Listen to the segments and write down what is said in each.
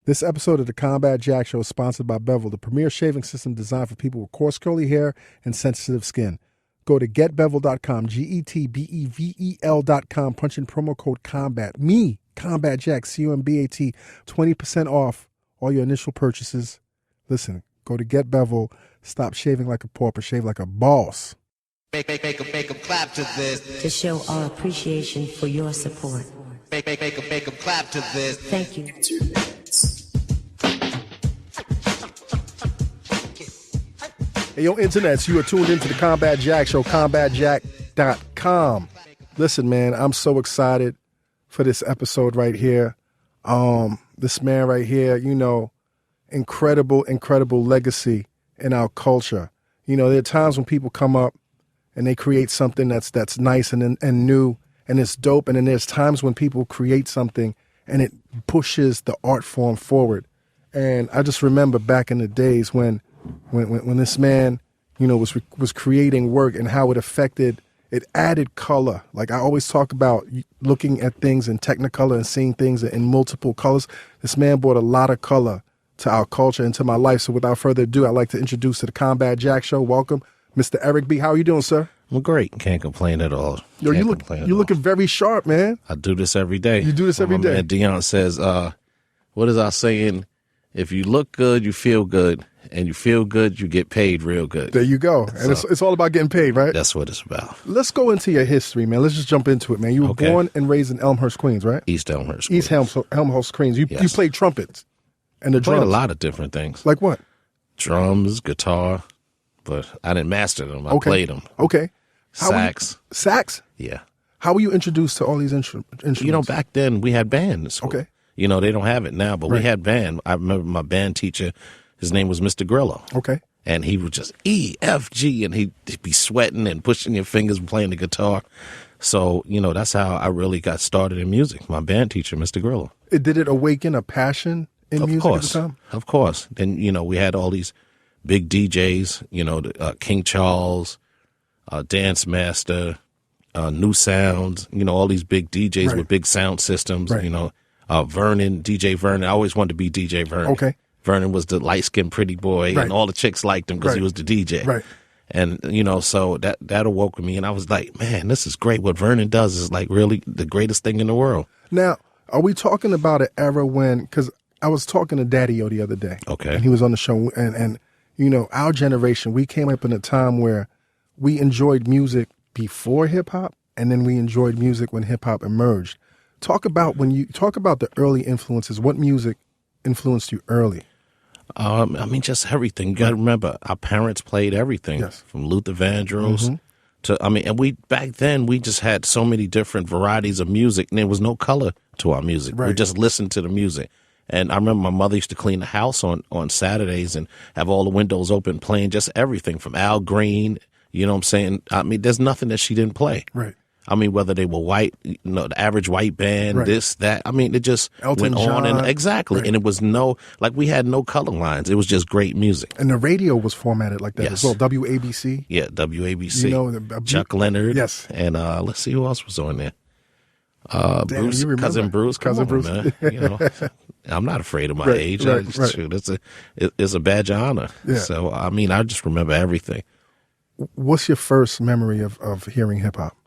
This episode of the Combat Jack Show is sponsored by Bevel, the premier shaving system designed for people with coarse, curly hair and sensitive skin. Go to getbevel.com, GETBEVEL.com, punch in promo code COMBAT. Me, Combat Jack, COMBAT, 20% off all your initial purchases. Listen, go to Get Bevel, stop shaving like a pauper, shave like a boss. Make 'em clap to this. To show our appreciation for your support. Make 'em clap to this. Thank you. Hey, yo, internets, you are tuned into the Combat Jack Show, combatjack.com. Listen, man, I'm so excited for this episode right here. This man right here, you know, incredible legacy in our culture. You know, there are times when people come up and they create something that's nice and new and it's dope. And then there's times when people create something and it pushes the art form forward. And I just remember back in the days when this man, you know, was creating work and how it added color. Like I always talk about looking at things in Technicolor and seeing things in multiple colors. This man brought a lot of color to our culture and to my life. So without further ado, I'd like to introduce to the Combat Jack Show. Welcome, Mr. Eric B. How are you doing, sir? I'm great. Can't complain at all. Yo, you're looking very sharp, man. I do this every day. You do this every day. Man Dion says, what is our saying? If you look good, you feel good. And you feel good, you get paid real good. There you go. And so, it's all about getting paid, right? That's what it's about. Let's go into your history, man. Let's just jump into it, man. You were born and raised in Elmhurst, Queens, right? East Elmhurst. East Elmhurst, Queens. You played trumpets and the drums. Played a lot of different things. Like what? Drums, guitar, but I didn't master them. I played them. Okay. Sax. Sax? Yeah. How were you introduced to all these instruments? You know, back then we had band in school. Okay. You know, they don't have it now, but we had band. I remember my band teacher, his name was Mr. Grillo. Okay. And he would just E, F, G, and he'd be sweating and pushing your fingers and playing the guitar. So, you know, that's how I really got started in music. My band teacher, Mr. Grillo. Did it awaken a passion in music at the time? Of course. Then, you know, we had all these big DJs, you know, King Charles, Dance Master, New Sounds, you know, all these big DJs with big sound systems, you know, Vernon, DJ Vernon. I always wanted to be DJ Vernon. Okay. Vernon was the light-skinned pretty boy, and all the chicks liked him because he was the DJ. Right. And, you know, so that awoke me, and I was like, man, this is great. What Vernon does is, like, really the greatest thing in the world. Now, are we talking about an era when, because I was talking to Daddy-O the other day. Okay. And he was on the show, and you know, our generation, we came up in a time where we enjoyed music before hip-hop, and then we enjoyed music when hip-hop emerged. Talk about the early influences. What music influenced you early? I mean, just everything. You got to remember, our parents played everything from Luther Vandross to, I mean, and back then we just had so many different varieties of music, and there was no color to our music. Right. We just listened to the music. And I remember my mother used to clean the house on Saturdays and have all the windows open, playing just everything from Al Green. You know what I'm saying? I mean, there's nothing that she didn't play. Right. I mean, whether they were white, you know, the average white band, this, that. I mean, it just Elton went on John. and exactly. Right. And it was we had no color lines. It was just great music. And the radio was formatted like that as well. WABC. Yeah, WABC. You know, Chuck Leonard. Yes. And let's see who else was on there. Damn, Bruce, you remember. Cousin Bruce. Cousin Bruce. Man. You know, I'm not afraid of my age. Right. Shoot, it's a badge of honor. Yeah. So, I mean, I just remember everything. What's your first memory of hearing hip hop?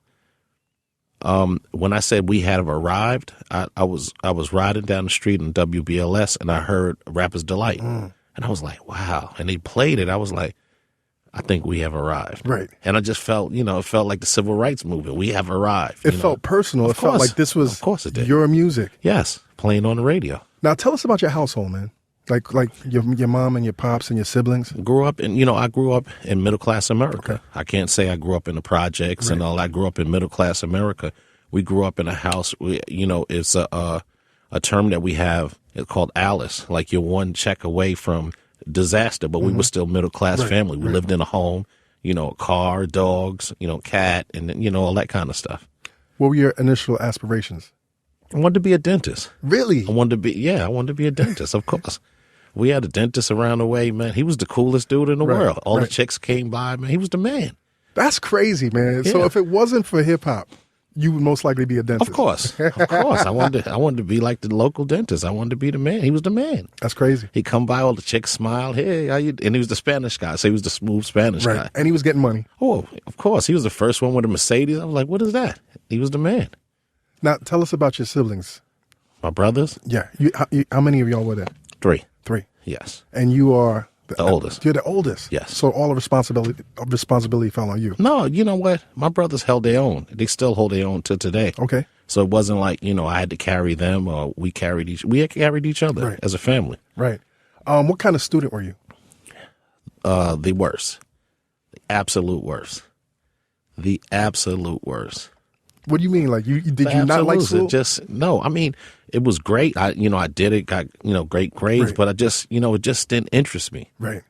When I said we had arrived, I was riding down the street in WBLS and I heard Rapper's Delight. And I was like, wow. And they played it. I was like, I think we have arrived. Right. And I just felt, you know, it felt like the civil rights movement. We have arrived. It felt personal. It felt like this was of course it did. Your music. Yes. Playing on the radio. Now tell us about your household, man. Like your mom and your pops and your siblings. I grew up in middle class America. Okay. I can't say I grew up in the projects and all. I grew up in middle class America. We grew up in a house. It's a term that we have. It's called Alice. Like you're one check away from disaster, but we were still middle class family. We lived in a home. You know, a car, dogs. You know, cat, and you know all that kind of stuff. What were your initial aspirations? I wanted to be a dentist. Really? I wanted to be a dentist. Of course. We had a dentist around the way, man. He was the coolest dude in the world. All the chicks came by, man. He was the man. That's crazy, man. Yeah. So if it wasn't for hip hop, you would most likely be a dentist. Of course. I wanted to be like the local dentist. I wanted to be the man. He was the man. That's crazy. He'd come by, all the chicks smile. Hey, how you? And he was the Spanish guy. So he was the smooth Spanish guy. And he was getting money. Oh, of course. He was the first one with a Mercedes. I was like, what is that? He was the man. Now, tell us about your siblings. My brothers? Yeah. How many of y'all were there? 3. 3. Yes. And you are The oldest. You're the oldest. Yes. So all the responsibility fell on you. No, you know what? My brothers held their own. They still hold their own to today. Okay. So it wasn't like, I had to carry them or we carried each other as a family. Right. What kind of student were you? The worst. The absolute worst. The absolute worst. What do you mean? Like did you not like school? No. I mean, it was great. I did it, got, great grades, but I just, it just didn't interest me. Right.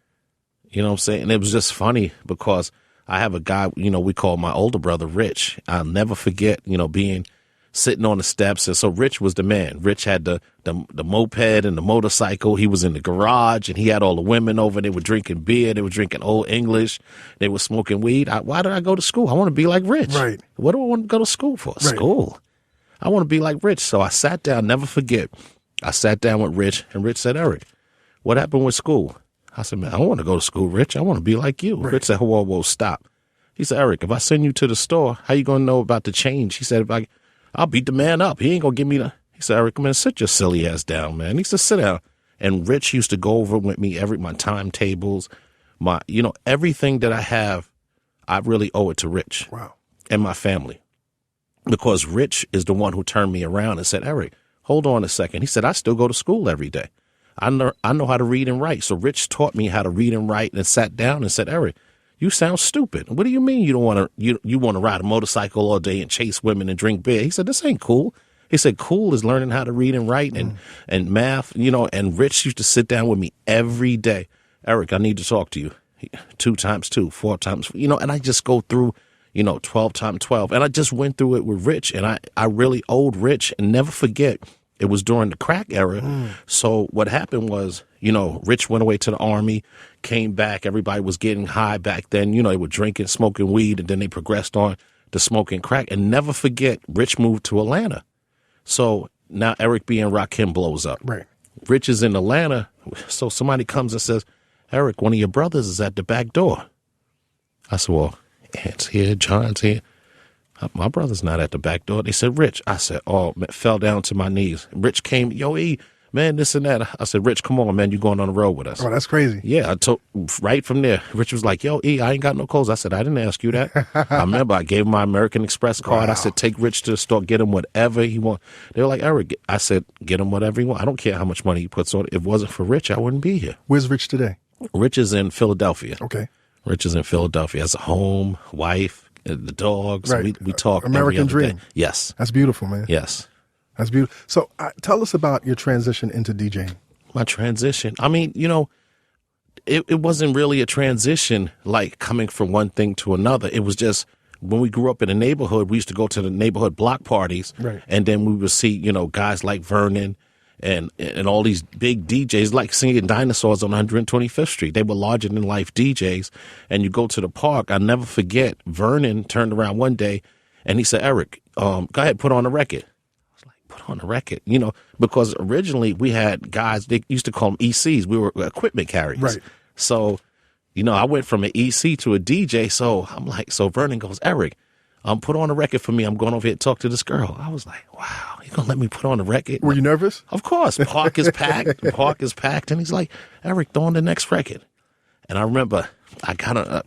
You know what I'm saying? And it was just funny because I have a guy, we call my older brother Rich. I'll never forget, sitting on the steps. And so Rich was the man. Rich had the moped and the motorcycle. He was in the garage and he had all the women over. They were drinking beer. They were drinking Old English. They were smoking weed. Why did I go to school? I want to be like Rich. Right. What do I want to go to school for? Right. School. I want to be like Rich. So I sat down, never forget. I sat down with Rich and Rich said, Eric, what happened with school? I said, man, I don't want to go to school, Rich. I want to be like you. Right. Rich said, whoa, stop. He said, Eric, if I send you to the store, how you going to know about the change? He said, I'll beat the man up. He ain't going to give me he said, Eric, man, sit your silly ass down, man. He said, sit down. And Rich used to go over with me my timetables, everything that I have, I really owe it to Rich. Wow. And my family. Because Rich is the one who turned me around and said, Eric, hold on a second. He said, I still go to school every day. I know how to read and write. So Rich taught me how to read and write and sat down and said, Eric, you sound stupid. What do you mean you don't want to, you want to ride a motorcycle all day and chase women and drink beer? He said, this ain't cool. He said, cool is learning how to read and write and math, and Rich used to sit down with me every day. Eric, I need to talk to you. 2 times 2, 4 times, and I just go through, 12 times 12. And I just went through it with Rich and I really owed Rich and never forget. It was during the crack era. So what happened was, Rich went away to the Army, came back. Everybody was getting high back then. They were drinking, smoking weed, and then they progressed on to smoking crack. And never forget, Rich moved to Atlanta. So now Eric B. and Rakim blows up. Right. Rich is in Atlanta. So somebody comes and says, Eric, one of your brothers is at the back door. I said, well, Ant's here, John's here. My brother's not at the back door. They said, Rich. I said, oh, man, fell down to my knees. Rich came, yo, E, man, this and that. I said, Rich, come on, man, you going on the road with us. Oh, that's crazy. Yeah, I told right from there. Rich was like, yo, E, I ain't got no clothes. I said, I didn't ask you that. I remember I gave him my American Express card. Wow. I said, take Rich to the store, get him whatever he want. They were like, Eric, I said, get him whatever he want. I don't care how much money he puts on it. If it wasn't for Rich, I wouldn't be here. Where's Rich today? Rich is in Philadelphia. Okay. Rich is in Philadelphia. Has a home, wife, the dogs. Right. We talk American every other dream. day. Yes. That's beautiful, man. Yes. That's beautiful. So tell us about your transition into DJing. My transition. I mean, it wasn't really a transition like coming from one thing to another. It was just when we grew up in the neighborhood, we used to go to the neighborhood block parties. Right. And then we would see, guys like Vernon and all these big DJs, like singing Dinosaurs on 125th Street. They were larger than life DJs. And you go to the park. I'll never forget, Vernon turned around one day and he said, Eric, go ahead, put on a record. I was like, put on a record, because originally we had guys, they used to call them ECs. We were equipment carriers. Right. So, I went from an EC to a DJ. So I'm like, so Vernon goes, Eric, put on a record for me. I'm going over here to talk to this girl. I was like, wow, you gonna let me put on a record? Were you nervous? Of course. Park is packed. The park is packed. And he's like, Eric, throw on the next record. And I remember I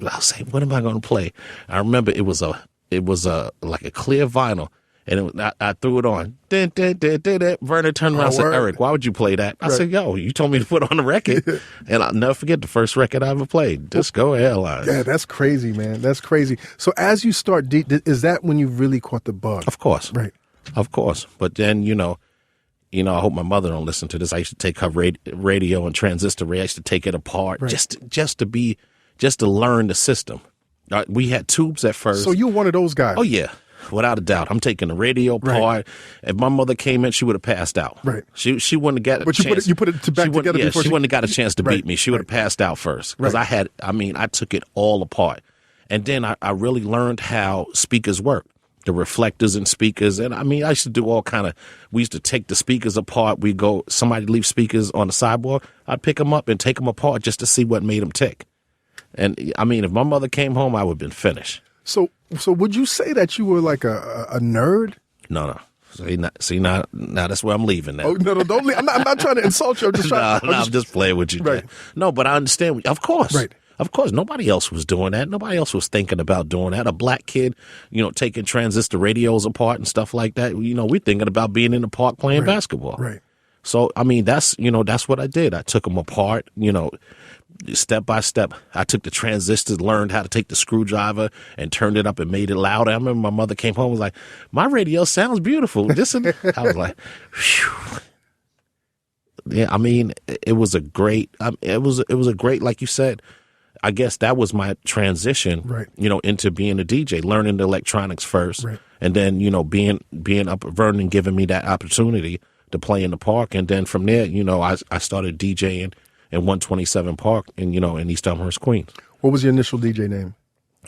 was saying, what am I going to play? I remember it was like a clear vinyl. And I threw it on. Vernon turned around and said, Eric, why would you play that? I said, yo, you told me to put on a record. And I'll never forget the first record I ever played, Disco Airlines. Yeah, that's crazy, man. That's crazy. So as you start, is that when you really caught the bug? Of course. Right. Of course. But then, I hope my mother don't listen to this. I used to take her radio and transistor radio. I used to take it apart just to learn the system. We had tubes at first. So you're one of those guys. Oh, yeah. Without a doubt. I'm taking the radio apart. If my mother came in, she would have passed out. Right. She wouldn't have got a chance. But you put it back together before she wouldn't have got a chance to beat me. She would have passed out first. Because I took it all apart. And then I really learned how speakers work. the reflectors and speakers. And I mean, I used to do all kind of, we used to take the speakers apart. We go, somebody leave speakers on the sidewalk. I'd pick them up and take them apart just to see what made them tick. And I mean, if my mother came home, I would have been finished. So would you say that you were like a nerd? No. See now that's where I'm leaving now. Oh, no, don't leave. I'm not trying to insult you. I'm just trying. I'm just playing with you. Right. No, but I understand. Of course. Right. Of course. Nobody else was doing that. Nobody else was thinking about doing that. A black kid, taking transistor radios apart and stuff like that. We're thinking about being in the park playing basketball. Right. So, I mean, that's what I did. I took them apart, step by step. I took the transistors, learned how to take the screwdriver and turned it up and made it louder. I remember my mother came home and was like, my radio sounds beautiful. I was like, phew. Yeah, I mean, it was a great, like you said, I guess that was my transition, right. Into being a DJ, learning the electronics first. Right. And then, being up at Vernon, giving me that opportunity to play in the park. And then from there, I started DJing in 127 Park in East Elmhurst, Queens. What was your initial DJ name?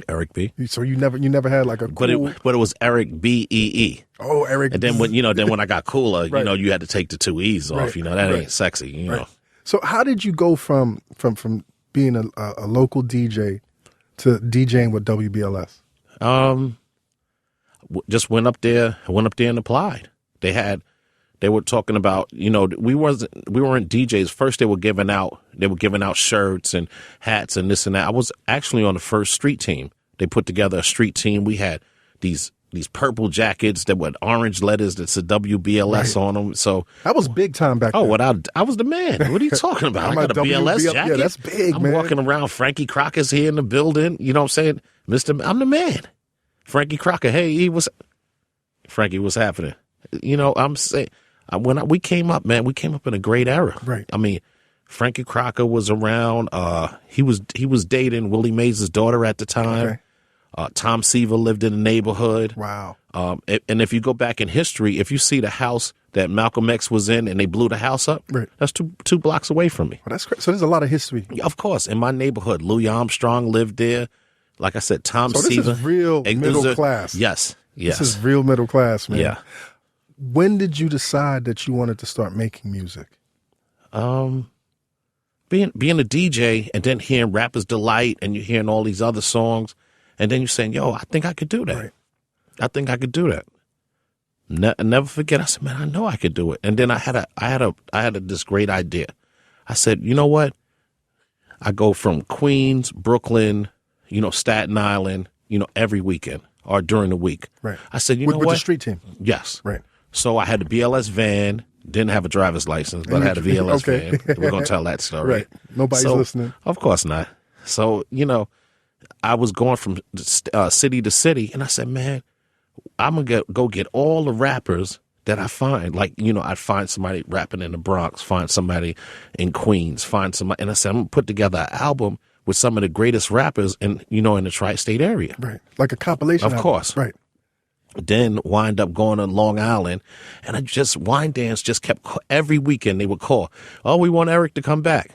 Eric B. So you never had like a cool... But it was Eric B-E-E. Oh, Eric. And then when I got cooler, right. You had to take the two E's off. Right. That ain't sexy, Right. So how did you go from being a local DJ to DJing with WBLS? Just went up there and applied. They were talking about, we weren't DJs. First they were giving out shirts and hats and this and that. I was actually on the first street team. They put together a street team. We had these purple jackets that were orange letters that said WBLS on them. So that was big time back then. Oh, I was the man. What are you talking about? I got a BLS jacket. Yeah, that's big, I'm man. walking around. Frankie Crocker's here in the building. You know what I'm saying? I'm the man. Frankie Crocker. Hey, Frankie, what's happening? I'm saying, when we came up, man, we came up in a great era. Right. I mean, Frankie Crocker was around. He was dating Willie Mays' daughter at the time. Okay. Tom Seaver lived in the neighborhood. Wow. And if you go back in history, if you see the house that Malcolm X was in and they blew the house up, right. That's two blocks away from me. Well, that's great. So there's a lot of history. Of course. In my neighborhood, Louis Armstrong lived there. Like I said, Tom Seaver. This is real middle class. Yes. This is real middle class, man. Yeah. When did you decide that you wanted to start making music? Being a DJ and then hearing Rapper's Delight and you're hearing all these other songs and then you're saying, yo, I think I could do that. Right. I think I could do that. Never forget. I said, man, I know I could do it. And then I had this great idea. I said, you know what? I go from Queens, Brooklyn, Staten Island, every weekend or during the week. Right. I said, you know what? With the street team. Yes. Right. So I had the BLS van, didn't have a driver's license, but I had a BLS van. We're going to tell that story. Right. Nobody's listening. Of course not. So, I was going from city to city, and I said, man, I'm going to go get all the rappers that I find. Like, I'd find somebody rapping in the Bronx, find somebody in Queens, find somebody. And I said, I'm going to put together an album with some of the greatest rappers in the tri-state area. Right. Like a compilation Of album. course. Right. Then wind up going to Long Island, and Wine Dance just kept, every weekend they would call, oh, we want Eric to come back.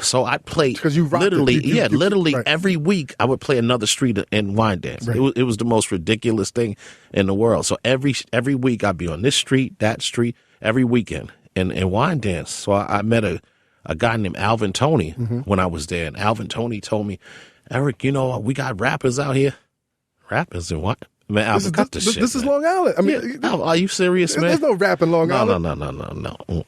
So I'd play literally right. every week I would play another street in Wine Dance. Right. It was the most ridiculous thing in the world. So every week I'd be on this street, that street, every weekend in Wine Dance. So I met a guy named Alvin Toney when I was there, and Alvin Toney told me, Eric, we got rappers out here. Rappers and what? Man, Alvin, cut the shit. This is Long Island. I mean, are you serious, man? There's no rap in Long Island. No.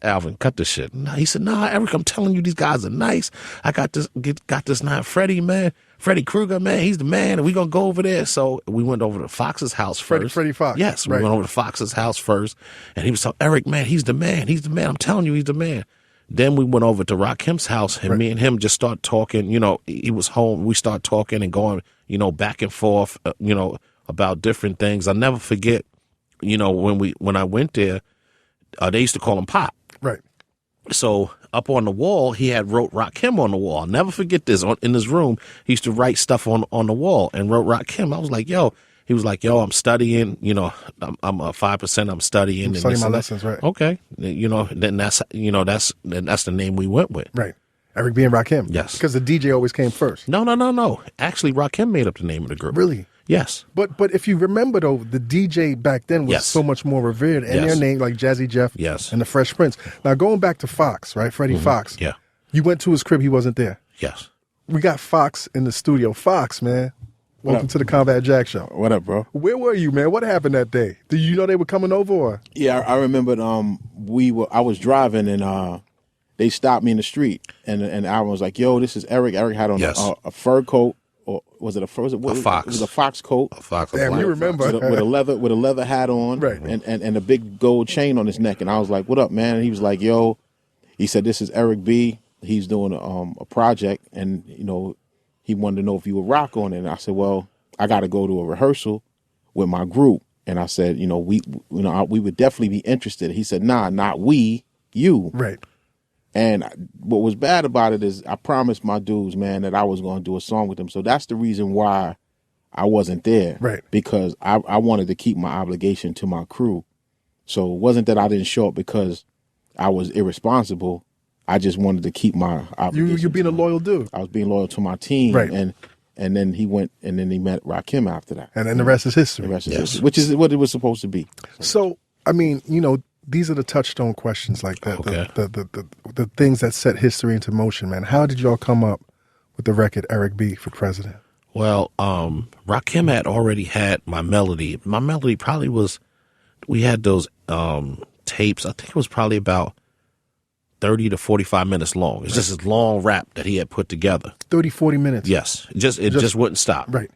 Alvin, cut the shit. No, he said, nah, Eric, I'm telling you, these guys are nice. I got this now. Freddie, man. Freddie Krueger, man, he's the man, and we're going to go over there. So we went over to Fox's house first. Freddie Fox. Yes, right. we went over to Fox's house first, and he was telling Eric, man, he's the man. He's the man. I'm telling you, he's the man. Then we went over to Rakim's house, and me and him just started talking. He was home. We started talking and going, back and forth, about different things. I'll never forget, when I went there, they used to call him Pop. Right. So up on the wall, he had wrote Rakim on the wall. I'll never forget this. In his room, he used to write stuff on the wall and wrote Rakim. I was like, yo. He was like, yo, I'm studying, I'm 5%, I'm studying. I'm studying my lessons, right. Okay. Then that's the name we went with. Right. Eric B. and Rakim. Yes. Because the DJ always came first. No. Actually, Rakim made up the name of the group. Really? Yes. But if you remember though, the DJ back then was Yes. so much more revered, and Yes. their name like Jazzy Jeff, Yes. and the Fresh Prince. Now going back to Fox, right? Freddie Fox. Yeah. You went to his crib, he wasn't there. Yes. We got Fox in the studio. Fox, man. Welcome to the Combat Jack Show. What up, bro? Where were you, man? What happened that day? Did you know they were coming over? Or? Yeah, I remembered. I was driving and they stopped me in the street, and Aaron was like, "Yo, this is Eric." Eric had on Yes. a fur coat, or was it a fur? Was it, what A was it? fox. It was a fox coat. A fox. Damn, you remember. With a leather hat on, Right. and a big gold chain on his neck. And I was like, "What up, man?" And he was like, "Yo," he said, "This is Eric B. He's doing a project, and he wanted to know if you would rock on it." And I said, "Well, I got to go to a rehearsal with my group." And I said, we would definitely be interested. He said, "Nah, not we, you." Right. And what was bad about it is I promised my dudes, man, that I was going to do a song with them. So that's the reason why I wasn't there. Right. Because I wanted to keep my obligation to my crew. So it wasn't that I didn't show up because I was irresponsible. I just wanted to keep my obligation. You're being a loyal dude. I was being loyal to my team. Right. And then he went and then he met Rakim after that. And then the rest is history. The rest is history, which is what it was supposed to be. So, I mean, these are the touchstone questions, like Okay. the things that set history into motion, man. How did y'all come up with the record Eric B for President? Well, Rakim had already had my melody. My melody probably was, we had those tapes. I think it was probably about 30 to 45 minutes long. It's just this long rap that he had put together. 30, 40 minutes. Yes. It just wouldn't stop. Right.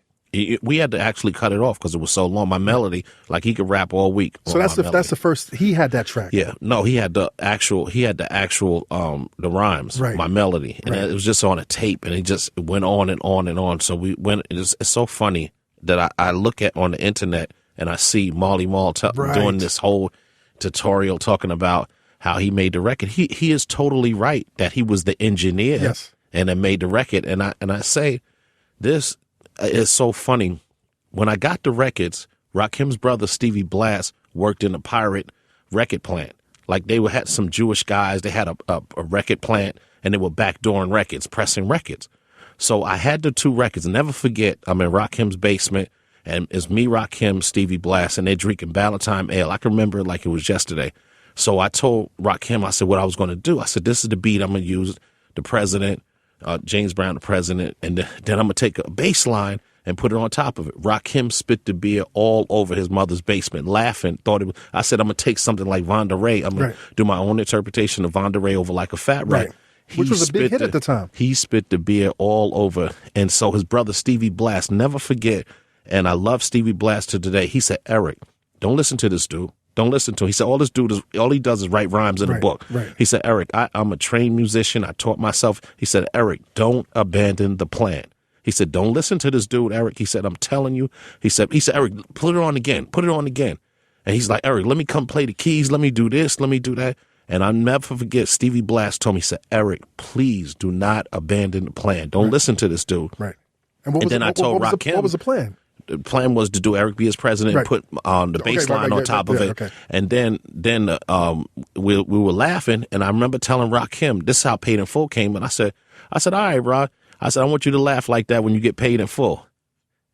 We had to actually cut it off because it was so long. My melody, like he could rap all week. So that's on my the melody. first. He had that track. Yeah, no, he had the actual the rhymes, Right. my melody, and Right. it was just on a tape, and it just went on and on and on. So we went. It's so funny that I look at on the internet and I see Marley Marl Right. doing this whole tutorial talking about how he made the record. He is totally right that he was the engineer, Yes. and that made the record. And I say this is so funny. When I got the records, Rakim's brother Stevie Blass worked in a pirate record plant. Like they had some Jewish guys. They had a record plant, and they were backdooring records, pressing records. So I had the two records. Never forget, I'm in Rakim's basement, and it's me, Rakim, Stevie Blass, and they're drinking Ballantine Ale. I can remember it like it was yesterday. So I told Rakim, I said, what I was going to do. I said, this is the beat I'm going to use, the president, James Brown, the president, and then I'm going to take a bass line and put it on top of it. Rakim spit the beer all over his mother's basement, laughing. I said, I'm going to take something like Vonda Ray. I'm going to do my own interpretation of Vonda Ray over like a fat rat. Right. Which was a big hit at the time. He spit the beer all over. And so his brother Stevie Blass, never forget, and I love Stevie Blass to today, he said, Eric, don't listen to this dude. Don't listen to him. He said, all he does is write rhymes in a book. Right. He said, Eric, I'm a trained musician. I taught myself. He said, Eric, don't abandon the plan. He said, don't listen to this dude, Eric. He said, I'm telling you. He said, Eric, put it on again. Put it on again. And he's like, Eric, let me come play the keys. Let me do this. Let me do that. And I'll never forget, Stevie Blass told me, he said, Eric, please do not abandon the plan. Don't listen to this dude. Right. And then I told Rakim. What was the plan? The plan was to do Eric B as president, Right. put the bass line on top of it. Okay. And then we were laughing, and I remember telling Rakim, this is how Paid in Full came. And I said, all right, Rod. I said, I want you to laugh like that when you get paid in full.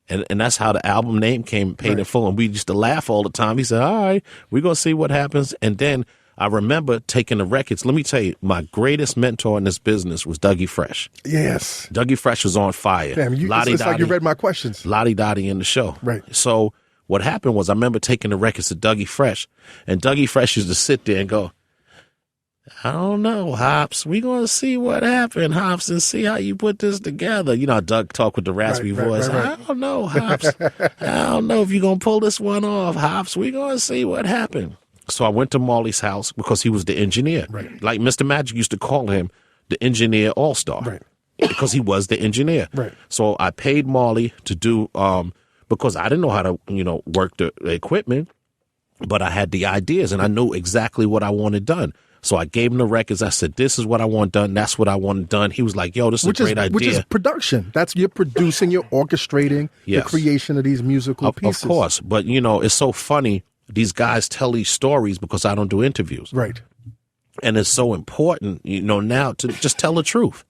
And that's how the album name came, Paid in Full. And we used to laugh all the time. He said, all right, we're going to see what happens. And then I remember taking the records. Let me tell you, my greatest mentor in this business was Dougie Fresh. Yes. Dougie Fresh was on fire. Damn, it's like you read my questions. Lottie Dottie in the show. Right. So what happened was I remember taking the records to Dougie Fresh, and Dougie Fresh used to sit there and go, I don't know, Hops. We're going to see what happened, Hops, and see how you put this together. You know how Doug talk with the raspy voice. Right. I don't know, Hops. I don't know if you're going to pull this one off, Hops. We're going to see what happened. So I went to Marley's house because he was the engineer. Right. Like Mr. Magic used to call him the engineer all-star. Right. Because he was the engineer. Right. So I paid Marley to do, because I didn't know how to, work the equipment, but I had the ideas and I knew exactly what I wanted done. So I gave him the records. I said, this is what I want done. That's what I want done. He was like, yo, this is a great idea. Which is production. That's you're producing, you're orchestrating Yes. the creation of these musical pieces. Of course. But, it's so funny. These guys tell these stories because I don't do interviews. Right. And it's so important, now to just tell the truth.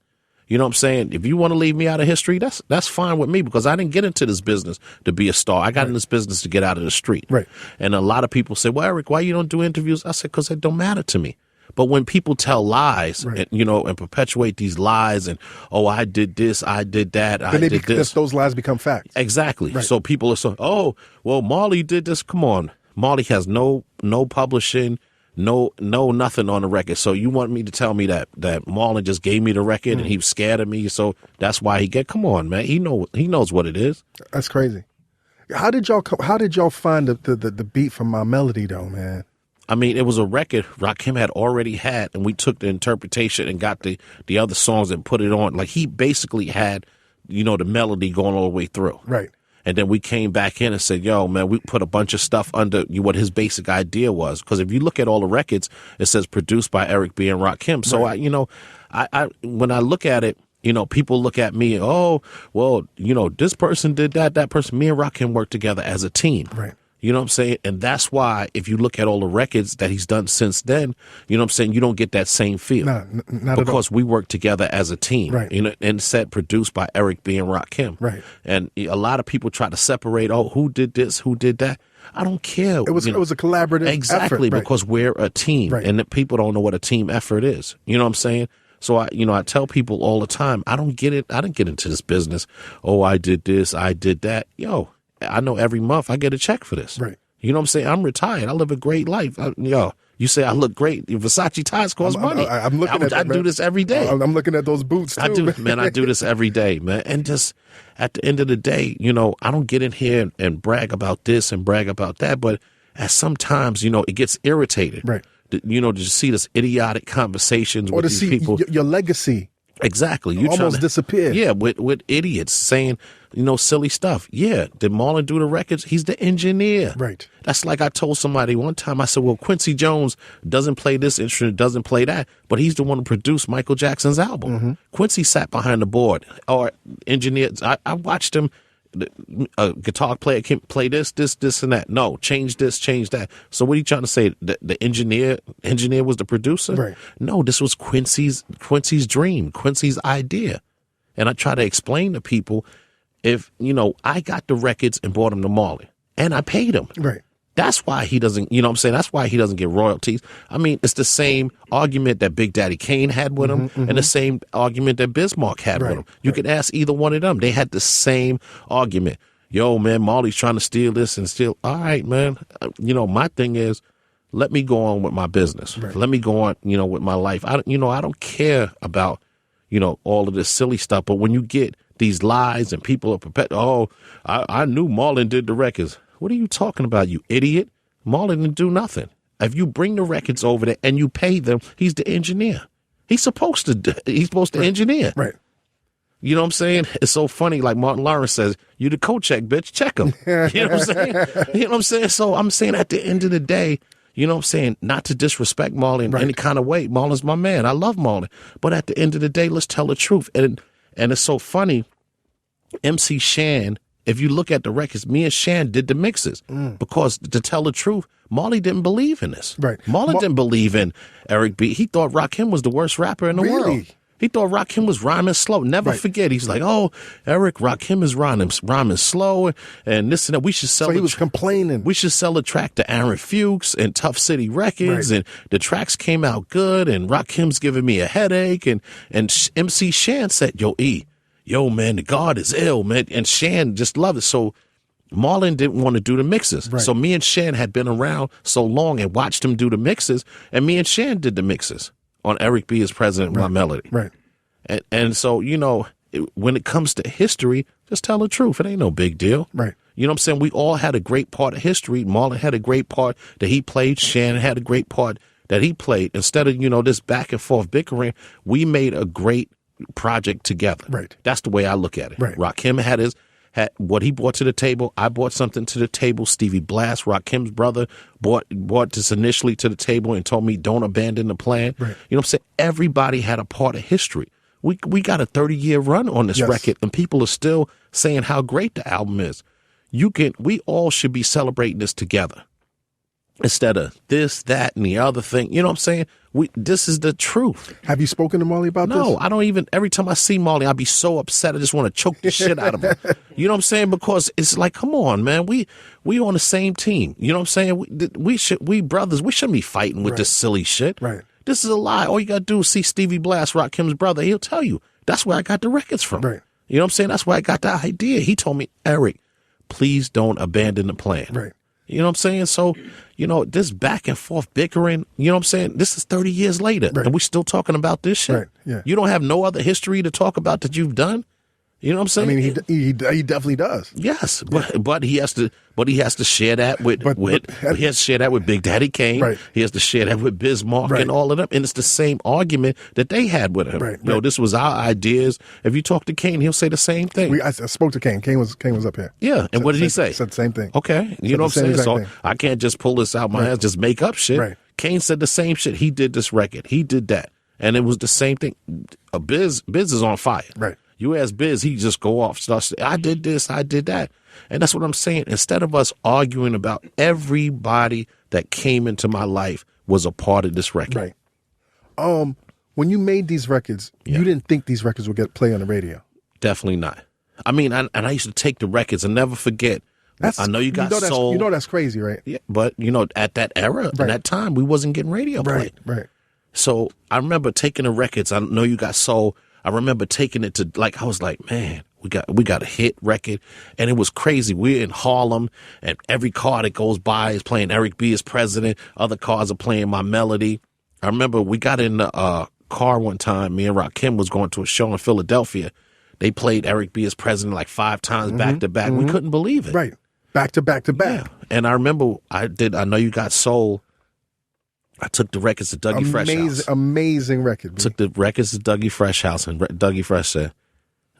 You know what I'm saying? If you want to leave me out of history, that's fine with me, because I didn't get into this business to be a star. I got in this business to get out of the street. Right. And a lot of people say, well, Eric, why you don't do interviews? I said, because it don't matter to me. But when people tell lies, Right. and, and perpetuate these lies and, oh, I did this, I did that, I did this. Those lies become facts. Exactly. Right. So people are so, oh, well, Marley did this. Come on. Marley has no publishing, no nothing on the record. So you want me to tell me that Marlon just gave me the record and he was scared of me, so that's why come on, man. He knows what it is. That's crazy. How did y'all find the beat from My Melody though, man? I mean, it was a record Rakim had already had, and we took the interpretation and got the other songs and put it on. Like, he basically had, the melody going all the way through. Right. And then we came back in and said, yo, man, we put a bunch of stuff under what his basic idea was. Because if you look at all the records, it says produced by Eric B. and Rakim. So, right. I when I look at it, people look at me, oh, well, this person did that person. Me and Rakim worked together as a team. Right. You know what I'm saying? And that's why if you look at all the records that he's done since then, you know what I'm saying, you don't get that same feel. Nah, not because we work together as a team. Right. And said produced by Eric B. and Rakim. Right. And a lot of people try to separate, oh, who did this, who did that? I don't care. It was a collaborative exactly, effort. Right. because we're a team. Right. And the people don't know what a team effort is. You know what I'm saying? So I tell people all the time, I don't get it. I didn't get into this business. Oh, I did this, I did that. Yo, I know every month I get a check for this. Right. You know what I'm saying? I'm retired. I live a great life. You say I look great. Versace ties cost money. I'm looking at that, I do this every day. I'm looking at those boots too. I do, man. I do this every day, man. And just at the end of the day, I don't get in here and brag about this and brag about that. But at sometimes, it gets irritated. Right. To see this idiotic conversations or with to these see people. Your legacy. Exactly. You almost disappeared. Yeah, with idiots saying, silly stuff. Yeah. Did Marlon do the records? He's the engineer. Right. That's like I told somebody one time, I said, well, Quincy Jones doesn't play this instrument, doesn't play that, but he's the one who produced Michael Jackson's album. Mm-hmm. Quincy sat behind the board or engineered. I watched him. A guitar player can play this, and that. No, change this, change that. So what are you trying to say? The engineer was the producer? Right. No, this was Quincy's dream, Quincy's idea. And I try to explain to people, if, I got the records and brought them to Marley, and I paid him. Right. That's why he doesn't, that's why he doesn't get royalties. I mean, it's the same argument that Big Daddy Kane had with him and the same argument that Bismarck had with him. You could ask either one of them. They had the same argument. Yo, man, Marley's trying to steal this and steal. All right, man. My thing is, let me go on with my business. Right. Let me go on, with my life. I don't care about, all of this silly stuff. But when you get these lies and people are I knew Marlon did the records. What are you talking about, you idiot? Marlon didn't do nothing. If you bring the records over there and you pay them, he's the engineer. He's supposed to engineer. Right. You know what I'm saying? It's so funny. Like Martin Lawrence says, you the co-check, bitch. Check him. You know what I'm saying? You know what I'm saying? So I'm saying at the end of the day, you know what I'm saying? Not to disrespect Marlon in any kind of way. Marlon's my man. I love Marlon. But at the end of the day, let's tell the truth. And it's so funny. MC Shan, if you look at the records, me and Shan did the mixes because, to tell the truth, Marley didn't believe in this. Right. Marlon didn't believe in Eric B. He thought Rakim was the worst rapper in the world. He thought Rakim was rhyming slow. Never forget. He's like, oh, Eric, Rakim is rhyming slow and this and that. We should sell. So he was complaining. We should sell a track to Aaron Fuchs and Tough City Records, and the tracks came out good. And Rakim's giving me a headache. And MC Shan said, yo, man, the God is ill, man. And Shan just loved it. So Marlon didn't want to do the mixes. Right. So me and Shan had been around so long and watched him do the mixes. And me and Shan did the mixes on Eric B. as president of My Melody. Right. And so, when it comes to history, just tell the truth. It ain't no big deal. Right. You know what I'm saying? We all had a great part of history. Marlon had a great part that he played. Shan had a great part that he played. Instead of, this back and forth bickering, we made a great project together. Right. That's the way I look at it. Right. Rakim had what he brought to the table. I brought something to the table. Stevie Blast, Rakim's brother, brought this initially to the table and told me don't abandon the plan. Right. You know what I'm saying? Everybody had a part of history. We got a 30-year run on this record, and people are still saying how great the album is. We all should be celebrating this together. instead of this, that, and the other thing. You know what I'm saying? This is the truth. Have you spoken to Marley about this? No, I don't even. Every time I see Marley, I'll be so upset. I just want to choke the shit out of him. You know what I'm saying? Because it's like, come on, man. We on the same team. You know what I'm saying? We brothers. We shouldn't be fighting with this silly shit. Right. This is a lie. All you got to do is see Stevie Blast, Rakim's brother. He'll tell you. That's where I got the records from. Right. You know what I'm saying? That's where I got the idea. He told me, Eric, please don't abandon the plan. Right. You know what I'm saying? So, this back and forth bickering, you know what I'm saying? This is 30 years later, and we're still talking about this shit. Right, yeah. You don't have no other history to talk about that you've done? You know what I'm saying? I mean, he definitely does. Yes, but he has to share that with he has to share that with Big Daddy Kane. Right. He has to share that with Bismarck and all of them, and it's the same argument that they had with him. Right. This was our ideas. If you talk to Kane, he'll say the same thing. I spoke to Kane. Kane was up here. Yeah, and what did he say? Said the same thing. Okay, you know what I'm saying? So thing. I can't just pull this out my ass, just make up shit. Right. Kane said the same shit. He did this record. He did that, and it was the same thing. Biz is on fire. Right. You ask Biz, he just go off, start saying, I did this, I did that. And that's what I'm saying. Instead of us arguing about everybody that came into my life was a part of this record. Right. When you made these records, you didn't think these records would get play on the radio. Definitely not. I mean, and I used to take the records and never forget. I know you got soul. That's crazy, right? Yeah, but, at that era, in that time, we wasn't getting radio play. Right. So I remember taking the records. I know you got soul. I remember taking it to, I was like, man, we got a hit record. And it was crazy. We're in Harlem, and every car that goes by is playing Eric B. as president. Other cars are playing My Melody. I remember we got in the car one time. Me and Rakim was going to a show in Philadelphia. They played Eric B. as president like 5 times back to back. We couldn't believe it. Right. Back to back to back. Yeah. And I remember I Know You Got Soul. I took the records to Dougie Fresh House. Amazing record. Took the records to Dougie Fresh House, and Dougie Fresh said,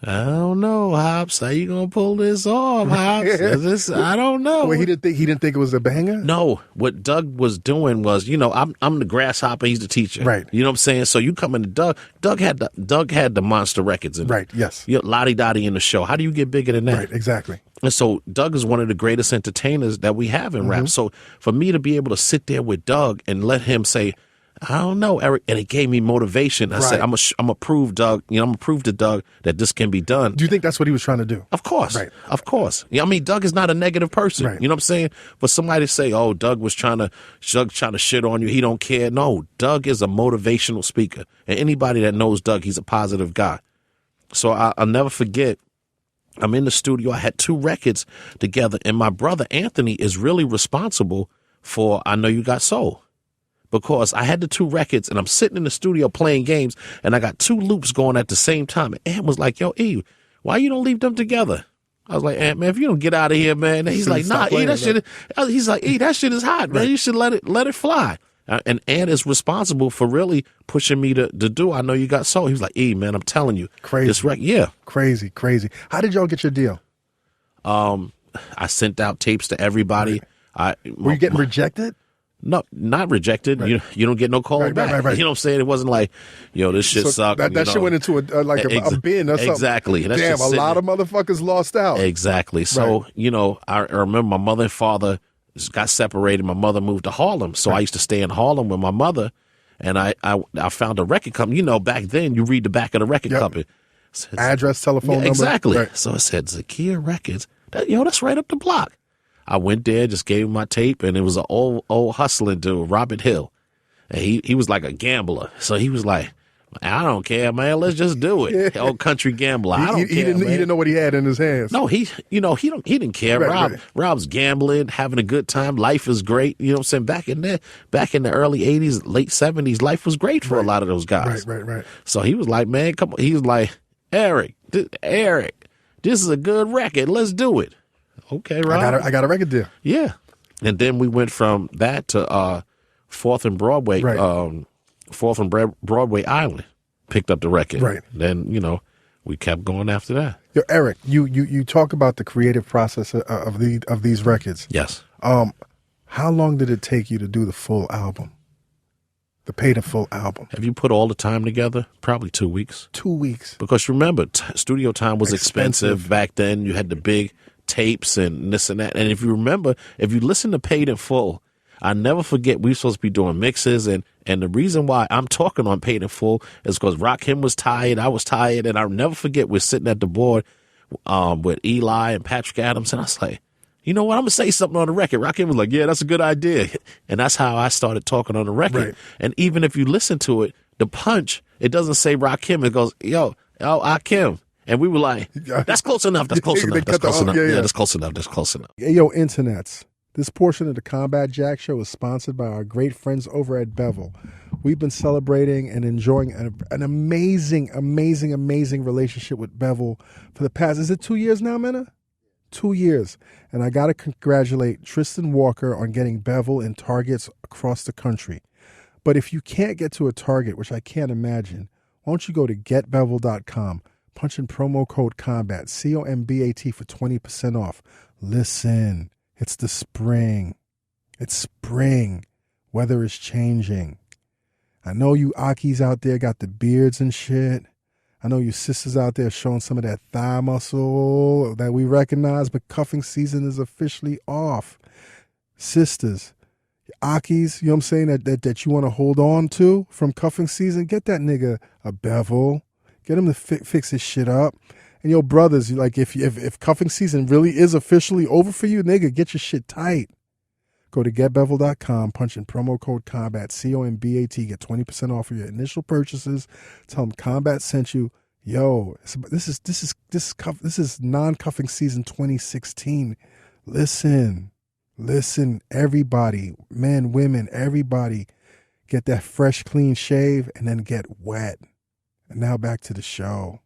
I don't know, Hops. How you gonna pull this off, Hops? I don't know. Well, he didn't think it was a banger? No. What Doug was doing was, I'm the grasshopper, he's the teacher. Right. You know what I'm saying? So you come into Doug. Doug had the monster records in it. Right, yes. Lottie Dottie in the show. How do you get bigger than that? Right, exactly. And so Doug is one of the greatest entertainers that we have in rap. So for me to be able to sit there with Doug and let him say, I don't know, Eric, and it gave me motivation. I said, I'm gonna prove Doug, I'm gonna prove to Doug that this can be done. Do you think that's what he was trying to do? Of course. Right. Of course. Yeah, I mean, Doug is not a negative person. Right. You know what I'm saying? For somebody to say, oh, Doug was trying to shit on you, he don't care. No, Doug is a motivational speaker. And anybody that knows Doug, he's a positive guy. So I'll never forget, I'm in the studio. I had 2 records together, and my brother Anthony is really responsible for I Know You Got Soul. Because I had the 2 records, and I'm sitting in the studio playing games, and I got 2 loops going at the same time. And Ant was like, yo, E, why you don't leave them together? I was like, Ant, man, if you don't get out of here, man. And he's like, nah, E, that shit. He's like, E, that shit is hot, man. You should let it fly. And Ant is responsible for really pushing me to do I Know You Got Soul. He was like, E, man, I'm telling you. Crazy. This record, yeah. Crazy. How did y'all get your deal? I sent out tapes to everybody. Right. Were you getting rejected? No, not rejected. Right. You don't get no call back. Right. You know what I'm saying? It wasn't like, this shit sucked. That shit went into a bin or something. Exactly. Damn, a lot of motherfuckers lost out. Exactly. So, I remember my mother and father got separated. My mother moved to Harlem. So I used to stay in Harlem with my mother. And I found a record company. Back then you read the back of the record company. Address, telephone number. Exactly. Right. So it said Zakia Records. That's right up the block. I went there, just gave him my tape, and it was an old hustling dude, Robert Hill. And he was like a gambler. So he was like, I don't care, man. Let's just do it. Old country gambler. I don't care, man. He didn't know what he had in his hands. No, he didn't care. Right. Rob's gambling, having a good time. Life is great. You know what I'm saying? Back in the early 80s, late 70s, life was great for a lot of those guys. Right. So he was like, man, come on. He was like, Eric, this is a good record. Let's do it. Okay, Rob. I got a record deal. Yeah. And then we went from that to 4th and Broadway, 4th and Broadway Island, picked up the record. Right. Then, we kept going after that. Yo, Eric, you talk about the creative process of these records. Yes. How long did it take you to do the full album? The paid in full album. Have you put all the time together? Probably 2 weeks. 2 weeks. Because remember, studio time was expensive back then. You had the big tapes and this and that. And if you remember, if you listen to Paid in Full, I never forget we were supposed to be doing mixes, and the reason why I'm talking on Paid in Full is because Rakim was tired, I was tired, and I'll never forget we're sitting at the board with Eli and Patrick Adams, and I was like, you know what, I'm going to say something on the record. Rakim was like, yeah, that's a good idea. And that's how I started talking on the record. Right. And even if you listen to it, the punch, it doesn't say Rakim, it goes, yo, Akim. And we were like, that's close enough. That's close enough. That's close enough. Yeah, that's close enough. That's close enough. Hey, yo, internets. This portion of the Combat Jack Show is sponsored by our great friends over at Bevel. We've been celebrating and enjoying an amazing relationship with Bevel for the past, is it 2 years now, Mena? 2 years. And I got to congratulate Tristan Walker on getting Bevel in Targets across the country. But if you can't get to a Target, which I can't imagine, why don't you go to getbevel.com, punch in promo code COMBAT, COMBAT for 20% off. Listen, it's the spring. It's spring. Weather is changing. I know you Akis out there got the beards and shit. I know you sisters out there showing some of that thigh muscle that we recognize, but cuffing season is officially off. Sisters, Akis, you know what I'm saying, that you want to hold on to from cuffing season, get that nigga a Bevel. Get him to fix his shit up. And yo, brothers, like if cuffing season really is officially over for you, nigga, get your shit tight. Go to getbevel.com, punch in promo code COMBAT, COMBAT, get 20% off of your initial purchases. Tell them Combat sent you. Yo, this is non-cuffing season 2016. Listen, everybody, men, women, everybody, get that fresh, clean shave and then get wet. And now back to the show.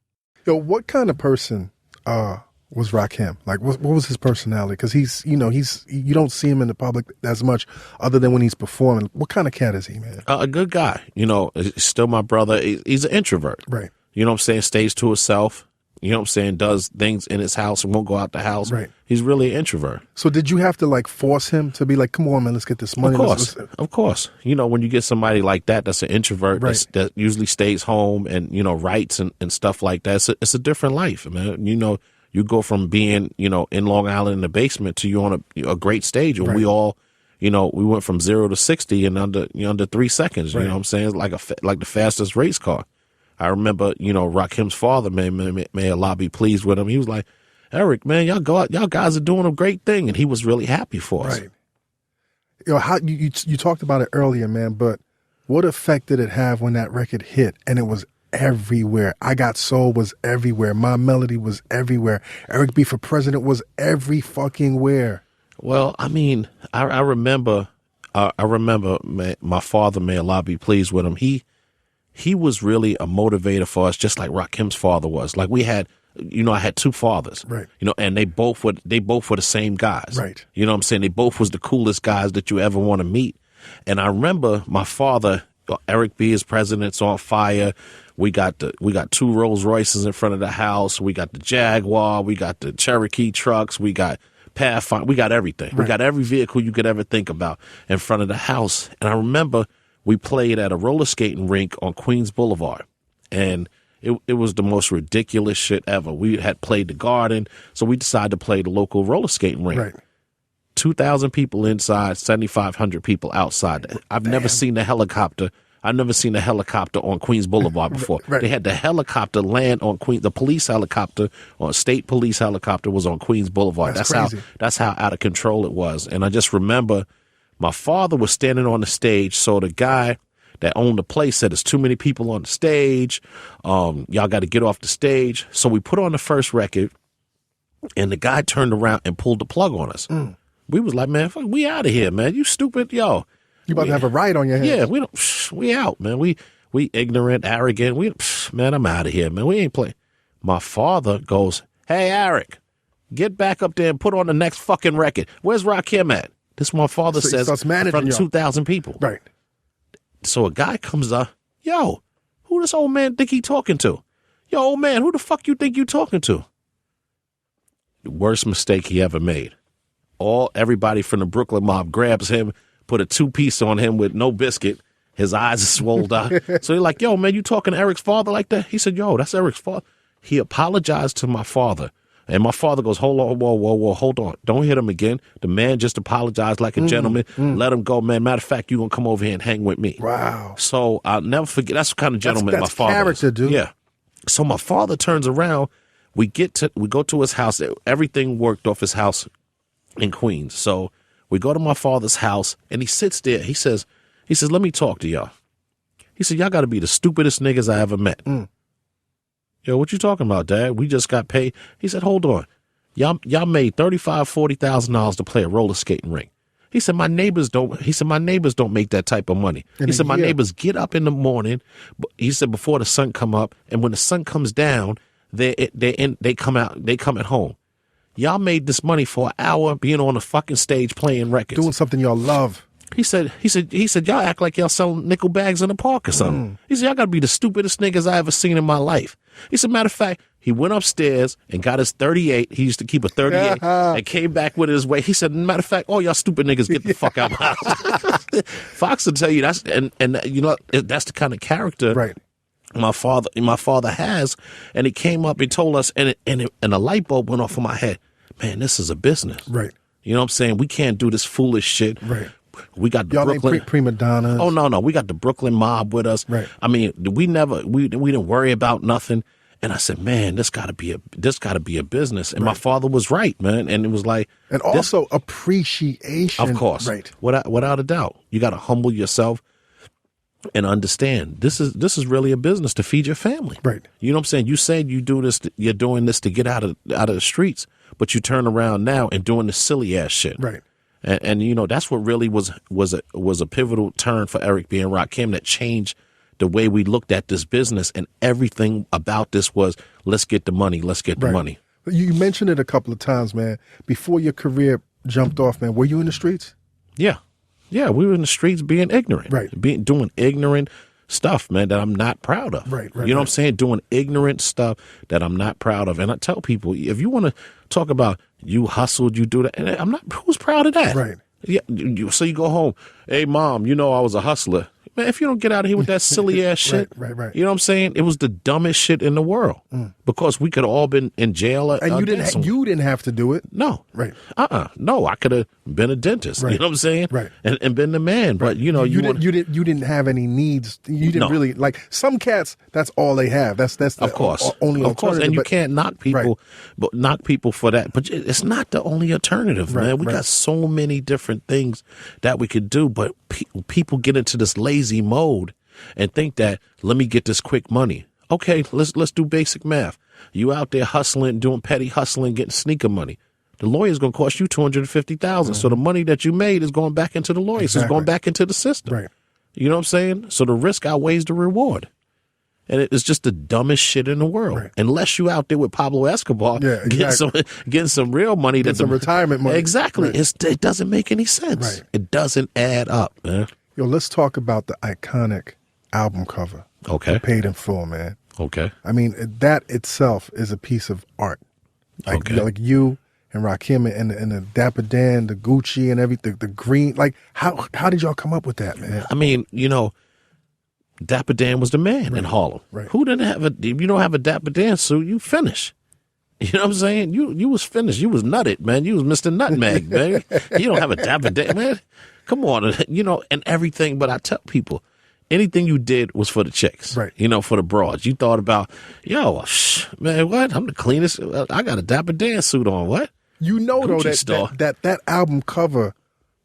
Yo, what kind of person was Rakim? Like, what was his personality? Because you don't see him in the public as much other than when he's performing. What kind of cat is he, man? A good guy. He's still my brother. He's an introvert. Right. You know what I'm saying? Stays to himself. You know what I'm saying? Does things in his house and won't go out the house. Right. He's really an introvert. So did you have to like force him to be like, come on, man, let's get this money? Of course. When you get somebody like that's an introvert, right, that usually stays home and, writes and stuff like that. It's a different life, man. You go from being, in Long Island in the basement to you on a great stage. And right, we all, we went from 0 to 60 in under 3 seconds. Right. You know what I'm saying? It's like the fastest race car. I remember, Rakim's father, may Allah be pleased with him. He was like, Eric, man, y'all guys are doing a great thing. And he was really happy for us. Right. How you talked about it earlier, man, but what effect did it have when that record hit and it was everywhere? I Got Soul was everywhere. My Melody was everywhere. Eric B for President was every fucking where. Well, I mean, I remember my father, may Allah be pleased with him. He was really a motivator for us, just like Rakim's father was. Like we had, I had two fathers, right? And they both were the same guys, right? You know what I'm saying? They both was the coolest guys that you ever want to meet. And I remember my father, Eric B. is President's on fire. We got two Rolls Royces in front of the house. We got the Jaguar. We got the Cherokee trucks. We got Pathfinder. We got everything. Right. We got every vehicle you could ever think about in front of the house. And I remember we played at a roller skating rink on Queens Boulevard, and it was the most ridiculous shit ever. We had played the Garden, so we decided to play the local roller skating rink. Right. 2,000 people inside, 7,500 people outside. I've never seen a helicopter. I've never seen a helicopter on Queens Boulevard before. Right. They had the helicopter land on the police helicopter, or state police helicopter was on Queens Boulevard. That's crazy. That's how out of control it was. And I just remember my father was standing on the stage, so the guy that owned the place said, there's too many people on the stage. Y'all got to get off the stage. So we put on the first record, and the guy turned around and pulled the plug on us. We was like, man, fuck, we out of here, man. You stupid, yo. You about to have a riot on your hands. Yeah, we out, man. We ignorant, arrogant. Man, I'm out of here, man. We ain't playing. My father goes, hey, Eric, get back up there and put on the next fucking record. Where's Rakim at? This my father says in front of 2,000 people. Right. So a guy comes up, yo, who this old man think he talking to? Yo, old man, who the fuck you think you talking to? The worst mistake he ever made. Everybody from the Brooklyn mob grabs him, put a 2-piece on him with no biscuit. His eyes are swollen out. So they're like, yo, man, you talking to Eric's father like that? He said, yo, that's Eric's father. He apologized to my father And my father goes, hold on, whoa, hold on. Don't hit him again. The man just apologized like a gentleman. Let him go, man. Matter of fact, you're going to come over here and hang with me. Wow. So I'll never forget. That's the kind of gentleman That's my father character, is. dude. Yeah. So my father turns around. We go to his house. Everything worked off his house in Queens. So we go to my father's house, and he sits there. He says, let me talk to y'all. He said, y'all got to be the stupidest niggas I ever met. Yo, what you talking about, Dad? We just got paid. He said, hold on. Y'all made $35,000, $40,000 to play a roller skating rink. He said, my neighbors don't make that type of money. He said, my neighbors get up in the morning. He said, before the sun come up, and when the sun comes down, they come at home. Y'all made this money for an hour being on a fucking stage playing records. Doing something y'all love. He said, y'all act like y'all selling nickel bags in the park or something. He said, y'all gotta be the stupidest niggas I ever seen in my life. He said, matter of fact, he went upstairs and got his 38. He used to keep a 38 and came back with his weight. He said, matter of fact, all y'all stupid niggas get the fuck out of my house. Fox will tell you that's, and you know, that's the kind of character Right. my father has. And he came up and told us, and a light bulb went off in my head. Man, this is a business. Right. You know what I'm saying? We can't do this foolish shit. Right. We got the Y'all Brooklyn ain't prima donnas. Oh no, we got the Brooklyn mob with us. Right. I mean, we didn't worry about nothing. And I said, man, this gotta be a business. And my father was right, man. And it was like, And also appreciation. of course, Right. without a doubt, you got to humble yourself and understand this is really a business to feed your family. Right. You know what I'm saying? You said you're doing this to get out of the streets, but you turn around now and doing the silly ass shit. Right. And you know, that's what really was a pivotal turn for Eric B. and Rakim that changed the way we looked at this business, and everything about this was, let's get the money, let's get the Right. money. You mentioned it a couple of times, man. Before your career jumped off, man, were you in the streets? Yeah. Yeah, we were in the streets being ignorant. Right. Doing ignorant stuff, man, that I'm not proud of. Right, You know what I'm saying? Doing ignorant stuff that I'm not proud of. And I tell people, if you want to talk about you hustled, you do that, and I'm not, who's proud of that? Right. Yeah. So you go home, hey, Mom, you know I was a hustler. Man, if you don't get out of here with that silly ass shit, Right. You know what I'm saying? It was the dumbest shit in the world because we could have all been in jail. And you didn't have to do it. No. Right. No, I could have been a dentist. Right. You know what I'm saying? Right. And been the man. But you know, you didn't have any needs. You didn't No. really, like some cats. That's all they have. That's the of course, only of course, alternative. and you but- can't knock people, Right. but knock people for that. But it's not the only alternative, Right, man. We right. got so many different things that we could do, but people get into this lazy mode and think that, let me get this quick money. Okay, let's do basic math. You out there hustling, doing petty hustling, getting sneaker money. The lawyer's going to cost you $250,000. So the money that you made is going back into the lawyers. Exactly. It's going back into the system. Right. You know what I'm saying? So the risk outweighs the reward. And it's just the dumbest shit in the world. Right. Unless you out there with Pablo Escobar, Yeah, exactly. getting some real money. Get some retirement money. Exactly. Right. It doesn't make any sense. Right. It doesn't add up, man. Yo, let's talk about the iconic album cover. Okay. Paid in Full, man. Okay. I mean, that itself is a piece of art. Like, Okay. like you and Rakim and the Dapper Dan, the Gucci and everything, the green. Like, how did y'all come up with that, man? I mean, you know, Dapper Dan was the man in Harlem. Right. Who didn't have if you don't have a Dapper Dan suit, you finish. You know what I'm saying? You was finished. You was nutted, man. You was Mr. Nutmeg, man. You don't have a Dapper Dan, man. Come on, you know, and everything. But I tell people, anything you did was for the chicks, Right. You know, for the broads. You thought about, yo, man, what? I'm the cleanest. I got a Dapper Dan suit on. What? You know, Gucci though, store. that album cover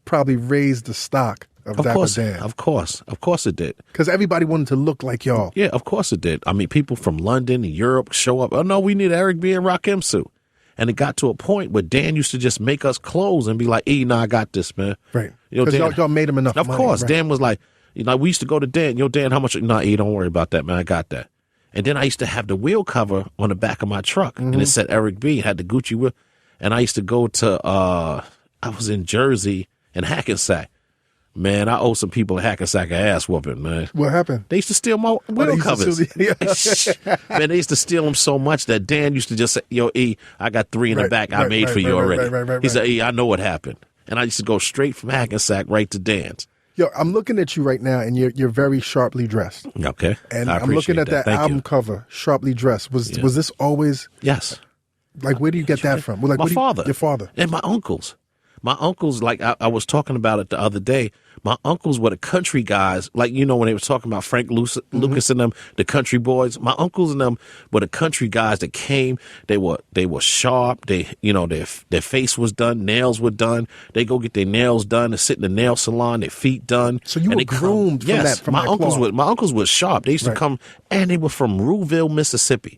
probably raised the stock of Dapper Dan. Of course it did. Because everybody wanted to look like y'all. Yeah, of course it did. I mean, people from London and Europe show up. Oh, no, we need Eric B. and Rakim suit. And it got to a point where Dan used to just make us clothes and be like, I got this, man. Right. You know, Because Dan, y'all made him enough of money. course. Right. Dan was like, you know, we used to go to Dan. Dan, how much? Nah, don't worry about that, man. I got that. And then I used to have the wheel cover on the back of my truck. And it said Eric B. Had the Gucci wheel. And I used to go to, I was in Jersey and Hackensack. Man, I owe some people in Hackensack an ass whooping, man. What happened? They used to steal my wheel covers. Man, they used to steal them so much that Dan used to just say, yo, E, I got 3 in the Right, back. I right, made right, for you right, already. right, He said, E, I know what happened. And I used to go straight from Hackensack right to Dan's. Yo, I'm looking at you right now, and you're very sharply dressed. Okay. And I I'm looking appreciate at that Thank album you. cover, sharply dressed. Was this always? Yes. Like, where do you get that from? Well, like, My father. Your father. And my uncles. My uncles, like I was talking about it the other day, my uncles were the country guys. Like, you know, when they were talking about Frank Lucas and them, the country boys, my uncles and them were the country guys that came. They were sharp. They, you know, their face was done. Nails were done. They go get their nails done and sit in the nail salon, their feet done. So you were groomed from that, from my that uncles cloth. my uncles were sharp. They used to come, and they were from Rouville, Mississippi.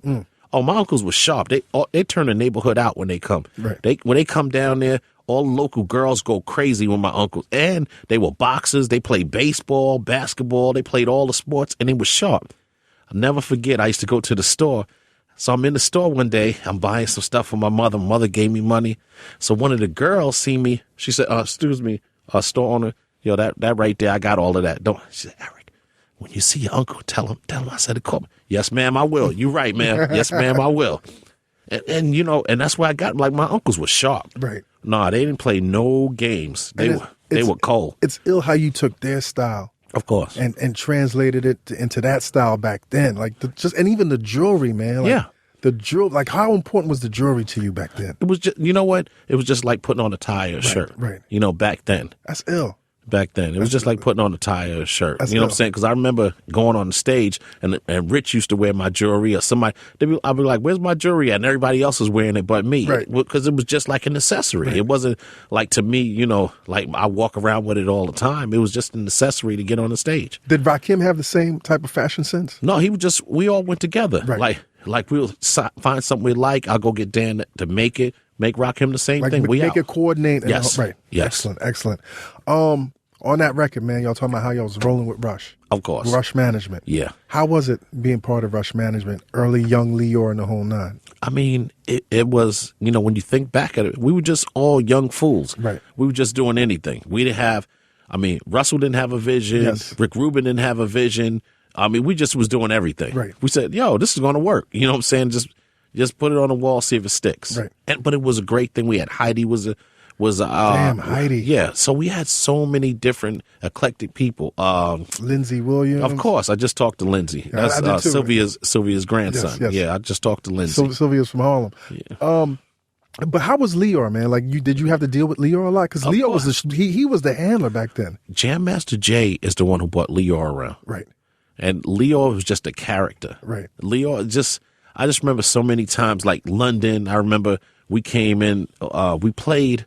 Oh, my uncles were sharp. They turn the neighborhood out when they come. Right. When they come down there, all the local girls go crazy with my uncles. And they were boxers. They played baseball, basketball. They played all the sports, and they were sharp. I'll never forget, I used to go to the store. So I'm in the store one day. I'm buying some stuff for my mother. My mother gave me money. So one of the girls see me. She said, excuse me, store owner, yo, that right there, I got all of that. She said, Eric, when you see your uncle, tell him I said to call me. Yes, ma'am, I will. You right, ma'am. Yes, ma'am, I will. And you know, and that's why I got, like, my uncles were sharp. Right. Nah, they didn't play no games. They were cold. It's ill how you took their style, of course, and translated it into that style back then. Like and even the jewelry, man. Like, yeah, the jewelry. Like, how important was the jewelry to you back then? It was just, you know what? It was just like putting on a tie or a shirt. Right. You know, back then. That's ill. Back then, it was just like putting on a tie or a shirt. That's you know ill. what I'm saying? Because I remember going on the stage, and Rich used to wear my jewelry, or somebody. I'd be like, "Where's my jewelry at?" And everybody else was wearing it, but me, Right? Because it was just like an accessory. Right. It wasn't like, to me, you know, like I walk around with it all the time. It was just an accessory to get on the stage. Did Rakim have the same type of fashion sense? No, we all went together. Right. Like we'll find something we like. I'll go get Dan to make Rakim the same Like, thing. We make out. it coordinate. Yes. Right. Yes. Excellent. On that record, man, y'all talking about how y'all was rolling with Rush. Of course. Rush Management. Yeah. How was it being part of Rush Management, early young Leor and the whole nine? I mean, it was, you know, when you think back at it, we were just all young fools. Right. We were just doing anything. We didn't have, Russell didn't have a vision. Yes. Rick Rubin didn't have a vision. We just was doing everything. Right. We said, yo, this is going to work. You know what I'm saying? Just put it on the wall, see if it sticks. Right. But it was a great thing. We had Heidi Damn, Heidi. Yeah. So we had so many different eclectic people. Lindsey Williams. Of course, I just talked to Lindsey. Yeah, I That's did too. Sylvia's grandson. Yes. Yeah, I just talked to Lindsey. Sylvia's from Harlem. Yeah. But how was Leor, man? Like, did you have to deal with Leor a lot? Because Leor was he was the handler back then. Jam Master Jay is the one who brought Leor around. Right. And Leor was just a character. Right. Leor I just remember so many times, like London. I remember we came in, we played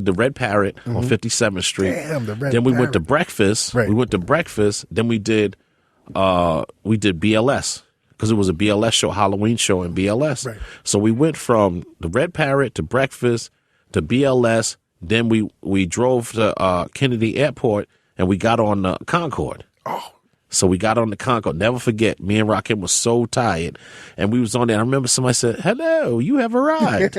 the Red Parrot on 57th Street. Damn, the Red Then we Parrot. went to breakfast. Right. We went to breakfast. Then we did BLS, because it was a BLS show, Halloween show in BLS. Right. So we went from the Red Parrot to breakfast to BLS. Then we drove to Kennedy Airport, and we got on the Concorde. Oh. So we got on the Concorde. Never forget, me and Rakim was so tired, and we was on there. I remember somebody said, "Hello, you have arrived."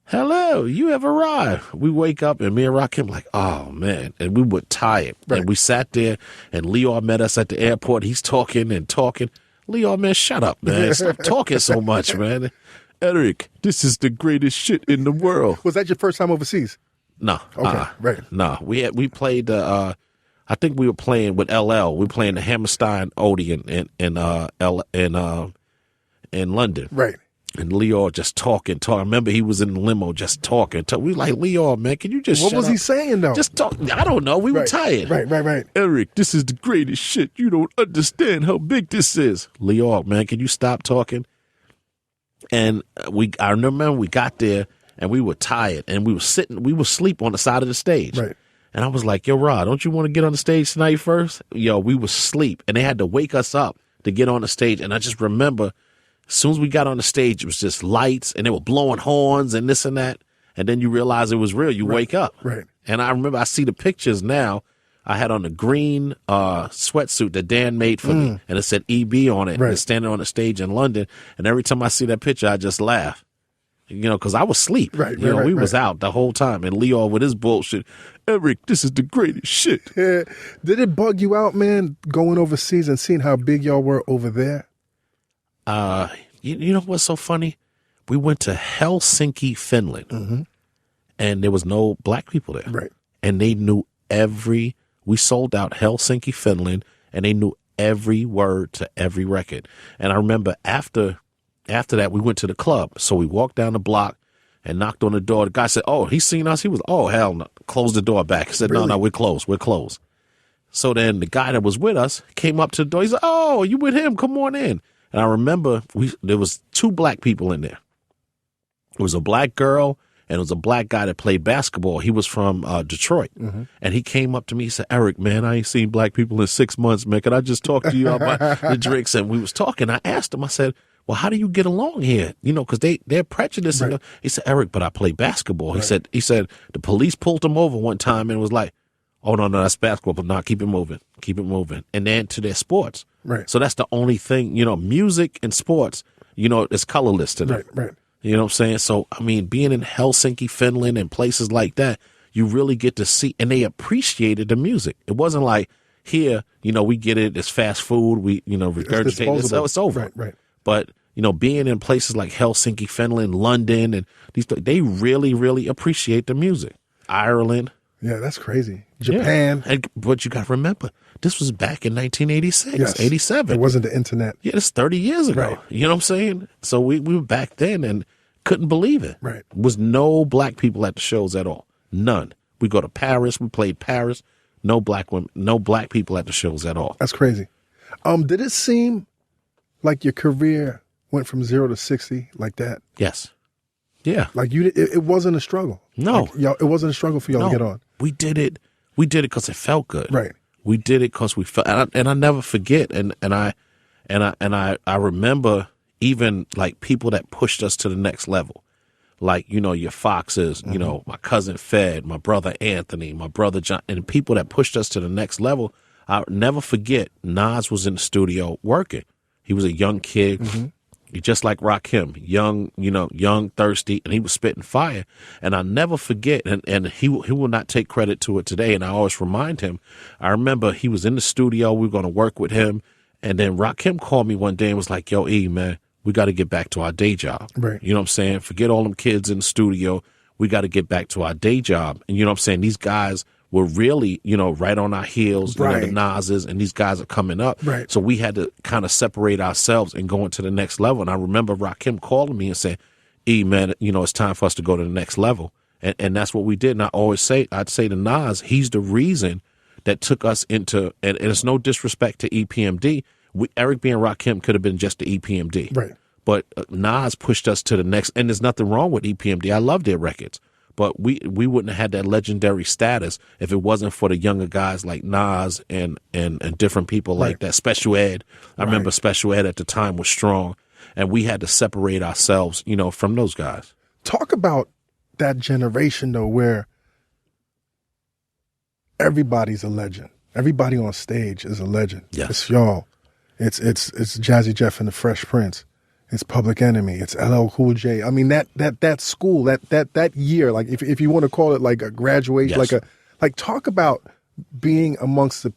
Hello, you have arrived. We wake up, and me and Rakim like, oh man, and we were tired. Right. And we sat there, and Leor met us at the airport. He's talking and talking. Leor, man, shut up, man. Stop talking so much, man. Eric, this is the greatest shit in the world. Was that your first time overseas? No. Okay, right. No. We played I think we were playing with LL. We were playing the Hammerstein Odeon in London. Right. And Leor just talking. I remember he was in the limo just talking. We like, Leor, man, can you just What shut was he up? saying, though? Just talk. I don't know. We were Right. tired. Right. Eric, this is the greatest shit. You don't understand how big this is. Leor, man, can you stop talking? And I remember we got there and we were tired and we were asleep on the side of the stage. Right. And I was like, yo, Rod, don't you want to get on the stage tonight first? Yo, we were asleep and they had to wake us up to get on the stage. And I just remember as soon as we got on the stage, it was just lights and they were blowing horns and this and that. And then you realize it was real. You wake up. Right. And I remember I see the pictures now. I had on a green sweatsuit that Dan made for me, and it said EB on it. Right. And it's standing on the stage in London. And every time I see that picture, I just laugh. You know, because I was asleep. Right, You know, right, we was right. out the whole time. And Leor with his bullshit. Eric, this is the greatest shit. Yeah. Did it bug you out, man, going overseas and seeing how big y'all were over there? You know what's so funny? We went to Helsinki, Finland, and there was no black people there. Right. And they knew we sold out Helsinki, Finland, and they knew every word to every record. And I remember after after that, we went to the club. So we walked down the block and knocked on the door. The guy said, "Oh, he's seen us." He was, "Oh, hell no." Closed the door back. He said, Really? No, we're closed. We're closed. So then the guy that was with us came up to the door. He said, "Oh, you with him? Come on in." And I remember there was 2 black people in there. It was a black girl and it was a black guy that played basketball. He was from Detroit. And he came up to me. He said, "Eric, man, I ain't seen black people in 6 months, man. Can I just talk to you about the drinks?" And we was talking. I asked him, I said, "Well, how do you get along here?" You know, because they're prejudiced. Right. He said, "Eric, but I play basketball." He said the police pulled him over one time and was like, "Oh, no, that's basketball, but no, keep it moving. Keep it moving." And then to their sports. Right. So that's the only thing, you know, music and sports, you know, it's colorless to them. Right. You know what I'm saying? So, I mean, being in Helsinki, Finland, and places like that, you really get to see, and they appreciated the music. It wasn't like here, you know, we get it, it's fast food, we, you know, regurgitate it, so it's over. Right. But, you know, being in places like Helsinki, Finland, London, and they really, really appreciate the music. Ireland. Yeah, that's crazy. Japan. Yeah. But you got to remember, this was back in 1986, Yes. 87. It wasn't the internet. Yeah, it's 30 years ago. Right. You know what I'm saying? So we were back then and couldn't believe it. Right. Was no black people at the shows at all. None. We go to Paris. We played Paris. No black women. No black people at the shows at all. That's crazy. Did it seem like your career went from 0 to 60 like that? Yes. Yeah. Like it wasn't a struggle. No. Like, y'all, it wasn't a struggle for y'all to get on. We did it. We did it because it felt good. Right. We did it because we felt, and I never forget. And I remember even like people that pushed us to the next level, like, you know, your Foxes, you know, my cousin Fed, my brother Anthony, my brother John, and people that pushed us to the next level. I'll never forget. Nas was in the studio working. He was a young kid. Just like Rakim, young, thirsty, and he was spitting fire. And I never forget, and he will not take credit to it today, and I always remind him. I remember he was in the studio, we were going to work with him, and then Rakim called me one day and was like, "Yo, E, man, we got to get back to our day job." Right. You know what I'm saying? Forget all them kids in the studio. We got to get back to our day job. And you know what I'm saying? These guys were really, you know, right on our heels, Right. you know, the Nas's, and these guys are coming up. Right. So we had to kind of separate ourselves and go into the next level. And I remember Rakim calling me and saying, "E, man, you know, it's time for us to go to the next level." And that's what we did. And I'd say to Nas, he's the reason that took us into, and it's no disrespect to EPMD. Eric B. and Rakim could have been just the EPMD. Right. But Nas pushed us to the next, and there's nothing wrong with EPMD. I love their records. But we wouldn't have had that legendary status if it wasn't for the younger guys like Nas and different people like that. Special Ed. I remember Special Ed at the time was strong, and we had to separate ourselves, you know, from those guys. Talk about that generation, though, where everybody's a legend. Everybody on stage is a legend. Yes. It's y'all. It's Jazzy Jeff and the Fresh Prince. It's Public Enemy. It's LL Cool J. I mean, that school, that year, like if you want to call it like a graduation, Yes. talk about being amongst your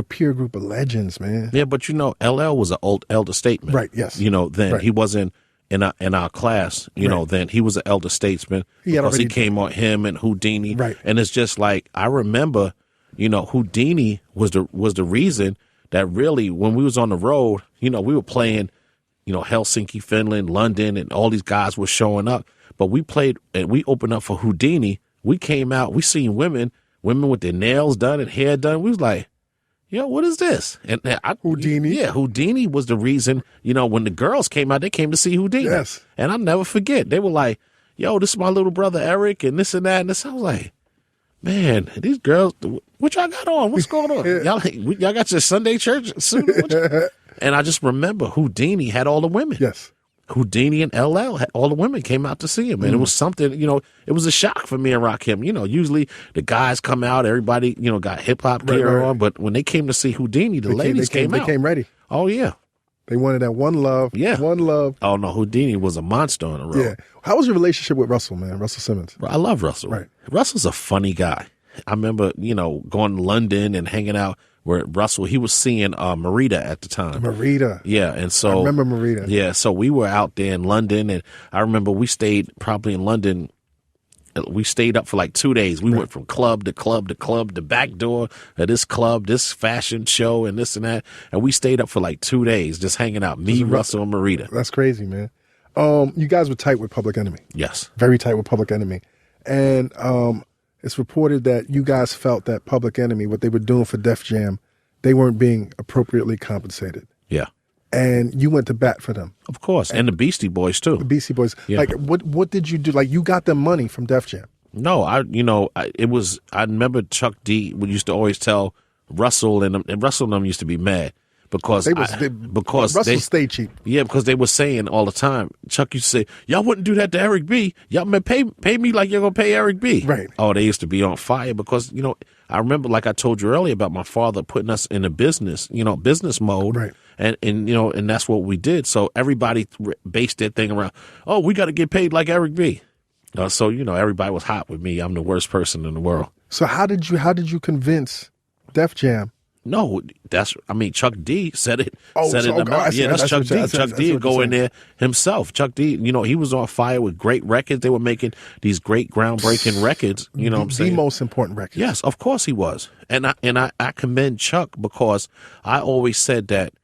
peer group of legends, man. Yeah, but you know, LL was an elder statesman. Right, yes. You know, then Right. he wasn't in our class, you know, then he was an elder statesman because he came on him and Houdini. Right. And it's just like, I remember, you know, Houdini was the reason that really, when we was on the road, you know, we were playing, you know, Helsinki, Finland, London, and all these guys were showing up. But we played and we opened up for Houdini. We came out, we seen women with their nails done and hair done. We was like, yo, what is this? And Houdini? Yeah, Houdini was the reason, you know, when the girls came out, they came to see Houdini. Yes. And I'll never forget. They were like, yo, this is my little brother Eric and this and that. And this. I was like, man, these girls, what y'all got on? What's going on? Y'all got your Sunday church suit? And I just remember Houdini had all the women. Yes. Houdini and LL had all the women came out to see him. And it was something, you know, it was a shock for me and Rakim. You know, usually the guys come out, everybody, you know, got hip hop gear on. But when they came to see Houdini, the ladies came out. They came ready. Oh, yeah. They wanted that one love. Yeah. One love. Oh, no, Houdini was a monster on the road. Yeah. How was your relationship with Russell, man? Russell Simmons. I love Russell. Right. Russell's a funny guy. I remember, you know, going to London and hanging out where Russell, he was seeing Marita at the time. Marita. Yeah, and so I remember Marita. Yeah, so we were out there in London, and I remember we stayed probably in London we stayed up for like 2 days. We went from club to club to club, the back door of this club, this fashion show, and this and that. And we stayed up for like 2 days just hanging out. Me, Russell, and Marita. That's crazy, man. You guys were tight with Public Enemy. Yes. Very tight with Public Enemy. And it's reported that you guys felt that Public Enemy, what they were doing for Def Jam, they weren't being appropriately compensated. Yeah. And you went to bat for them. Of course. And the Beastie Boys, too. The Beastie Boys. Yeah. Like, what did you do? Like, you got them money from Def Jam. No, I remember Chuck D would used to always tell Russell, and Russell and them used to be mad because Russell stayed cheap. Yeah, because they were saying all the time, Chuck used to say, y'all wouldn't do that to Eric B. Y'all pay me like you're going to pay Eric B. Right. Oh, they used to be on fire because, I remember, like I told you earlier about my father putting us in a business mode. Right. And that's what we did. So everybody based their thing around, oh, we got to get paid like Eric B. So everybody was hot with me. I'm the worst person in the world. So how did you convince Def Jam? No, Chuck D said it. Oh, said so, it. That's Chuck D. Chuck D would go in there himself. Chuck D, he was on fire with great records. They were making these great groundbreaking records. You know what I'm saying? The most important records. Yes, of course he was. And I commend Chuck because I always said that,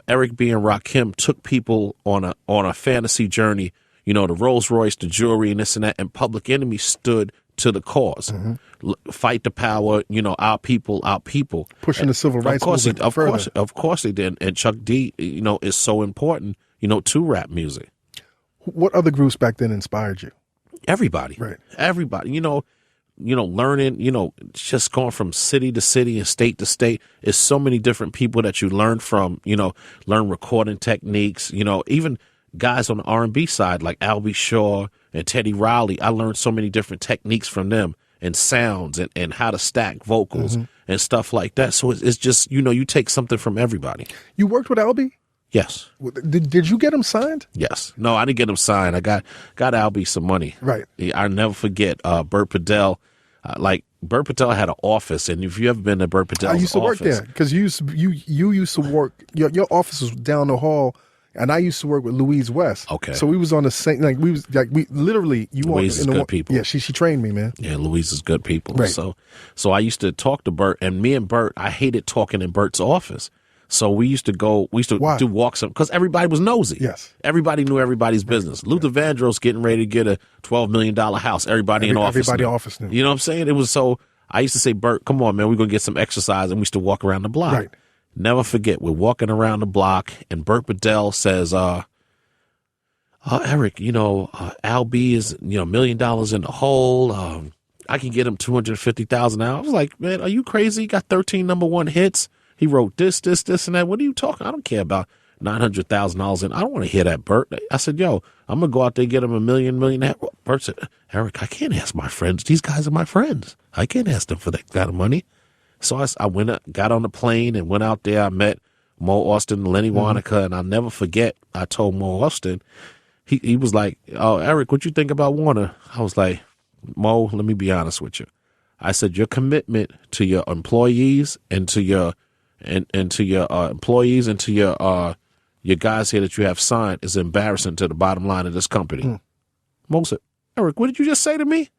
Eric B and Rakim took people on a fantasy journey, the Rolls Royce, the jewelry, and this and that, and Public Enemy stood to the cause. Fight the power, our people. Pushing the civil rights movement further. Of course they did. And Chuck D, is so important, to rap music. What other groups back then inspired you? Everybody. Right. Everybody. Learning, just going from city to city and state to state. There's so many different people that you learn from, learn recording techniques, even guys on the R&B side like Albie Shaw and Teddy Riley. I learned so many different techniques from them and sounds and how to stack vocals and stuff like that. So it's just, you take something from everybody. You worked with Albie? Yes. Did you get him signed? Yes. No, I didn't get him signed. I got Albie some money. Right. I'll never forget Burt Padell. Burt Padell had an office, and if you ever been to Burt Padell's office. I used to work there because you used to work, your office was down the hall. And I used to work with Louise West. Okay. So we was on the same, we literally, Louise is good people. Yeah, she trained me, man. Yeah, Louise is good people. Right. So I used to talk to Burt, and me and Burt, I hated talking in Burt's office. So we used to do walks up because everybody was nosy. Yes. Everybody knew everybody's business. Luther Vandross getting ready to get a $12 million house. Everybody in office knew. You know what I'm saying? It was so, I used to say, Burt, come on, man, we're going to get some exercise. And we used to walk around the block. Right. Never forget, we're walking around the block, and Burt Padell says, Eric, Al B is, $1 million in the hole. I can get him $250,000 now. I was like, man, are you crazy? He got 13 number one hits. He wrote this, and that. What are you talking? I don't care about $900,000 in. I don't want to hear that, Burt. I said, I'm going to go out there and get him $1 million. Burt said, Eric, I can't ask my friends. These guys are my friends. I can't ask them for that kind of money. So I went up, got on the plane and went out there. I met Mo Austin and Lenny Wanaka, and I'll never forget, I told Mo Austin, he was like, oh, Eric, what you think about Warner? I was like, Mo, let me be honest with you. I said, your commitment to your employees and to your employees and to your guys here that you have signed is embarrassing to the bottom line of this company. Mo said, Eric, what did you just say to me?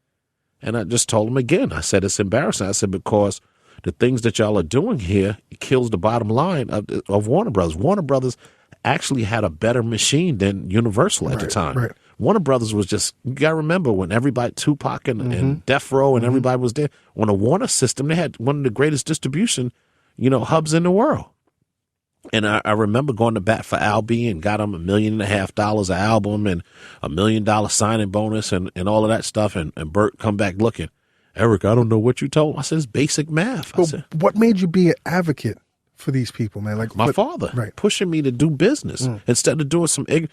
And I just told him again. I said, it's embarrassing. I said, because the things that y'all are doing here, it kills the bottom line of Warner Brothers. Warner Brothers actually had a better machine than Universal at the time. Right. Warner Brothers was just, you got to remember when everybody, Tupac and Death Row and everybody was there, on the Warner system, they had one of the greatest distribution, hubs in the world. And I remember going to bat for Al B and got him $1.5 million an album and $1 million signing bonus and all of that stuff. And Burt come back looking, Eric, I don't know what you told him. I said, it's basic math. What made you be an advocate for these people, man? Like my father, pushing me to do business instead of doing some, it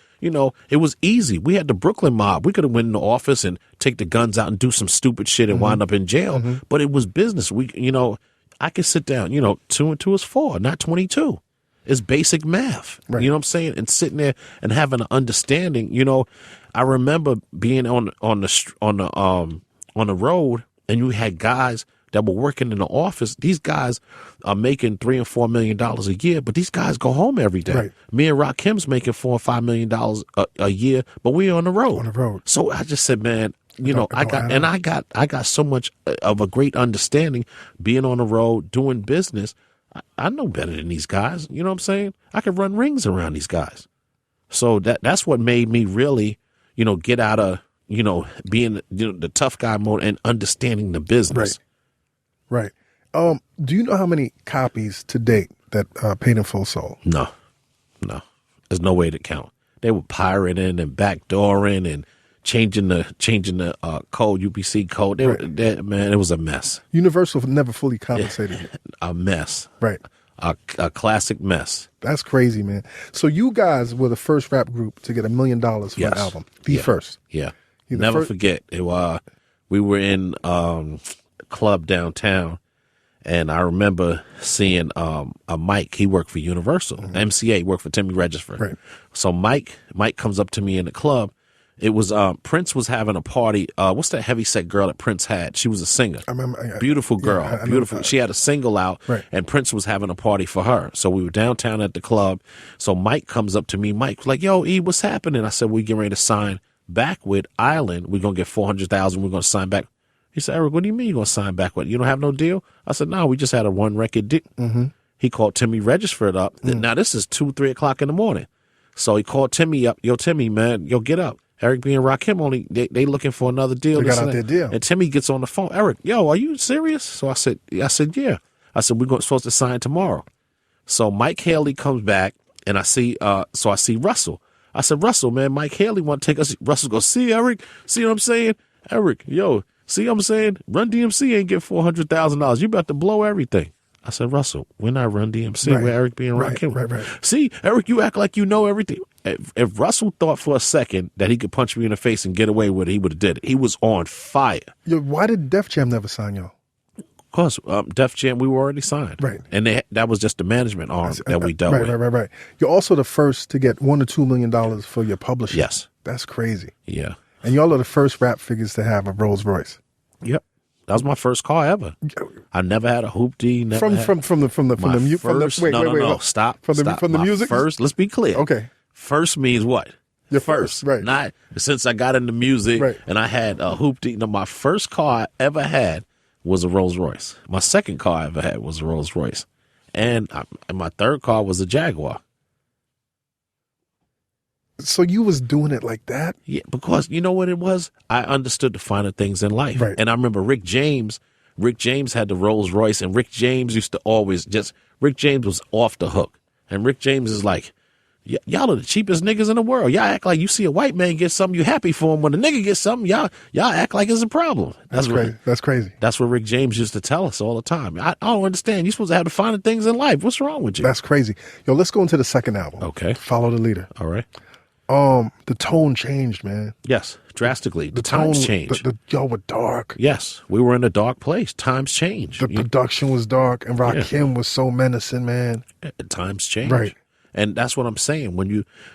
was easy. We had the Brooklyn mob. We could have went in the office and take the guns out and do some stupid shit and wind up in jail. But it was business. I could sit down, 2 and 2 is 4, not 22. It's basic math. Right. You know what I'm saying? And sitting there and having an understanding. I remember being on the road, and you had guys that were working in the office. These guys are making $3 and $4 million a year, but these guys go home every day. Right. Me and Rakim's making $4 or $5 million a year, but we're on the road. On the road. So I just said, man, you know, I got so much of a great understanding being on the road, doing business. I know better than these guys. You know what I'm saying? I could run rings around these guys. So that's what made me really, you know, get out of, you know, being the tough guy mode and understanding the business. Right. Do you know how many copies to date that Paid in Full sold? No. There's no way to count. They were pirating and backdooring and changing the code, UPC code. Man, it was a mess. Universal never fully compensated. A mess. Right. A classic mess. That's crazy, man. So you guys were the first rap group to get $1 million for an album. The first. Yeah. You're the Never first- forget. We were in a club downtown, and I remember seeing a Mike. He worked for Universal. MCA worked for Timmy Regisford. Right. So Mike comes up to me in the club. It was Prince was having a party. What's that heavyset girl that Prince had? She was a singer. I remember. Beautiful girl. I know Beautiful. that. She had a single out, Right. and Prince was having a party for her. So we were downtown at the club. So Mike comes up to me. Mike was like, "Yo, E, what's happening?" I said, "We getting ready to sign back with Island. We're gonna get 400,000. We're gonna sign back." He said, "Eric, what do you mean you're gonna sign back with? You don't have no deal?" I said, "No, we just had a one record deal." He called Timmy Regisford up. Now this is 2-3 o'clock in the morning. So he called Timmy up. "Yo, Timmy, man, yo, get up. Eric B and Rakim only they looking for another deal." They got out their deal. And Timmy gets on the phone. "Eric, yo, are you serious?" So I said, "Yeah." I said, "We're supposed to sign tomorrow." So Mike Haley comes back, and I see Russell. I said, "Russell, man, Mike Haley want to take us." Russell goes, "See, Eric, see what I'm saying? Eric, yo, see what I'm saying? Run DMC ain't get $400,000. You about to blow everything." I said, "Russell, we're not Run DMC. Right. We're Eric B and Right, Rakim." right. See, Eric, you act like you know everything. If Russell thought for a second that he could punch me in the face and get away with it, he would have did it. He was on fire. Yo, why did Def Jam never sign y'all? Of course, Def Jam, we were already signed. Right. And that was just the management arm that we dealt with. Right. You're also the first to get $1 to $2 million for your publishing. Yes. That's crazy. Yeah. And y'all are the first rap figures to have a Rolls Royce. Yep. That was my first car ever. I never had a hoopty. Never From had the No. Stop. From the My music? First, let's be clear. Okay. First means what? Your first, right. Not since I got into music Right. and I had a hoopty. No, my first car I ever had was a Rolls Royce. My second car I ever had was a Rolls Royce. And my third car was a Jaguar. So you was doing it like that? Yeah, because you know what it was? I understood the finer things in life. Right. And I remember Rick James had the Rolls Royce, and Rick James used to always Rick James was off the hook. And Rick James is like, y'all are the cheapest niggas in the world. Y'all act like you see a white man get something, you happy for him. When a nigga gets something, y'all act like it's a problem. That's crazy. That's crazy. That's what Rick James used to tell us all the time. I don't understand. You're supposed to have the finer things in life. What's wrong with you? That's crazy. Yo, let's go into the second album. Okay. Follow the Leader. All right. The tone changed, man. Yes, drastically. The tone times changed. Y'all were dark. Yes, we were in a dark place. Times changed. The production was dark, and Rakim was so menacing, man. Times change. Right. And that's what I'm saying. When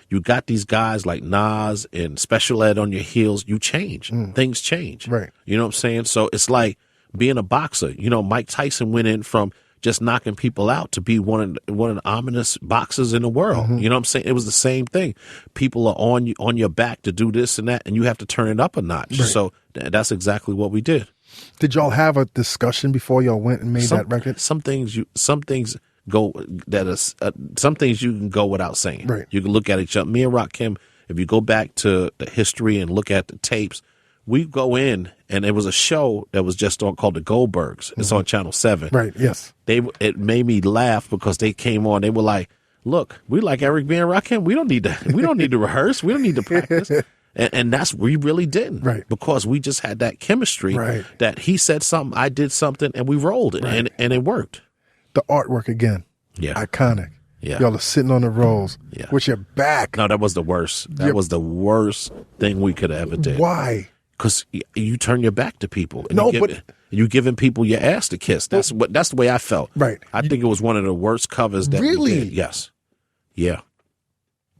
you got these guys like Nas and Special Ed on your heels, you change. Things change. Right. You know what I'm saying? So it's like being a boxer. You know, Mike Tyson went in from just knocking people out to be one of the ominous boxers in the world. You know what I'm saying? It was the same thing. People are on your back to do this and that, and you have to turn it up a notch. Right. So that's exactly what we did. Did y'all have a discussion before y'all went and made that record? Some things you can go without saying. Right. You can look at each other. Me and Rakim, if you go back to the history and look at the tapes, we go in and it was a show that was just called The Goldbergs. It's on Channel 7. Right, yes. It made me laugh because they came on. They were like, "Look, we like Eric B and Rakim. We don't need to rehearse. We don't need to practice." And that's we really didn't. Right. Because we just had that chemistry Right. that he said something, I did something, and we rolled it. Right. And it worked. The artwork again. Yeah. Iconic. Yeah. Y'all are sitting on the rolls Yeah. with your back. No, that was the worst. That Yep. was the worst thing we could have ever did. Why? Because you turn your back to people. And No, you giving people your ass to kiss. That's the way I felt. Right. I think it was one of the worst covers that Really? we did. Yes. Yeah.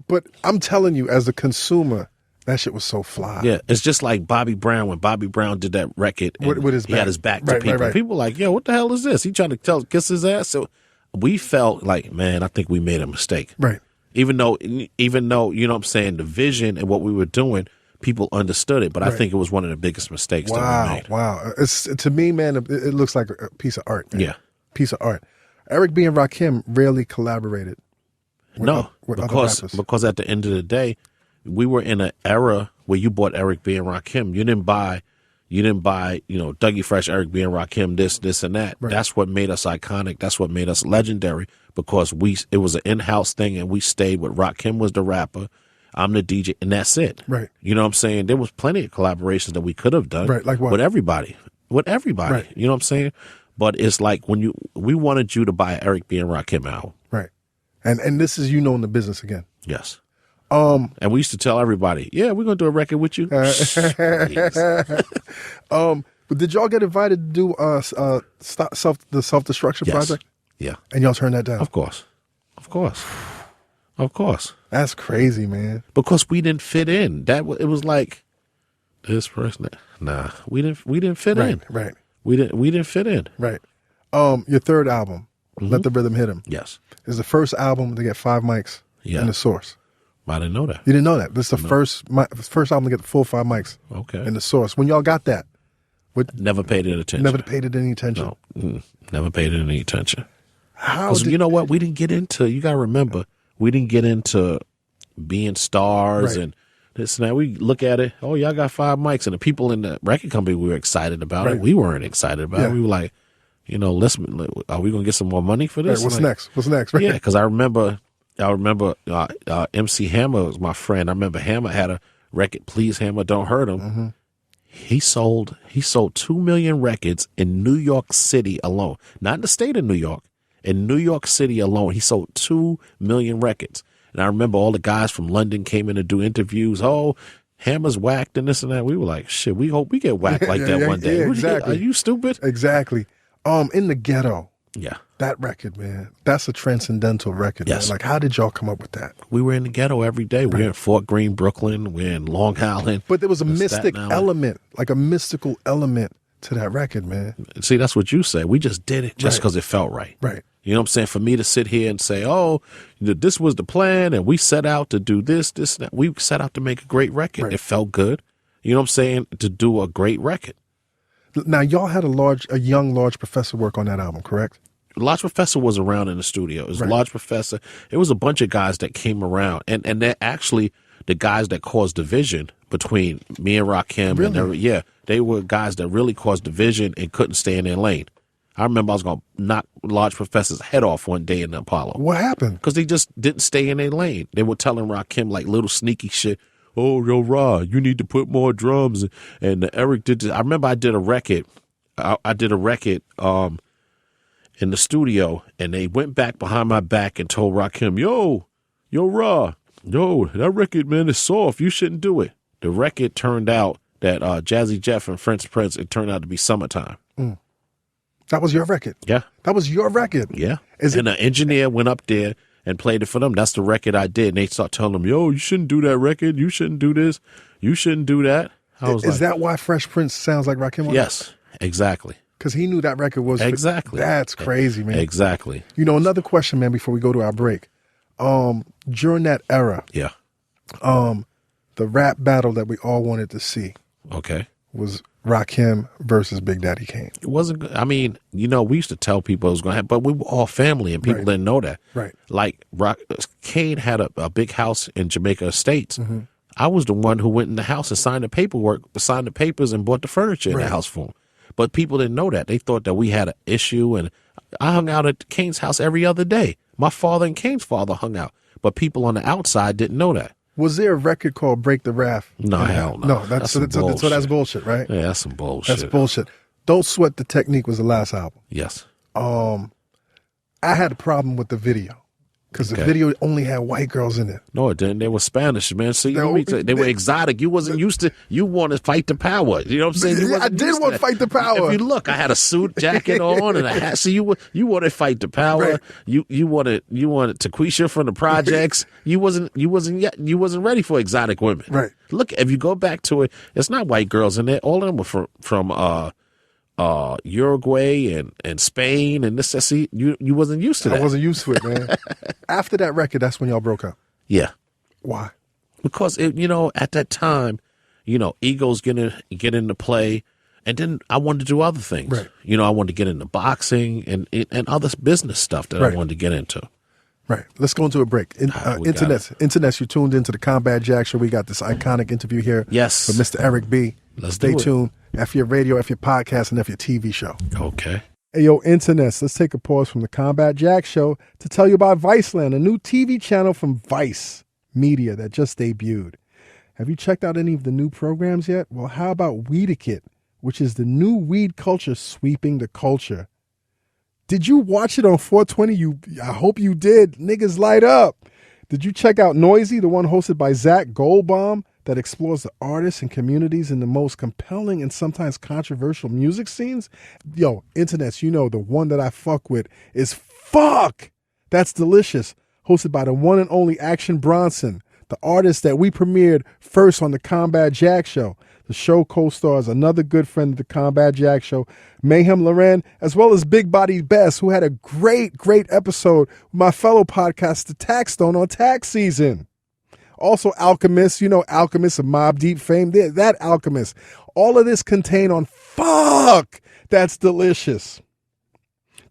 But I'm telling you, as a consumer, that shit was so fly. Yeah. It's just like Bobby Brown when Bobby Brown did that record. And With his he back. had his back to Right, people. right. People were like, yo, what the hell is this? He trying to kiss his ass. So we felt like, man, I think we made a mistake. Right. Even though, you know what I'm saying, the vision and what we were doing, people understood it. But I Right. think it was one of the biggest mistakes that we Wow, made. wow. It's to me, man. It looks like a piece of art. Man. Yeah. Piece of art. Eric B and Rakim rarely collaborated. With other rappers. Because at the end of the day, we were in an era where you bought Eric B and Rakim. You didn't buy, Dougie Fresh, Eric B and Rakim, this and that. Right. That's what made us iconic. That's what made us legendary, because it was an in-house thing, and we stayed with Rakim was the rapper, I'm the DJ, and that's it. Right. You know what I'm saying? There was plenty of collaborations that we could have done. Right, like what? With everybody. Right. You know what I'm saying? But it's like we wanted you to buy an Eric B and Rakim album. Right. And this is in the business again. Yes. And we used to tell everybody, yeah, we're gonna do a record with you. Jeez. But did y'all get invited to do the self-destruction Yes. project? Yeah. And y'all turned that down? Of course. That's crazy, man. Because we didn't fit in. It was like this person. Nah, we didn't fit in. Right. We didn't fit in. Right. Your third album, Let the Rhythm Hit Him, Yes. is the first album to get 5 mics Yeah. in the source. I didn't know that. You didn't know that. This is the first album to get the full 5 mics Okay. in the source. When y'all got that, Never paid it attention. never paid it any attention. No. Never paid it any attention. How Because did you know what? We didn't get into, you got to remember, we didn't get into being stars Right. and this and that. We look at it, oh, y'all got 5 mics. And the people in the record company, we were excited about Right. it. We weren't excited about Yeah. it. We were like, listen, are we going to get some more money for this? Right, what's Like, next? What's next? Right. Yeah, because I remember MC Hammer was my friend. I remember Hammer had a record, Please Hammer, Don't Hurt Him. Mm-hmm. He sold 2 million records in New York City alone. Not in the state of New York. In New York City alone, he sold 2 million records. And I remember all the guys from London came in to do interviews. Oh, Hammer's whacked and this and that. We were like, shit, we hope we get whacked like that one day. Yeah, What exactly. Are you stupid? Exactly. In the Ghetto, Yeah. that record, man, that's a transcendental record. Yes. Man. Like, how did y'all come up with that? We were in the ghetto every day. We were in Fort Greene, Brooklyn. We're in Long Island. But there was a Staten mystic Island. element, like a mystical element to that record, man. See, that's what you said. We just did it just Right. because it felt right. Right. You know what I'm saying? For me to sit here and say, oh, this was the plan and we set out to do this, and that. We set out to make a great record. Right. It felt good. You know what I'm saying? To do a great record. Now, y'all had a young Large Professor work on that album, correct? Large Professor was around in the studio. It was Right. Large Professor. It was a bunch of guys that came around. And they're actually the guys that caused division between me and Rakim. Really? And they were guys that really caused division and couldn't stay in their lane. I remember I was going to knock Large Professor's head off one day in the Apollo. What happened? Because they just didn't stay in their lane. They were telling Rakim like little sneaky shit. Oh, yo, Ra, you need to put more drums. And Eric did this. I remember I did a record. I did a record in the studio, and they went back behind my back and told Rakim, yo, Ra, that record, man, is soft. You shouldn't do it. The record turned out that Jazzy Jeff and Prince, it turned out to be Summertime. That was your record. Yeah. That was your record. Yeah. Is And the engineer went up there and played it for them. That's the record I did. And they start telling them, yo, you shouldn't do that record. You shouldn't do this. You shouldn't do that. I was Is like, that why Fresh Prince sounds like Rakim? yes, exactly. Because he knew that record was Exactly. That's crazy, man. Exactly. Another question, man, before we go to our break. During that era, Yeah. the rap battle that we all wanted to see Okay. was Rakim versus Big Daddy Kane. It wasn't good. I mean, we used to tell people it was going to happen, but we were all family and people Right. didn't know that. Right. Like Kane had a big house in Jamaica Estates. Mm-hmm. I was the one who went in the house and signed the papers and bought the furniture in Right. the house for him. But people didn't know that. They thought that we had an issue, and I hung out at Kane's house every other day. My father and Kane's father hung out, but people on the outside didn't know that. Was there a record called Break the Wrath? No, hell no. No, That's so some that's bullshit, right? Yeah, that's some bullshit. That's bullshit. Don't Sweat the Technique was the last album. Yes. I had a problem with the video because the Okay. video only had white girls in it. No, it didn't. They were Spanish, man. See, They- they were exotic. You wasn't used to. You want to fight the power. You know what I'm saying? You I wasn't did used to want to that. fight the power. If you look, I had a suit jacket on and a hat. So you wanted to fight the power. Right. You wanted Taquisha from the projects. You wasn't ready for exotic women. Right. Look, if you go back to it, it's not white girls in there. All of them were from Uruguay and Spain and this. See, you wasn't used to that. I wasn't used to it, man. After that record, that's when y'all broke up. Yeah. Why? Because at that time, egos get into play. And then I wanted to do other things. Right. I wanted to get into boxing and other business stuff that I wanted to get into. Right. Let's go into a break. Internet, you tuned into the Combat Jack Show. We got this iconic interview here. Yes. With Mr. Eric B. Let's Stay do it. tuned. F your radio, F your podcast, and F your TV show. Okay. Hey, yo, Internet, let's take a pause from the Combat Jack Show to tell you about Viceland, a new TV channel from Vice Media that just debuted. Have you checked out any of the new programs yet? Well, how about Weedakit, which is the new weed culture sweeping the culture? Did you watch it on 420? I hope you did. Niggas light up. Did you check out Noisy, the one hosted by Zach Goldbaum, that explores the artists and communities in the most compelling and sometimes controversial music scenes? Yo, Internets, the one that I fuck with is Fuck. That's Delicious, hosted by the one and only Action Bronson, the artist that we premiered first on the Combat Jack Show. The show co-stars another good friend of the Combat Jack Show, Mayhem Loren, as well as Big Body Bess, who had a great episode with my fellow podcaster Taxstone on tax season. Also Alchemist, Alchemist of Mobb Deep fame. That Alchemist. All of this contained on Fuck. That's Delicious.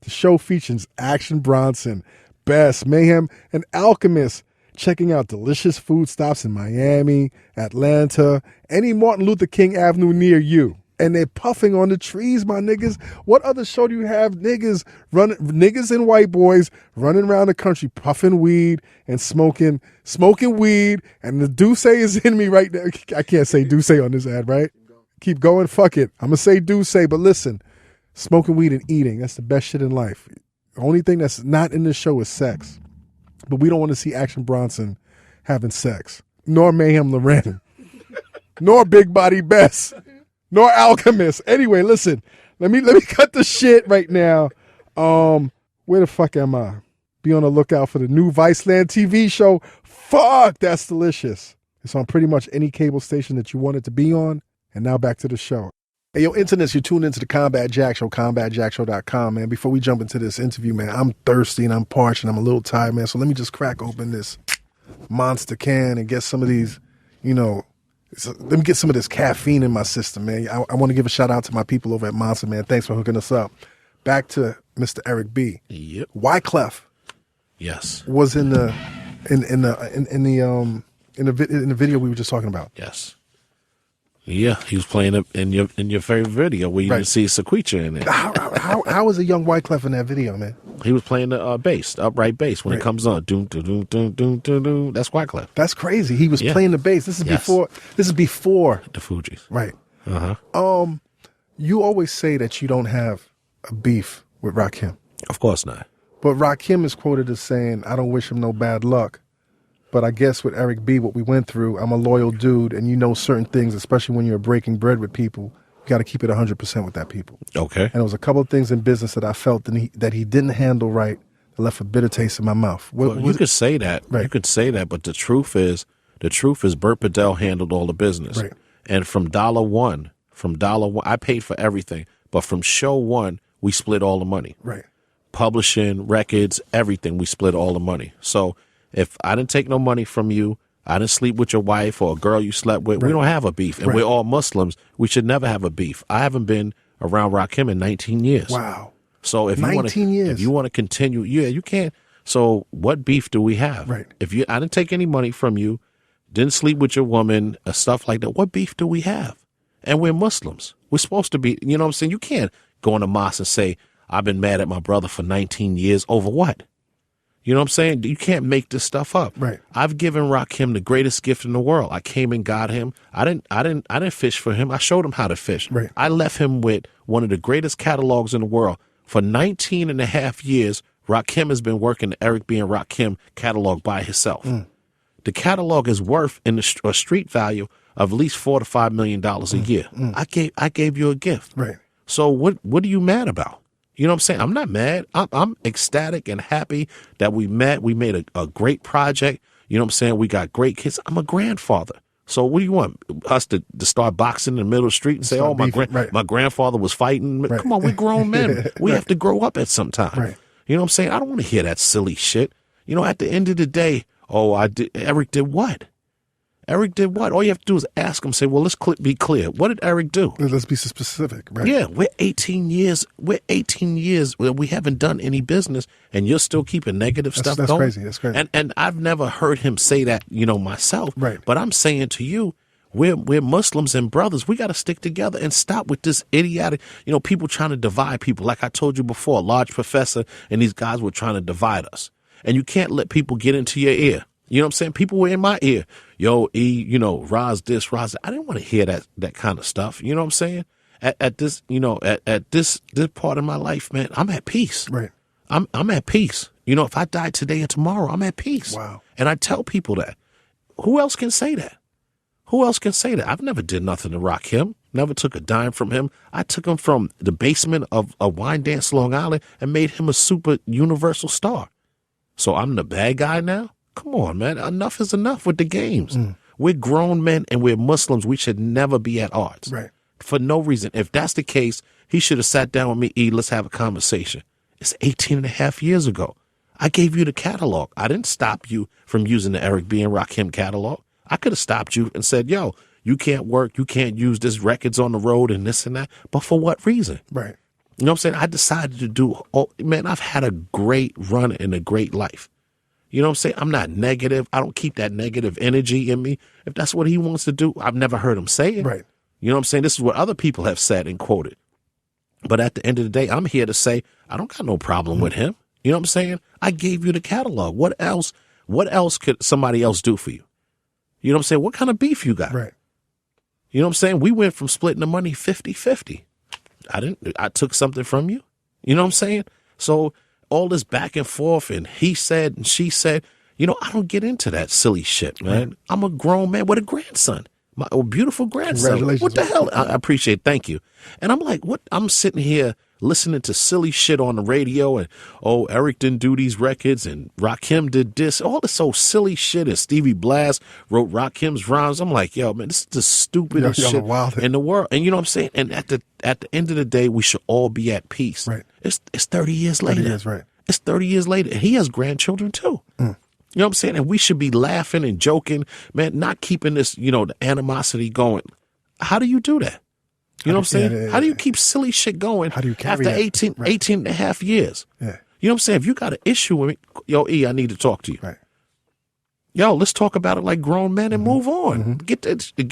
The show features Action Bronson, Bess, Mayhem, and Alchemist, checking out delicious food stops in Miami, Atlanta, any Martin Luther King Avenue near you. And they're puffing on the trees, my niggas. What other show do you have niggas and white boys running around the country puffing weed and smoking weed? And the Douce is in me right now. I can't say Douce on this ad, right? Keep going, fuck it. I'm going to say Douce, but listen, smoking weed and eating, that's the best shit in life. The only thing that's not in this show is sex. But we don't want to see Action Bronson having sex, nor Mayhem Loren, nor Big Body Bess, nor Alchemist. Anyway, listen, let me cut the shit right now. Where the fuck am I? Be on the lookout for the new Viceland TV show. Fuck, That's Delicious. It's on pretty much any cable station that you want it to be on. And now back to the show. Hey, yo, Internets, you tuned into the Combat Jack Show, combatjackshow.com, man. Before we jump into this interview, man, I'm thirsty and I'm parched and I'm a little tired, man. So let me just crack open this monster can and get some of these, let me get some of this caffeine in my system, man. I want to give a shout out to my people over at Monster, man. Thanks for hooking us up. Back to Mr. Eric B. Yep. Wyclef. Yes. Was in the video we were just talking about. Yes. Yeah, he was playing it in your favorite video where you didn't see Sequeecha in it. How was a young Wyclef in that video, man? He was playing the bass, the upright bass when it comes on. Doom, doom, doom, doom, doom, doom, doom. That's Wyclef. That's crazy. He was playing the bass. This is before the Fugees. Right. Uh-huh. You always say that you don't have a beef with Rakim. Of course not. But Rakim is quoted as saying, I don't wish him no bad luck. But I guess with Eric B, what we went through, I'm a loyal dude, and certain things, especially when you're breaking bread with people, you got to keep it 100% with that people. Okay. And there was a couple of things in business that I felt that he didn't handle right that left a bitter taste in my mouth. You could say that. Right. You could say that, but the truth is Burt Padell handled all the business. Right. And from dollar one, I paid for everything. But from show one, we split all the money. Right. Publishing, records, everything, we split all the money. So if I didn't take no money from you, I didn't sleep with your wife or a girl you slept with, we don't have a beef. And we're all Muslims. We should never have a beef. I haven't been around Rakim in 19 years. Wow. So if 19 years. If you want to continue, you can't. So what beef do we have? Right. I didn't take any money from you, didn't sleep with your woman, stuff like that. What beef do we have? And we're Muslims. We're supposed to be, you know what I'm saying? You can't go in the mosque and say, I've been mad at my brother for 19 years over what? You know what I'm saying? You can't make this stuff up. Right. I've given Rakim the greatest gift in the world. I came and got him. I didn't fish for him. I showed him how to fish. Right. I left him with one of the greatest catalogs in the world. For 19 and a half years, Rakim has been working the Eric B. and Rakim catalog by himself. The catalog is worth in a street value of at least $4 to $5 million a year. I gave you a gift. Right. So what are you mad about? You know what I'm saying? I'm not mad. I'm ecstatic and happy that we met. We made a great project. You know what I'm saying? We got great kids. I'm a grandfather. So what do you want? Us to start boxing in the middle of the street and say, my grandfather was fighting? Right. Come on, we're grown men. We have to grow up at some time. Right. You know what I'm saying? I don't want to hear that silly shit. At the end of the day, Eric did what? Eric did what? All you have to do is ask him, say, well, let's be clear. What did Eric do? Let's be specific, right? Yeah, we're 18 years. We haven't done any business, and you're still keeping negative stuff that's going. Crazy. That's crazy. And I've never heard him say that, myself. Right. But I'm saying to you, we're Muslims and brothers. We got to stick together and stop with this idiotic, people trying to divide people. Like I told you before, a large professor and these guys were trying to divide us. And you can't let people get into your ear. You know what I'm saying? People were in my ear. Yo, E, Roz this, Roz that. I didn't want to hear that kind of stuff. You know what I'm saying? At this, at this part of my life, man, I'm at peace. Right. I'm at peace. If I die today or tomorrow, I'm at peace. Wow. And I tell people that. Who else can say that? Who else can say that? I've never did nothing to Rakim. Never took a dime from him. I took him from the basement of a wine dance Long Island and made him a super universal star. So I'm the bad guy now? Come on, man. Enough is enough with the games. We're grown men and we're Muslims. We should never be at odds. Right. For no reason. If that's the case, he should have sat down with me, E, let's have a conversation. It's 18 and a half years ago. I gave you the catalog. I didn't stop you from using the Eric B. and Rakim catalog. I could have stopped you and said, yo, you can't work, you can't use this records on the road and this and that. But for what reason? Right. You know what I'm saying? I decided to do, man, I've had a great run and a great life. You know what I'm saying? I'm not negative. I don't keep that negative energy in me. If that's what he wants to do, I've never heard him say it. Right. You know what I'm saying? This is what other people have said and quoted. But at the end of the day, I'm here to say, I don't got no problem with him. You know what I'm saying? I gave you the catalog. What else could somebody else do for you? You know what I'm saying? What kind of beef you got? Right. You know what I'm saying? We went from splitting the money 50-50. I took something from you. You know what I'm saying? So all this back and forth and he said and she said, I don't get into that silly shit, man. Right. I'm a grown man with a grandson, a beautiful grandson. Congratulations. What the hell? I appreciate it. Thank you. And I'm like, what? I'm sitting here listening to silly shit on the radio and, Eric didn't do these records and Rakim did this, all this old silly shit, and Stevie Blas wrote Rakim's rhymes. I'm like, yo, man, this is the stupidest shit in the world. And you know what I'm saying? And at the end of the day, we should all be at peace. Right. It's 30 years later. 30 years, right. It's 30 years later. And he has grandchildren too. You know what I'm saying? And we should be laughing and joking, man, not keeping this, the animosity going. How do you do that? You know what I'm saying? Yeah. How do you keep silly shit going How do you carry after that? 18 and a half years? Yeah. You know what I'm saying? If you got an issue with me, yo, E, I need to talk to you. Right. Yo, let's talk about it like grown men and move on. Get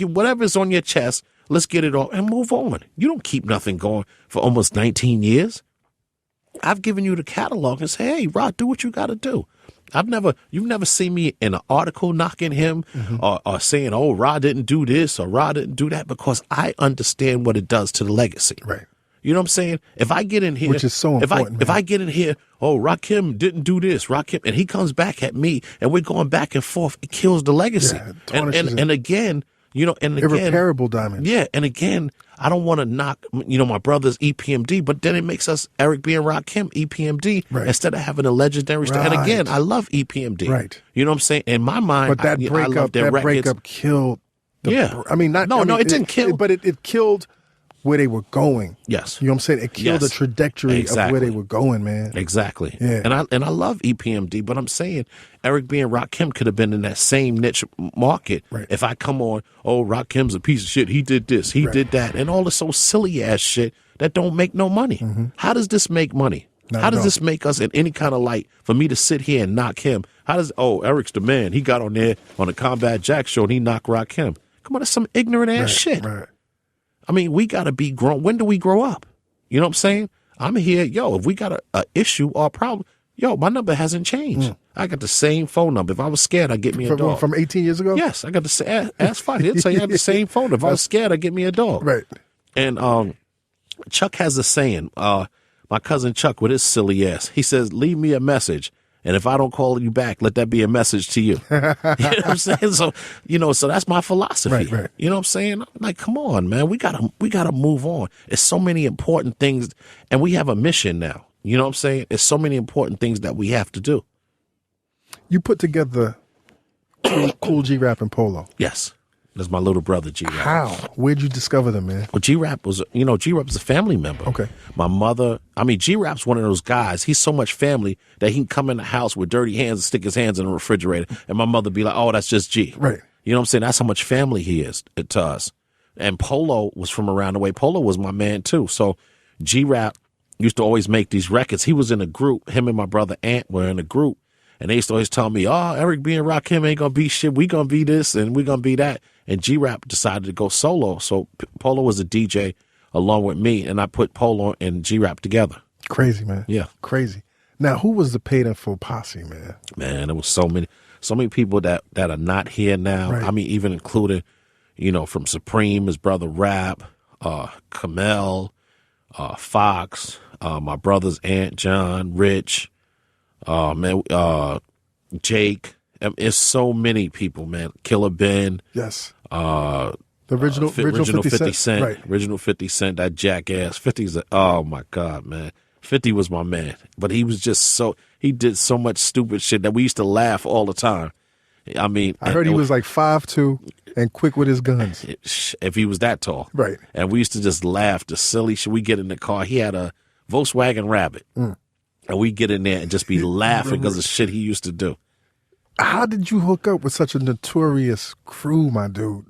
whatever's on your chest, let's get it off and move on. You don't keep nothing going for almost 19 years. I've given you the catalog and say, hey, Rod, do what you got to do. You've never seen me in an article knocking him or saying, oh, Rod didn't do this or Rod didn't do that, because I understand what it does to the legacy. Right. You know what I'm saying? If I get in here, which is so important, if I get in here, oh, Rakim didn't do this, Rakim, and he comes back at me and we're going back and forth, it kills the legacy. Yeah, and again, irreparable diamond. Yeah, and again, I don't want to knock, my brother's EPMD, but then it makes us Eric B. and Rakim EPMD instead of having a legendary star. And again, I love EPMD. Right. You know what I'm saying? In my mind, but that breakup killed. It didn't kill, but it killed where they were going. Yes. You know what I'm saying? It killed the trajectory of where they were going, man. Exactly. Yeah. And I love EPMD, but I'm saying Eric B. and Rakim could have been in that same niche market. Right. If I come on, oh, Rakim's a piece of shit. He did this. He did that. And all this so silly ass shit that don't make no money. How does this make money? How does this make us in any kind of light for me to sit here and knock him? How does, Eric's the man. He got on there on the Combat Jack show and he knocked Rakim. Come on, that's some ignorant ass shit. Right. I mean, we got to be grown. When do we grow up? You know what I'm saying? I'm here. Yo, if we got a issue or a problem, yo, my number hasn't changed. I got the same phone number. If I was scared, I'd get me a dog. From 18 years ago? Yes, I got the same. Ask Fight. He'll tell you I got the same phone. If I was scared, I'd get me a dog. Right. And Chuck has a saying, my cousin Chuck with his silly ass, he says, leave me a message. And if I don't call you back, let that be a message to you. You know what I'm saying? So, so that's my philosophy. Right. You know what I'm saying? I'm like, come on, man. We gotta move on. It's so many important things, and we have a mission now. You know what I'm saying? It's so many important things that we have to do. You put together Cool G-Rap and Polo. Yes. That's my little brother, G-Rap. How? Where'd you discover them, man? Well, G-Rap was, G-Rap was a family member. Okay. My mother, G-Rap's one of those guys. He's so much family that he can come in the house with dirty hands and stick his hands in the refrigerator. And my mother be like, oh, that's just G. Right. You know what I'm saying? That's how much family he is to us. And Polo was from around the way. Polo was my man too. So G-Rap used to always make these records. He was in a group. Him and my brother Ant were in a group. And they used to always tell me, oh, Eric B and Rakim ain't going to be shit. We going to be this and we going to be that. And G-Rap decided to go solo. So Polo was a DJ along with me. And I put Polo and G-Rap together. Crazy, man. Yeah. Crazy. Now, who was the paid in full posse, man? Man, there was so many people that are not here now. Right. I mean, even including, from Supreme, his brother Rap, Kamel, Fox, my brothers Aunt John, Rich, Jake. It's so many people, man. Killer Ben. Yes. The original 50 Cent. Right. Original 50 Cent, that jackass. 50's oh my God, man. 50 was my man. But he was just he did so much stupid shit that we used to laugh all the time. I mean, I heard he was like 5'2" and quick with his guns. If he was that tall. Right. And we used to just laugh. The silly shit. We get in the car. He had a Volkswagen Rabbit. And we get in there and just be laughing because of shit he used to do. How did you hook up with such a notorious crew, my dude?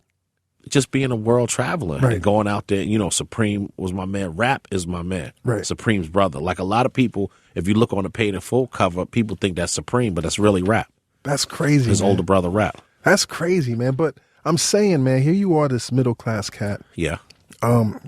Just being a world traveler right. and going out there. Supreme was my man. Rap is my man. Right. Supreme's brother. Like a lot of people, if you look on the paid in full cover, people think that's Supreme, but that's really Rap. That's crazy. His older brother Rap. That's crazy, man. But I'm saying, man, here you are, this middle class cat. Yeah.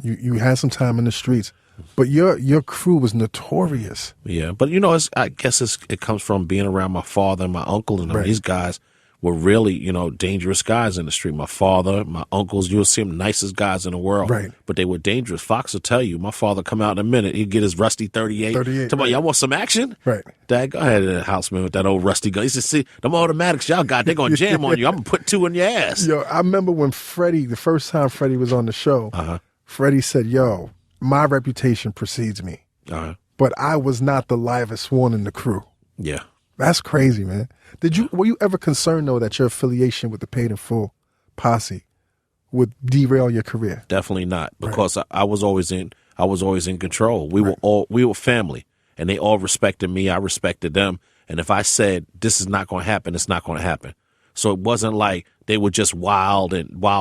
You had some time in the streets, but your crew was notorious. Yeah, but I guess it comes from being around my father and my uncle, and right. these guys were really, dangerous guys in the street. My father, my uncles, you'll see them nicest guys in the world. Right. But they were dangerous. Fox will tell you, my father come out in a minute, he'd get his rusty 38. Tell me, right. y'all want some action? Right. Dad, go ahead in the house, man, with that old rusty gun. He said, see, them automatics y'all got, they're going to jam on you. I'm going to put 2 in your ass. Yo, I remember when the first time Freddie was on the show, Freddie said, yo, my reputation precedes me. But I was not the livest one in the crew. Yeah. That's crazy, man. Were you ever concerned though that your affiliation with the paid in full posse would derail your career? Definitely not, because right. I was always in control. We were family, and they all respected me. I respected them. And if I said this is not going to happen, it's not going to happen. So it wasn't like they were just wild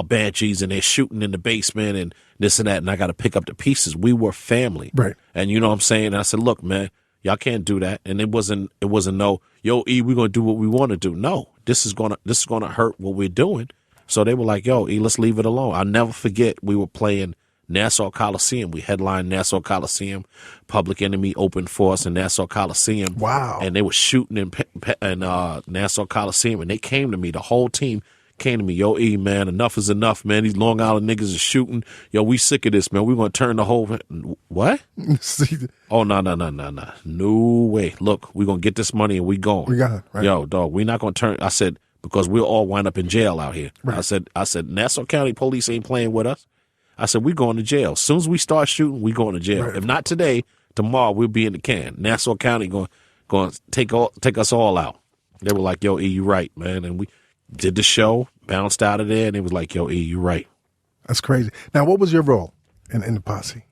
banshees and they're shooting in the basement and this and that, and I got to pick up the pieces. We were family, right? And you know what I'm saying? And I said, look, man. Y'all can't do that. And it wasn't no, yo, E, we're gonna do what we want to do. No, this is gonna hurt what we're doing. So they were like, yo, E, let's leave it alone. I'll never forget we were playing Nassau Coliseum. We headlined Nassau Coliseum. Public Enemy opened for us in Nassau Coliseum. Wow. And they were shooting in Nassau Coliseum, and they came to me, the whole team came to me, yo, E, man, enough is enough, man. These Long Island niggas are shooting. Yo, we sick of this, man. We're going to turn the whole... What? Oh, no. No way. Look, we're going to get this money and we going. We got it, right? Yo, dog, we're not going to turn... I said, because we'll all wind up in jail out here. Right. I said, Nassau County police ain't playing with us. I said, we going to jail. As soon as we start shooting, we going to jail. Right. If not today, tomorrow we'll be in the can. Nassau County going to take us all out. They were like, yo, E, you right, man. And we did the show, bounced out of there, and it was like, yo, E, you right. That's crazy. Now, what was your role in the posse?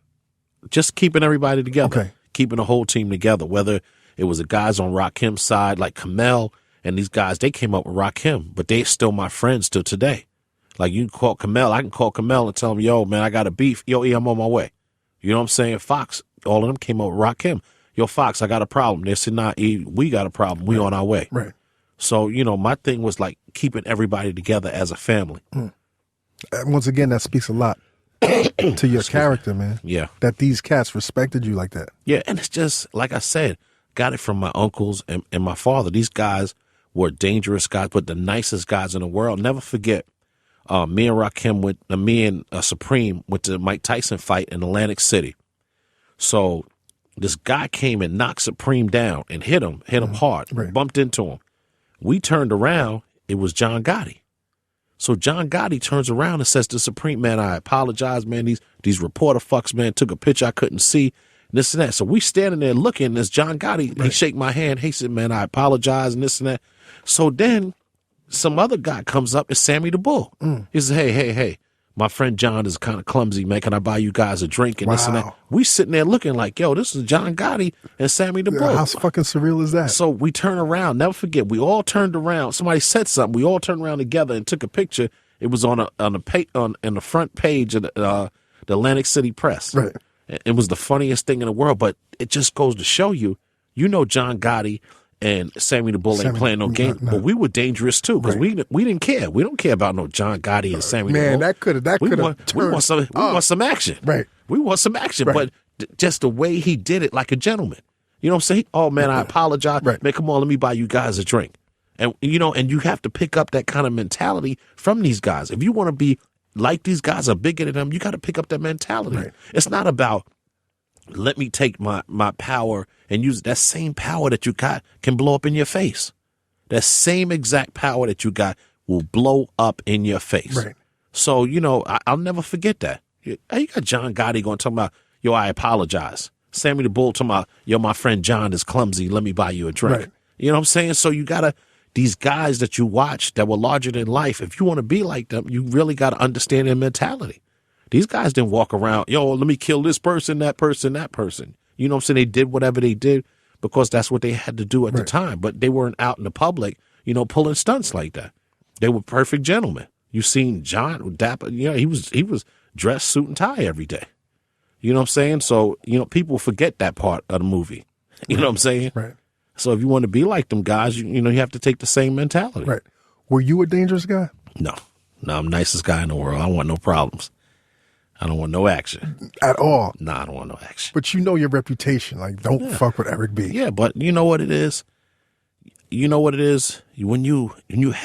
Just keeping everybody together. Okay. Keeping the whole team together, whether it was the guys on Rakim's side, like Kamel and these guys, they came up with Rakim, but they're still my friends till today. Like, you can call Kamel, I can call Kamel and tell him, yo, man, I got a beef. Yo, E, I'm on my way. You know what I'm saying? Fox, all of them came up with Rakim. Yo, Fox, I got a problem. They said, nah, E, we got a problem. We on our way. Right. So, my thing was like keeping everybody together as a family. Once again, that speaks a lot to your character, man. Yeah. That these cats respected you like that. Yeah, and it's just, like I said, got it from my uncles and my father. These guys were dangerous guys, but the nicest guys in the world. Never forget, me and Rakim me and Supreme went to the Mike Tyson fight in Atlantic City. So this guy came and knocked Supreme down and hit him hard, right. Bumped into him. We turned around, it was John Gotti. So John Gotti turns around and says to Supreme, man, I apologize, man. These reporter fucks, man, took a picture I couldn't see, this and that. So we standing there looking as John Gotti, He shake my hand. He said, man, I apologize and this and that. So then some other guy comes up, it's Sammy the Bull. He says, hey, my friend John is kind of clumsy, man. Can I buy you guys a drink and this and that? Wow. We sitting there looking like, yo, this is John Gotti and Sammy the Bull. How fucking surreal is that? So we turn around. Never forget, we all turned around. Somebody said something. We all turned around together and took a picture. It was on the front page of the Atlantic City Press. Right. It was the funniest thing in the world, but it just goes to show you, John Gotti and Sammy the Bull ain't playing no game, but we were dangerous too because we didn't care. We don't care about no John Gotti and Sammy the Bull. Man, that could have we want some action. Right. We want some action, Right. but just the way he did it, like a gentleman. You know what I'm saying? Oh man, I apologize. Right. Man, come on, let me buy you guys a drink. And and you have to pick up that kind of mentality from these guys. If you want to be like these guys, or bigger than them, you got to pick up that mentality. Right. It's not about let me take my power and use that same power that you got can blow up in your face. That same exact power that you got will blow up in your face. Right. So, I'll never forget that. You got John Gotti going talking about, yo, I apologize. Sammy the Bull talking about, yo, my friend John is clumsy. Let me buy you a drink. Right. You know what I'm saying? So you got to, these guys that you watch that were larger than life, if you want to be like them, you really got to understand their mentality. These guys didn't walk around, yo, let me kill this person, that person, that person. You know what I'm saying? They did whatever they did because that's what they had to do at the time. But they weren't out in the public, pulling stunts like that. They were perfect gentlemen. You seen John dapper, he was dressed suit and tie every day. You know what I'm saying? So, people forget that part of the movie. You know what I'm saying? Right. So if you want to be like them guys, you have to take the same mentality. Right. Were you a dangerous guy? No, I'm the nicest guy in the world. I don't want no problems. I don't want no action. At all? No, I don't want no action. But your reputation. Like, don't fuck with Eric B. Yeah, but you know what it is? When you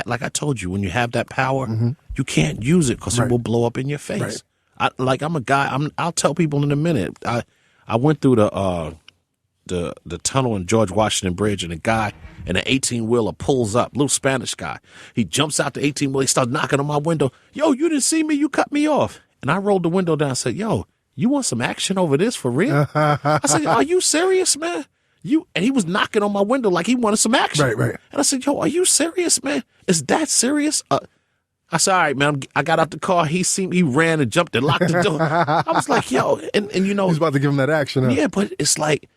like I told you, when you have that power, you can't use it because it will blow up in your face. Right. I'm a guy. I'll tell people in a minute. I went through the tunnel in George Washington Bridge, and a guy in an 18-wheeler pulls up, little Spanish guy. He jumps out the 18-wheeler. He starts knocking on my window. Yo, you didn't see me. You cut me off. And I rolled the window down and said, yo, you want some action over this for real? I said, are you serious, man? And he was knocking on my window like he wanted some action. Right. And I said, yo, are you serious, man? Is that serious? I said, all right, man. I got out the car. He ran and jumped and locked the door. I was like, yo, and He's about to give him that action. Huh? Yeah, but it's like,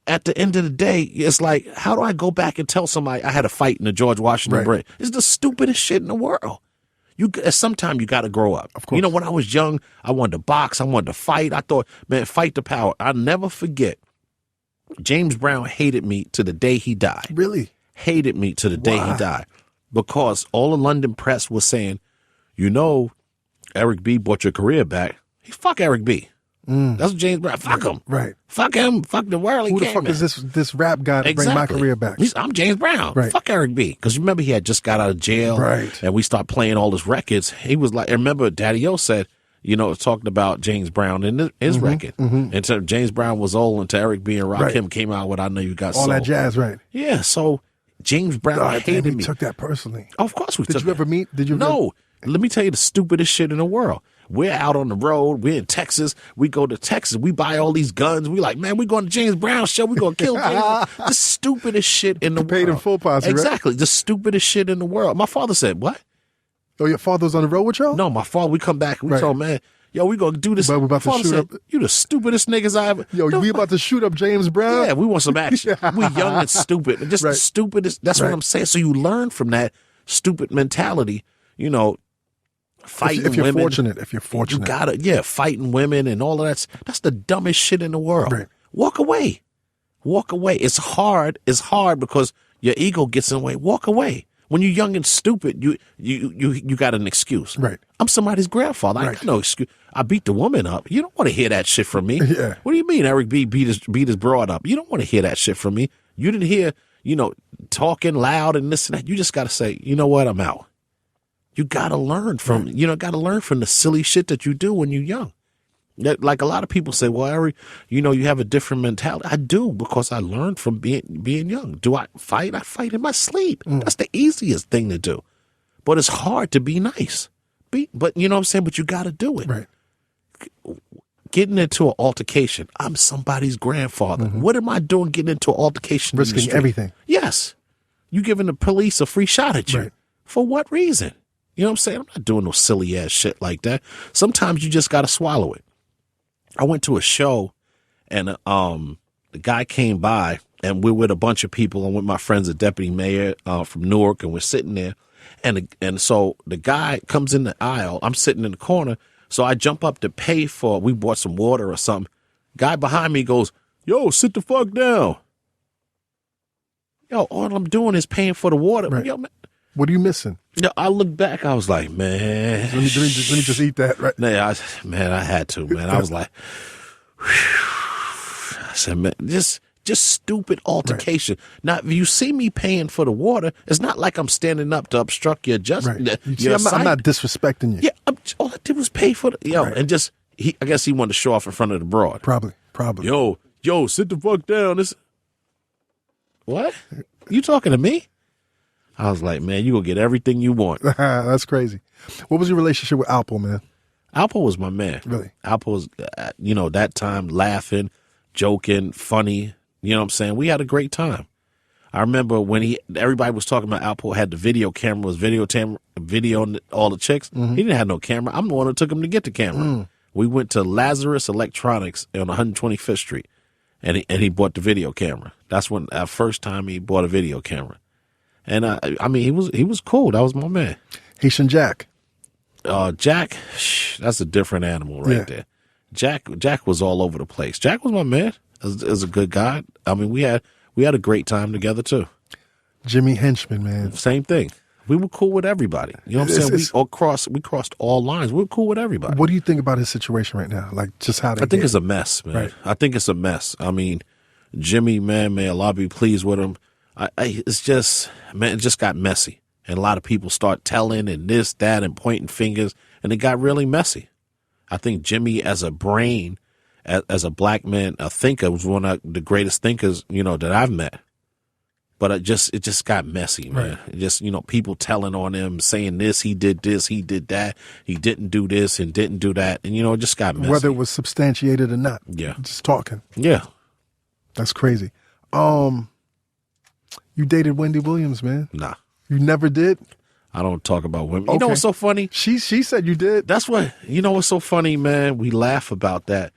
at the end of the day, it's like, how do I go back and tell somebody I had a fight in the George Washington Bridge? It's the stupidest shit in the world. Sometime you got to grow up. Of course. When I was young, I wanted to box. I wanted to fight. I thought, man, fight the power. I'll never forget. James Brown hated me to the day he died. Really? Hated me to the day he died. Because all the London press was saying, Eric B brought your career back. Fuck Eric B. That's what James Brown. Fuck him. Right. Fuck him. Fuck the world. Who the fuck is this rap guy to bring my career back? I'm James Brown. Right. Fuck Eric B. Because remember, he had just got out of jail. Right. And we started playing all his records. He was like, remember, Daddy O said, talking about James Brown in his record. And so James Brown was old until Eric B and Rakim came out with I Know You Got Soul. All that jazz, right. Yeah. So James Brown hated me. Took that personally. Of course we took Did you ever meet? No. Let me tell you the stupidest shit in the world. We're out on the road. We're in Texas. We go to Texas. We buy all these guns. We like, man, we're going to James Brown show. We're going to kill James. The stupidest shit in the world. Paid in full posse, exactly. Right? The stupidest shit in the world. My father said, what? Oh, your father was on the road with y'all? No, my father, we come back. We told, man, yo, we going to do this. But we're about to shoot up. You the stupidest niggas I ever. Yo, we about to shoot up James Brown? Yeah, we want some action. We young and stupid. Just the stupidest. That's what I'm saying. So you learn from that stupid mentality, fighting if you're women. If you're fortunate. You gotta, fighting women and all of that. That's the dumbest shit in the world. Right. Walk away. Walk away. It's hard. It's hard because your ego gets in the way. Walk away. When you're young and stupid, you got an excuse. Right. I'm somebody's grandfather. I got no excuse. I beat the woman up. You don't want to hear that shit from me. Yeah. What do you mean Eric B beat his broad up? You don't want to hear that shit from me. You didn't hear, talking loud and this and that. You just got to say, you know what? I'm out. You got to learn from, the silly shit that you do when you're young. Like a lot of people say, well, Eric, you have a different mentality. I do, because I learned from being young. Do I fight? I fight in my sleep. That's the easiest thing to do. But it's hard to be nice. But you know what I'm saying? But you got to do it. Right. Getting into an altercation. I'm somebody's grandfather. What am I doing getting into an altercation? Risking everything. Yes. You giving the police a free shot at you. Right. For what reason? You know what I'm saying? I'm not doing no silly ass shit like that. Sometimes you just got to swallow it. I went to a show and the guy came by and we're with a bunch of people. I'm with my friends, the deputy mayor from Newark, and we're sitting there. And so the guy comes in the aisle. I'm sitting in the corner. So I jump up to pay for, we bought some water or something. Guy behind me goes, yo, sit the fuck down. Yo, all I'm doing is paying for the water. Right. Yo, man. What are you missing? Yo, I look back. I was like, man. Let me just eat that, right? Yeah, I had to, man. I was like, whew. I said, man, just stupid altercation. Right. Now, if you see me paying for the water, it's not like I'm standing up to obstruct your justice. Right. See, I'm not disrespecting you. Yeah, all I did was pay for the, right. And just, I guess he wanted to show off in front of the broad. Probably. Yo, sit the fuck down. What? You talking to me? I was like, man, you gonna get everything you want. That's crazy. What was your relationship with Alpo, man? Alpo was my man. Really? Alpo was, that time laughing, joking, funny. You know what I'm saying? We had a great time. I remember when everybody was talking about Alpo had the video camera, was videoing all the chicks. Mm-hmm. He didn't have no camera. I'm the one who took him to get the camera. Mm. We went to Lazarus Electronics on 125th Street, and he bought the video camera. That's when first time he bought a video camera. And I mean, he was cool. That was my man. Haitian Jack. Jack, that's a different animal right there. Jack was all over the place. Jack was my man. Is a good guy. I mean, we had a great time together too. Jimmy Henchman, man. Same thing. We were cool with everybody. You know what I'm saying? We crossed all lines. We were cool with everybody. What do you think about his situation right now? Like, just how I think it's a mess, man. Right. I think it's a mess. I mean, Jimmy, man, may Allah be pleased with him. It's just, man, it just got messy. And a lot of people start telling and this, that, and pointing fingers, and it got really messy. I think Jimmy, as a brain, as a black man, a thinker, was one of the greatest thinkers, that I've met. But it just got messy, man. Right. It just, people telling on him, saying this, he did that, he didn't do this and didn't do that. And, it just got messy. Whether it was substantiated or not. Yeah. Just talking. Yeah. That's crazy. You dated Wendy Williams, man? Nah. You never did? I don't talk about women. Okay. You know what's so funny? She said you did. That's what, what's so funny, man? We laugh about that.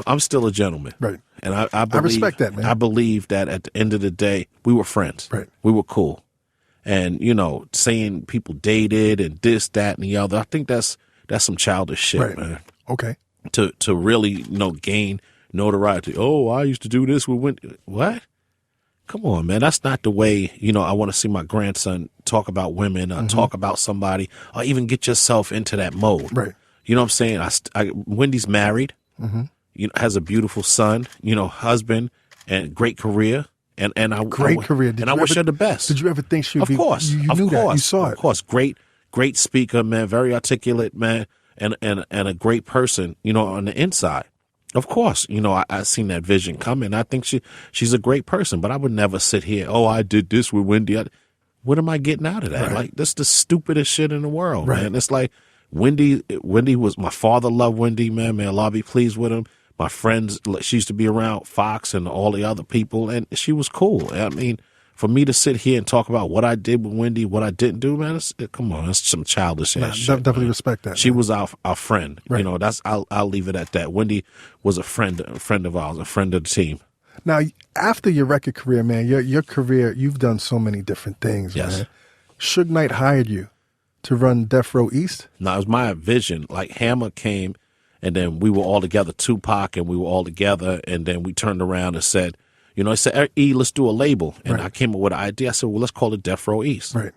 I'm still a gentleman. Right. And I respect that, man. I believe that at the end of the day, we were friends. Right. We were cool. And, saying people dated and this, that, and the other, I think that's some childish shit, right. man. Okay. To really, gain notoriety. Oh, I used to do this with Wendy. What? Come on, man. That's not the way, I want to see my grandson talk about women or talk about somebody or even get yourself into that mode. Right. You know what I'm saying? Wendy's married. Mm-hmm. Has a beautiful son, husband, and great career, and career. And I wish her the best. Did you ever think she would be? Of course, you knew that. You saw it. Of course, great speaker, man, very articulate, man, and a great person, on the inside. Of course, I seen that vision coming. I think she's a great person, but I would never sit here. Oh, I did this with Wendy. What am I getting out of that? Right. Like, that's the stupidest shit in the world, right. man. It's like Wendy was, my father loved Wendy, man. May Allah be pleased with him. My friends, she used to be around Fox and all the other people, and she was cool. I mean, for me to sit here and talk about what I did with Wendy, what I didn't do, man, come on, that's some childish ass shit. Definitely man. Respect that. She man. was our friend. Right. I'll leave it at that. Wendy was a friend of ours, a friend of the team. Now, after your record career, man, your career, you've done so many different things, yes. man. Suge Knight hired you to run Death Row East? No, it was my vision. Like, Hammer came, and then we were all together, Tupac, and we were all together, and then we turned around and said, I said, let's do a label. And right. I came up with an idea. I said, well, let's call it Death Row East. Right.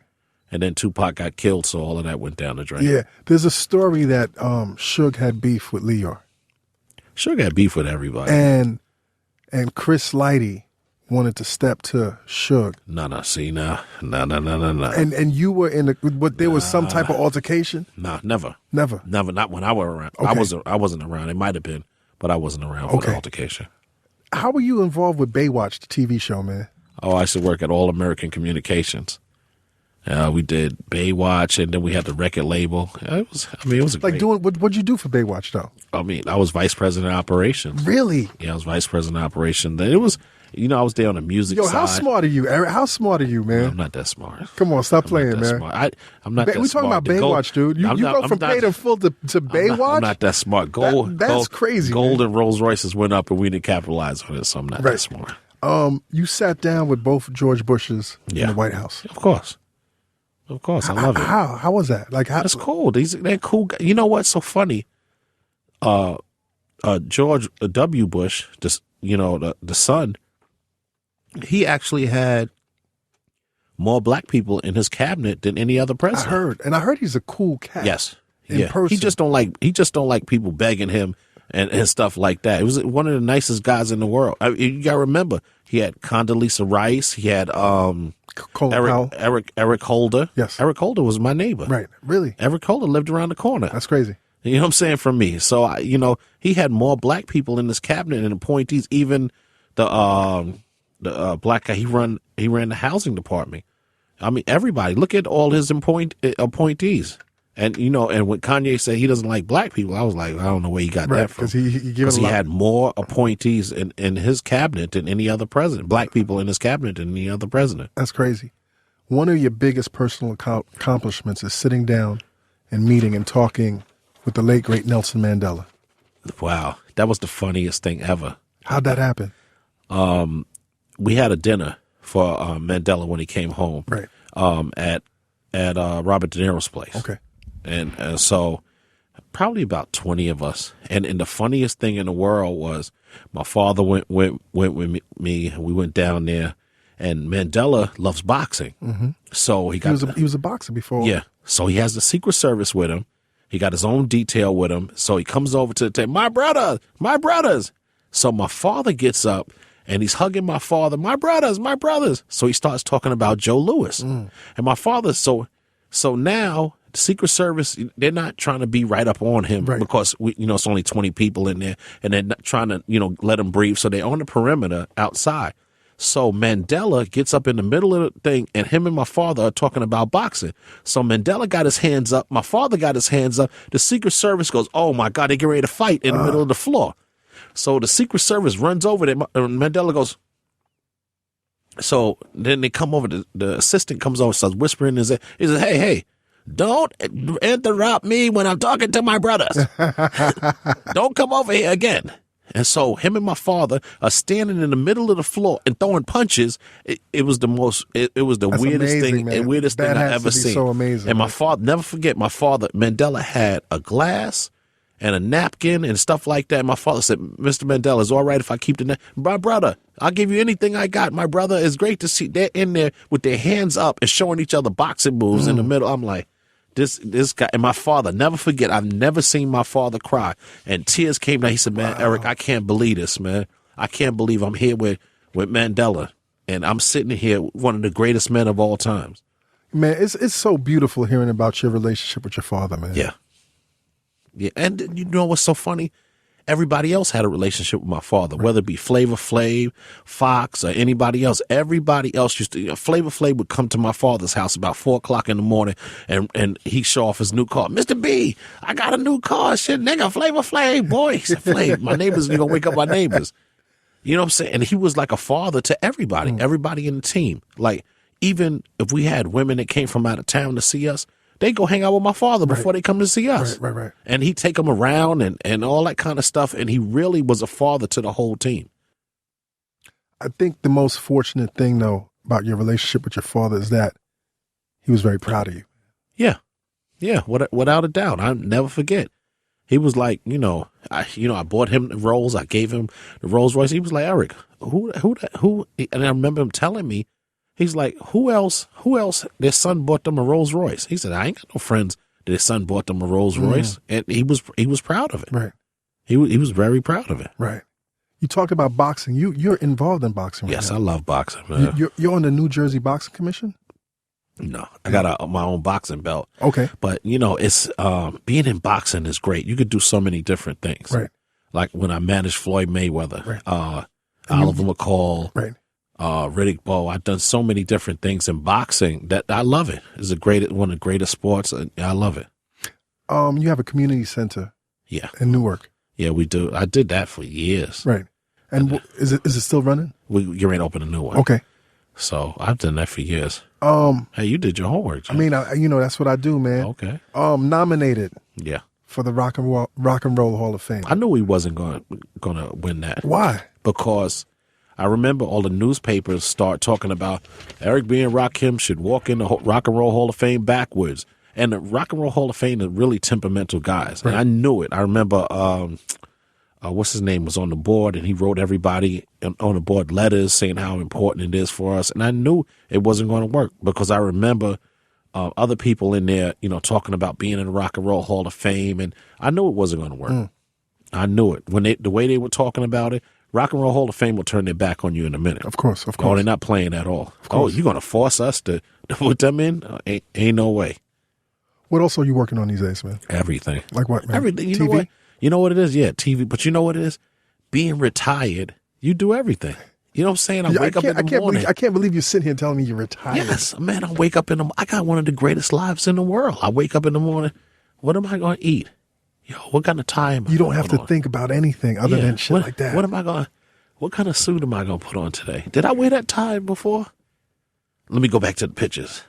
And then Tupac got killed, so all of that went down the drain. Yeah. There's a story that Suge had beef with Leor. Suge had beef with everybody. And Chris Lighty wanted to step to Suge. No. No. And you were there was some type of altercation? No, never. Never? Never, not when I were around. Okay. I wasn't around. It might have been, but I wasn't around for the altercation. How were you involved with Baywatch, the TV show, man? Oh, I used to work at All American Communications. We did Baywatch, and then we had the record label. It was a like great. What'd you do for Baywatch though? I mean, I was vice president of operations. Really? Yeah, I was vice president of operations. Then it I was there on the music Yo, side. how smart are you, Eric? How smart are you, man? I'm not that smart. Come on, stop I'm playing, not that man. Smart. I'm not that We smart. talking about Baywatch, dude. You go from Paid in Full to Baywatch? I'm not that smart. That's crazy. Gold man. and Rolls Royces went up and we didn't capitalize on it, so I'm not that smart. You sat down with both George Bushes in the White House. Of course. I love it. How was that? Like, how? It's cool. They're cool guys. You know what's so funny? George W. Bush, just the son, he actually had more black people in his cabinet than any other president. I heard he's a cool cat. Yes, in person. He just don't like people begging him and stuff like that. It was one of the nicest guys in the world. You got to remember, he had Condoleezza Rice. He had Eric Holder. Yes, Eric Holder was my neighbor. Right, really. Eric Holder lived around the corner. That's crazy. You know what I'm saying, from me. So, he had more black people in his cabinet and appointees. Even the black guy, he ran the housing department. I mean, everybody. Look at all his appointees. And, and when Kanye said he doesn't like black people, I was like, I don't know where he got that from. Because he had more appointees in his cabinet than any other president. Black people in his cabinet than any other president. That's crazy. One of your biggest personal accomplishments is sitting down and meeting and talking with the late, great Nelson Mandela. Wow. That was the funniest thing ever. How'd that happen? We had a dinner for Mandela when he came home. Right. At Robert De Niro's place. Okay. And so probably about 20 of us. And the funniest thing in the world was my father went with me. We went down there, and Mandela loves boxing. Mm-hmm. So he was a boxer before. Yeah. So he has the Secret Service with him. He got his own detail with him. So he comes over to the table, my brothers. So my father gets up and he's hugging my father, my brothers. So he starts talking about Joe Louis. And my father, so now the Secret Service, they're not trying to be right up on him because it's only 20 people in there, and they're not trying to, let him breathe. So they're on the perimeter outside. So Mandela gets up in the middle of the thing, and him and my father are talking about boxing. So Mandela got his hands up. My father got his hands up. The Secret Service goes, oh, my God, they get ready to fight in the middle of the floor. So the Secret Service runs over there, and Mandela goes. So then they come over, the assistant comes over, starts whispering in his ear. He says, hey, don't interrupt me when I'm talking to my brothers. Don't come over here again. And so him and my father are standing in the middle of the floor and throwing punches. It was the That's weirdest amazing, thing, weirdest that thing I has ever to be seen. So amazing. And my father, never forget, Mandela had a glass and a napkin and stuff like that. My father said, Mr. Mandela, is it all right if I keep my brother? I'll give you anything I got. My brother, is great to see. They're in there with their hands up and showing each other boxing moves in the middle. I'm like, this guy, and my father, never forget, I've never seen my father cry. And tears came down. He said, man, Eric, I can't believe this, man. I can't believe I'm here with Mandela. And I'm sitting here with one of the greatest men of all times. Man, it's so beautiful hearing about your relationship with your father, man. Yeah. Yeah. And you know what's so funny? Everybody else had a relationship with my father, whether it be Flavor Flav, Fox, or anybody else. Everybody else used to, Flavor Flav would come to my father's house about 4:00 in the morning and he'd show off his new car. Mr. B, I got a new car. Shit, nigga, Flavor Flav, boy. He said, Flav, my neighbors, you're going to wake up my neighbors. You know what I'm saying? And he was like a father to everybody, everybody in the team. Like, even if we had women that came from out of town to see us, they go hang out with my father before they come to see us. Right. And he'd take them around and all that kind of stuff. And he really was a father to the whole team. I think the most fortunate thing, though, about your relationship with your father is that he was very proud of you. Yeah. Yeah, without a doubt. I'll never forget. He was like, I bought him the Rolls. I gave him the Rolls Royce. He was like, Eric, who? And I remember him telling me, he's like, who else, their son bought them a Rolls Royce? He said, I ain't got no friends that their son bought them a Rolls Royce. And he was proud of it. Right. He was very proud of it. Right. You talked about boxing. You're involved in boxing right Yes, now. I love boxing, man. You're on the New Jersey Boxing Commission? No, I got my own boxing belt. Okay. But, it's being in boxing is great. You could do so many different things. Right. Like when I managed Floyd Mayweather, right. Oliver McCall, right. Riddick Bowe. I've done so many different things in boxing that I love it. It's one of the greatest sports. And I love it. You have a community center. Yeah. In Newark. Yeah, we do. I did that for years. Right. And is it still running? You're ready to open a new one. Okay. So I've done that for years. Hey, you did your homework, Jay. I mean, that's what I do, man. Okay. Nominated Yeah. for the Rock and Roll Hall of Fame. I knew he wasn't going to win that. Why? Because I remember all the newspapers start talking about Eric B. and Rakim should walk in the Rock and Roll Hall of Fame backwards. And the Rock and Roll Hall of Fame are really temperamental guys. Right. And I knew it. I remember, what's his name was on the board, and he wrote everybody on the board letters saying how important it is for us. And I knew it wasn't going to work because I remember other people in there, talking about being in the Rock and Roll Hall of Fame. And I knew it wasn't going to work. I knew it. The way they were talking about it, Rock and Roll Hall of Fame will turn their back on you in a minute. Of course. Oh, they're not playing at all. Oh, you're going to force us to put them in? Ain't no way. What else are you working on these days, man? Everything. Like what, man? Everything. You TV? know what? You know what it is? Yeah, TV. But you know what it is? Being retired, you do everything. You know what I'm saying? I wake up in the morning. I can't believe you're sitting here telling me you're retired. Yes, man. I wake up I got one of the greatest lives in the world. I wake up in the morning. What am I going to eat? Yo, what kind of time? You don't have to think about anything other than shit like that. What kind of suit am I going to put on today? Did I wear that tie before? Let me go back to the pictures.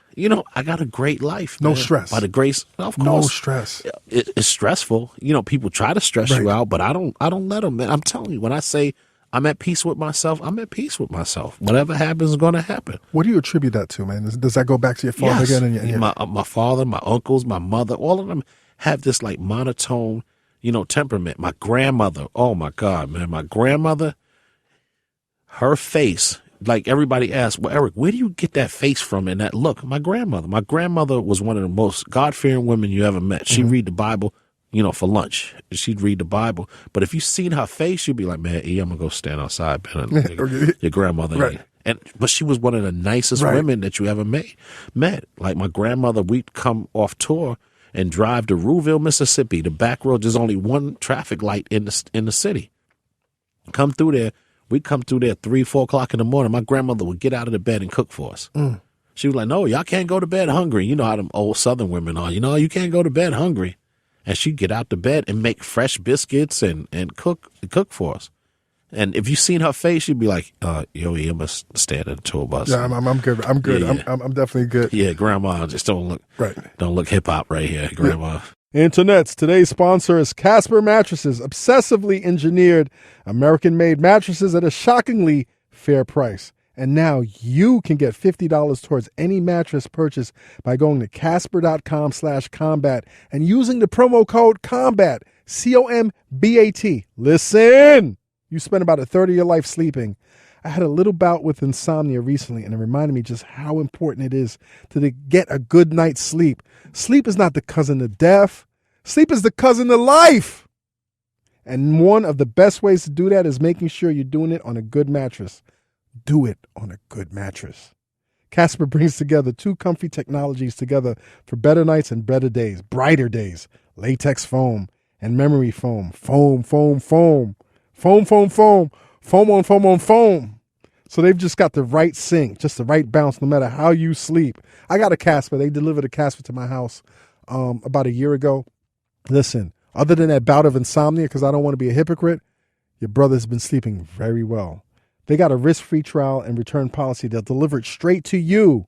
I got a great life. No man. stress. By the grace, of course. No stress. It's stressful. People try to stress you out, but I don't let them, man. I'm telling you, when I say I'm at peace with myself, I'm at peace with myself. Whatever happens is going to happen. What do you attribute that to, man? Does that go back to your father again? And My father, my uncles, my mother, all of them have this like monotone, temperament. My grandmother, oh my God, man. My grandmother, her face, like everybody asks, well, Eric, where do you get that face from and that look? My grandmother was one of the most God-fearing women you ever met. She'd read the Bible, for lunch. She'd read the Bible. But if you seen her face, you'd be like, man, I'm going to go stand outside. Your grandmother. Right. But she was one of the nicest women that you ever met. Like my grandmother, we'd come off tour and drive to Rouville, Mississippi. The back road, there's only one traffic light in the city. Come through there. We'd come through there 3, 4 o'clock in the morning. My grandmother would get out of the bed and cook for us. She was like, no, y'all can't go to bed hungry. You know how them old Southern women are. You can't go to bed hungry. And she'd get out the bed and make fresh biscuits and cook for us. And if you seen her face, you'd be like, you must stand in the tour bus. Yeah, I'm good. I'm good. Yeah. I'm definitely good. Yeah, grandma, just don't look hip hop right here, grandma. Internets, today's sponsor is Casper Mattresses, obsessively engineered, American-made mattresses at a shockingly fair price. And now you can get $50 towards any mattress purchase by going to Casper.com/combat and using the promo code COMBAT, COMBAT. Listen, you spend about a third of your life sleeping. I had a little bout with insomnia recently, and it reminded me just how important it is to get a good night's sleep. Sleep is not the cousin of death. Sleep is the cousin of life. And one of the best ways to do that is making sure you're doing it on a good mattress. Do it on a good mattress. Casper brings together two comfy technologies together for better nights and better days, brighter days. Latex foam and memory foam. Foam, foam, foam. Foam, foam, foam. Foam on foam on foam. So they've just got the right sync, just the right bounce no matter how you sleep. I got a Casper. They delivered a Casper to my house about a year ago. Listen, other than that bout of insomnia, because I don't want to be a hypocrite, your brother's been sleeping very well. They got a risk-free trial and return policy. They'll deliver it straight to you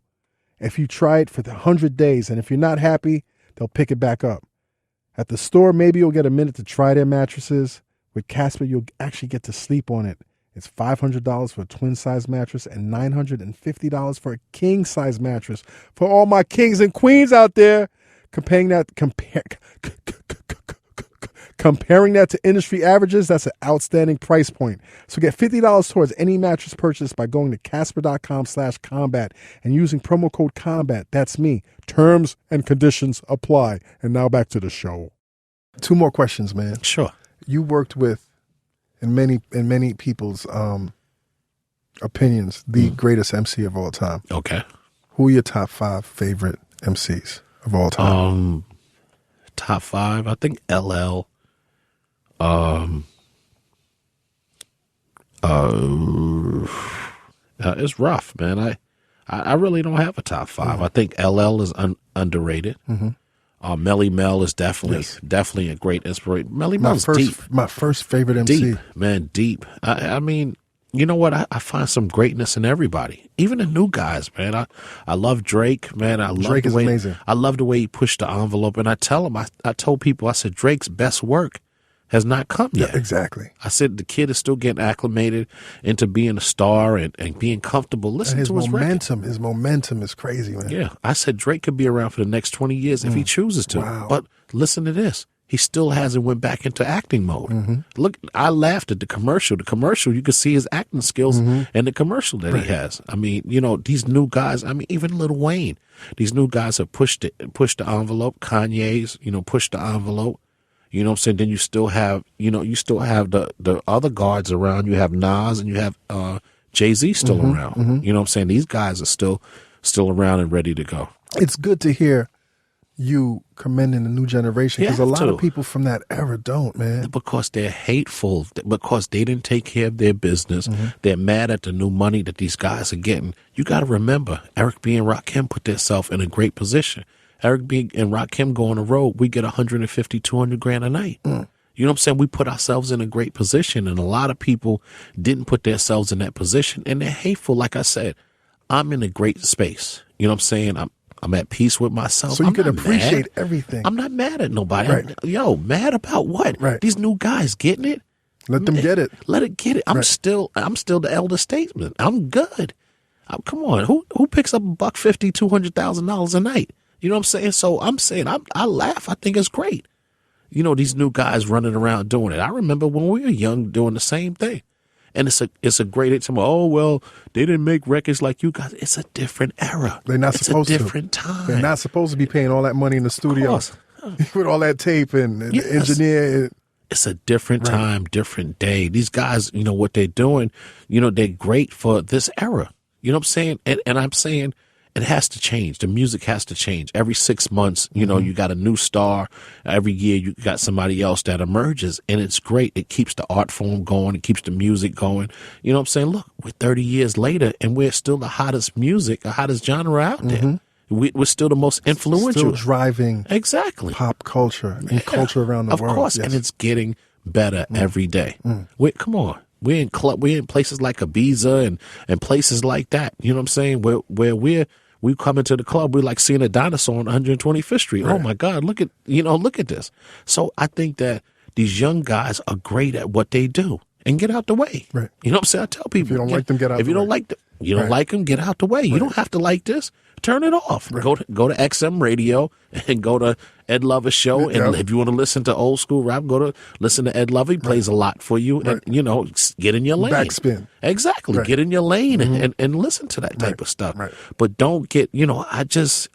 if you try it for the 100 days. And if you're not happy, they'll pick it back up. At the store, maybe you'll get a minute to try their mattresses. With Casper, you'll actually get to sleep on it. It's $500 for a twin-size mattress and $950 for a king-size mattress. For all my kings and queens out there, comparing that to industry averages, that's an outstanding price point. So get $50 towards any mattress purchase by going to Casper.com/combat and using promo code COMBAT. That's me. Terms and conditions apply. And now back to the show. 2 more questions, man. Sure. You worked with, in many people's opinions, the greatest MC of all time. Okay. Who are your top 5 favorite MCs of all time? Top 5, I think LL. It's rough, man. I really don't have a top 5. I think LL is underrated. Melly Mel is definitely a great inspiration. Melly Mel's deep. My first favorite MC. Deep, man, deep. I mean, you know what? I find some greatness in everybody, even the new guys, man. I love Drake, man. Drake is amazing. I love the way he pushed the envelope. And I tell him, I told people, I said, Drake's best work has not come yet. Yeah, exactly. I said, the kid is still getting acclimated into being a star and being comfortable. Listen to his momentum. His momentum is crazy, man. Yeah. I said, Drake could be around for the next 20 years if he chooses to. Wow. But listen to this. He still hasn't went back into acting mode. Look, I laughed at the commercial. The commercial, you could see his acting skills in the commercial that he has. I mean, you know, these new guys, I mean, even Lil Wayne, these new guys have pushed the envelope. Kanye's, you know, pushed the envelope. You know what I'm saying? Then you still have, the other guards around. You have Nas and you have Jay-Z still around. You know what I'm saying? These guys are still around and ready to go. It's good to hear you commending the new generation, because a lot of people from that era don't, man. Because they're hateful, because they didn't take care of their business. They're mad at the new money that these guys are getting. You got to remember, Eric B. and Rakim put themselves in a great position. Eric B. and Rakim go on the road, we get 150, 200 grand a night. You know what I'm saying? We put ourselves in a great position, and a lot of people didn't put themselves in that position, and they're hateful. Like I said, I'm in a great space. You know what I'm saying? I'm at peace with myself. So you can appreciate everything. I'm not mad at nobody. Right. Mad about what? Right. These new guys getting it? Let them get it. Let it get it. I'm still the elder statesman. I'm good. Come on. Who picks up $150,000, $200,000 a night? You know what I'm saying? So I'm saying I laugh. I think it's great. You know, these new guys running around doing it. I remember when we were young doing the same thing. And it's a great time. Oh, well, they didn't make records like you guys. It's a different era. They're not supposed to. It's a different time. They're not supposed to be paying all that money in the studio with all that tape and the engineer. It's a different time, different day. These guys, you know, what they're doing, you know, they're great for this era. You know what I'm saying? And I'm saying it has to change. The music has to change. Every 6 months, you know, you got a new star. Every year you got somebody else that emerges, and it's great. It keeps the art form going. It keeps the music going. You know what I'm saying? Look, we're 30 years later, and we're still the hottest music, the hottest genre out there. We're still the most influential. Still driving pop culture and culture around the world. Of course, and it's getting better every day. Come on. We're in places like Ibiza and places like that. You know what I'm saying? Where we come into the club, we're like seeing a dinosaur on 125th Street. Right. Oh my God, look at this. So I think that these young guys are great at what they do, and get out the way. Right. You know what I'm saying? I tell people, if you don't like them, get out. If you don't like them, you don't like them, get out the way. You don't have to like this. Turn it off. Right. Go to XM Radio and go to Ed Lover's show. And if you want to listen to old school rap, go to listen to Ed Lover. He plays a lot for you. And, you know, get in your lane. Backspin. Exactly. Get in your lane and listen to that type of stuff. Right. But don't get, you know,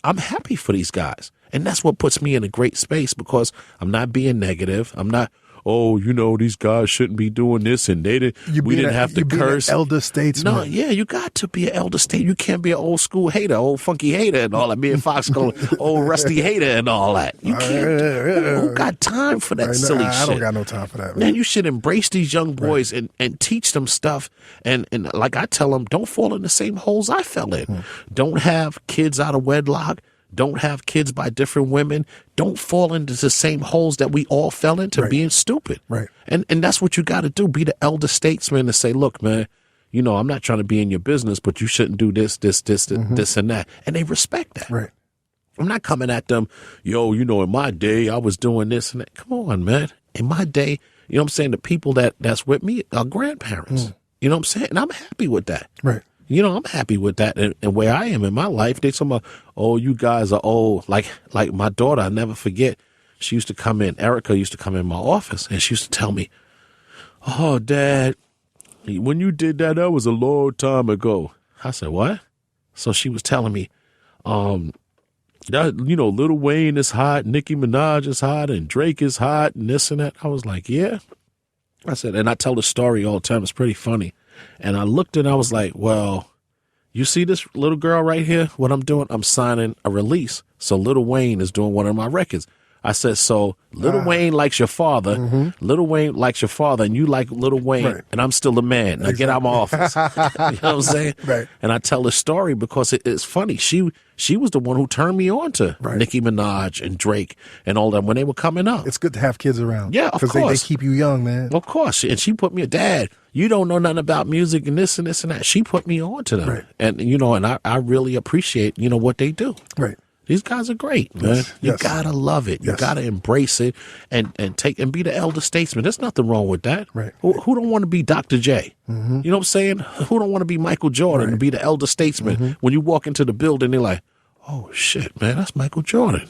I'm happy for these guys. And that's what puts me in a great space, because I'm not being negative. I'm not, oh, you know, these guys shouldn't be doing this, and we didn't have to curse. An elder statesman. No, yeah, you got to be an elder statesman. You can't be an old school hater, old funky hater and all that. Me and Fox going, old rusty hater and all that. You can't. Who got time for that silly shit? I don't got no time for that. Man, you should embrace these young boys and teach them stuff. And like I tell them, don't fall in the same holes I fell in. Don't have kids out of wedlock. Don't have kids by different women. Don't fall into the same holes that we all fell into, being stupid. Right. And that's what you got to do. Be the elder statesman and say, look, man, you know, I'm not trying to be in your business, but you shouldn't do this, this, and that. And they respect that. Right. I'm not coming at them, yo, you know, in my day, I was doing this and that. Come on, man. In my day, you know what I'm saying? The people that's with me are grandparents. You know what I'm saying? And I'm happy with that. Right. You know, I'm happy with that. And where I am in my life, they talking about, oh, you guys are old. Like my daughter, I never forget. She used to come in, Erica used to come in my office, and she used to tell me, oh, Dad, when you did that was a long time ago. I said, what? So she was telling me, that, you know, Lil Wayne is hot, Nicki Minaj is hot, and Drake is hot, and this and that. I was like, yeah. I said, and I tell the story all the time. It's pretty funny. And I looked and I was like, well, you see this little girl right here? What I'm doing, I'm signing a release. So Lil Wayne is doing one of my records. I said, so Lil Wayne likes your father. Lil Wayne likes your father, and you like Lil Wayne, Right. and I'm still a man. Now get out of my office. You know what I'm saying? Right. And I tell this story because it's funny. She was the one who turned me on to Right. Nicki Minaj and Drake and all that when they were coming up. It's good to have kids around. Yeah, of Because they course. keep you young, man. Of course. And she put me, Dad, you don't know nothing about music and this and this and that. She put me on to them. Right. And, you know, and I really appreciate, you know, what they do. Right. These guys are great, man. Yes, You yes. gotta love it. You Yes. gotta embrace it and take and be the elder statesman. There's nothing wrong with that. Right. Who don't want to be Dr. J? You know what I'm saying? Who don't want to be Michael Jordan and be the elder statesman? When you walk into the building, they're like, oh shit, man, that's Michael Jordan.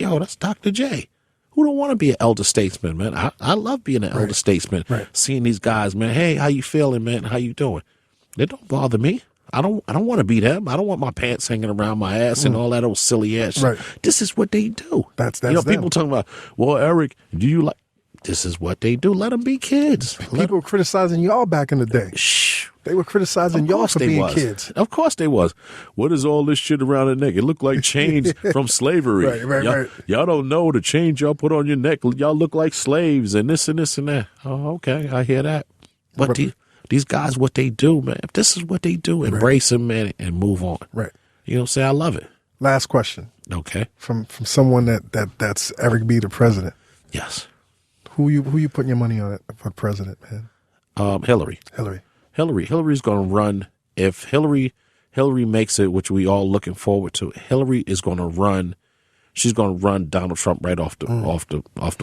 Yo, that's Dr. J. Who don't want to be an elder statesman, man? I love being an elder statesman. Right. Seeing these guys, man. Hey, how you feeling, man? How you doing? They don't bother me. I don't want to be them. I don't want my pants hanging around my ass and all that old silly ass shit. Right. This is what they do. That's you know, them. people talking about, well, Eric, do you like? This is what they do. Let them be kids. People were criticizing y'all back in the day. Shh. They were criticizing Of y'all course for they being was. kids. Of course they was. What is all this shit around the neck? It looked like chains from slavery. Right, y'all, y'all don't know the chains y'all put on your neck. Y'all look like slaves and this and this and that. Oh, okay. I hear that. But these guys, what they do, man, if this is what they do, embrace them, man, and move on. Right. You know what I'm saying? I love it. Last question Okay. from someone that's Eric B, the president. Yes. Who you putting your money on for president, man? Hillary. Hillary's going to run. If Hillary makes it, which we all looking forward to, Hillary is going to run. She's going to run Donald Trump right off the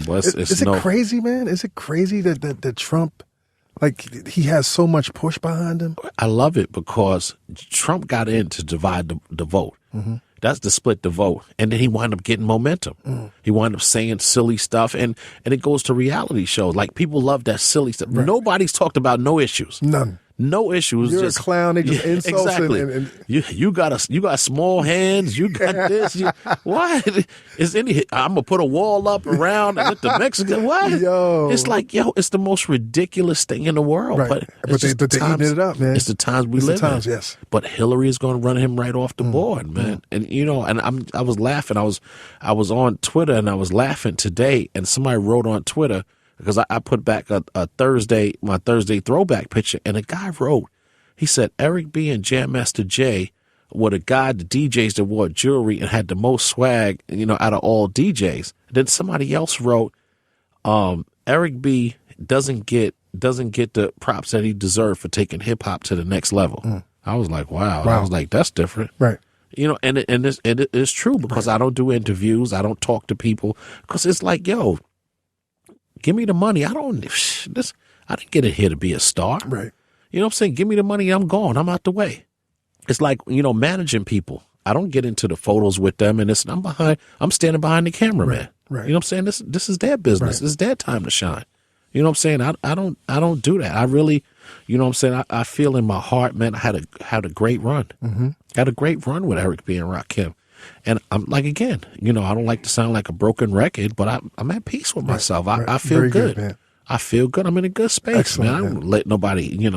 bus. Is it crazy, man? Is it crazy that Trump, like, he has so much push behind him? I love it because Trump got in to divide the vote. That's to split the vote. And then he wound up getting momentum. He wound up saying silly stuff. And it goes to reality shows. Like, people love that silly stuff. Right. Nobody's talked about no issues. None. No issues. You're just a clown. They just insults exactly. and You got small hands. You got this. What is any? I'm gonna put a wall up around with the Mexican. What? Yo. It's like, it's the most ridiculous thing in the world. Right. But But they're eating it up, man. It's the times we It's the live times, in. yes. But Hillary is going to run him right off the board, man. And and I was laughing. I was on Twitter and I was laughing today, and somebody wrote on Twitter because I put back my Thursday throwback picture, and a guy wrote. He said Eric B and Jam Master Jay were the DJs that wore jewelry and had the most swag, out of all DJs. Then somebody else wrote, Eric B doesn't get the props that he deserved for taking hip hop to the next level. I was like, wow. I was like, that's different. right. And it is true because I don't do interviews. I don't talk to people because it's like, yo, give me the money. I didn't get in here to be a star. Right. You know what I'm saying? Give me the money. I'm gone. I'm out the way. It's like, managing people. I don't get into the photos with them and I'm standing behind the camera, man. Right. You know what I'm saying? This is their business. Right. This is their time to shine. You know what I'm saying? I don't do that. I really, you know what I'm saying? I feel in my heart, man, I had a great run. Had a great run with Eric B and Rakim. And I'm like, again, I don't like to sound like a broken record, but I'm at peace with myself. I feel Very good. man. I feel good. I'm in a good space, Excellent, man. I don't let nobody,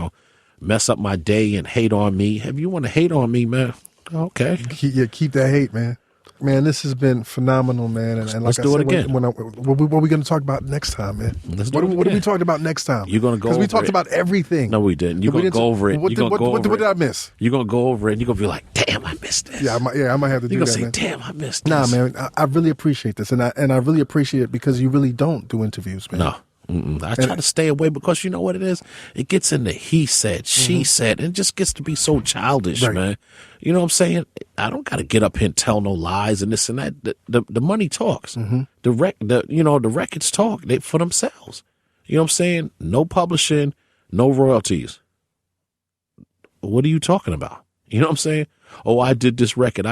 mess up my day and hate on me. If you want to hate on me, man, okay. Keep that hate, man. Man, this has been phenomenal, man. And like Let's I do said, it again. what are we going to talk about next time, man? What are we talking about next time? You're going to go Because we over talked it. about everything. No, we didn't. You're going to go over it. What did I miss? You're going to go over it and you're going to be like, damn, I missed this. Yeah, I might have to do You're that, going to say, man. damn, I missed this. Nah, man, I really appreciate this. And I really appreciate it because you really don't do interviews, man. No. I try to stay away because you know what it is? It gets into he said, she said, and it just gets to be so childish, Right. man. You know what I'm saying? I don't got to get up here and tell no lies and this and that. The money talks. The records talk for themselves. You know what I'm saying? No publishing, no royalties. What are you talking about? You know what I'm saying? Oh, I did this record.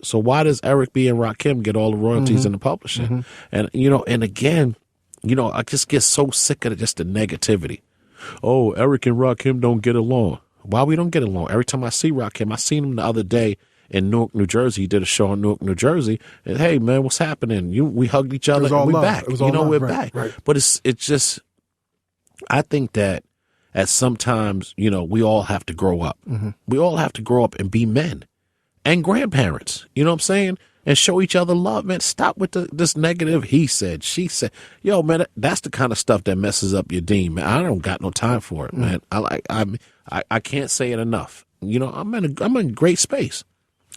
So why does Eric B and Rakim get all the royalties in the publishing? And, and again, I just get so sick of just the negativity. Oh, Eric and Rakim don't get along. Why we don't get along? Every time I see Rakim, I seen him the other day in Newark, New Jersey. He did a show in Newark, New Jersey. And hey, man, what's happening? We hugged each other and we're back. It was all love. We're Right, back. right. But it's just, I think that at sometimes, we all have to grow up. We all have to grow up and be men and grandparents. You know what I'm saying? and show each other love, man. Stop with this negative he said, she said. Yo, man, that's the kind of stuff that messes up your dean, man. I don't got no time for it, man. I can't say it enough. You know, I'm in a great space.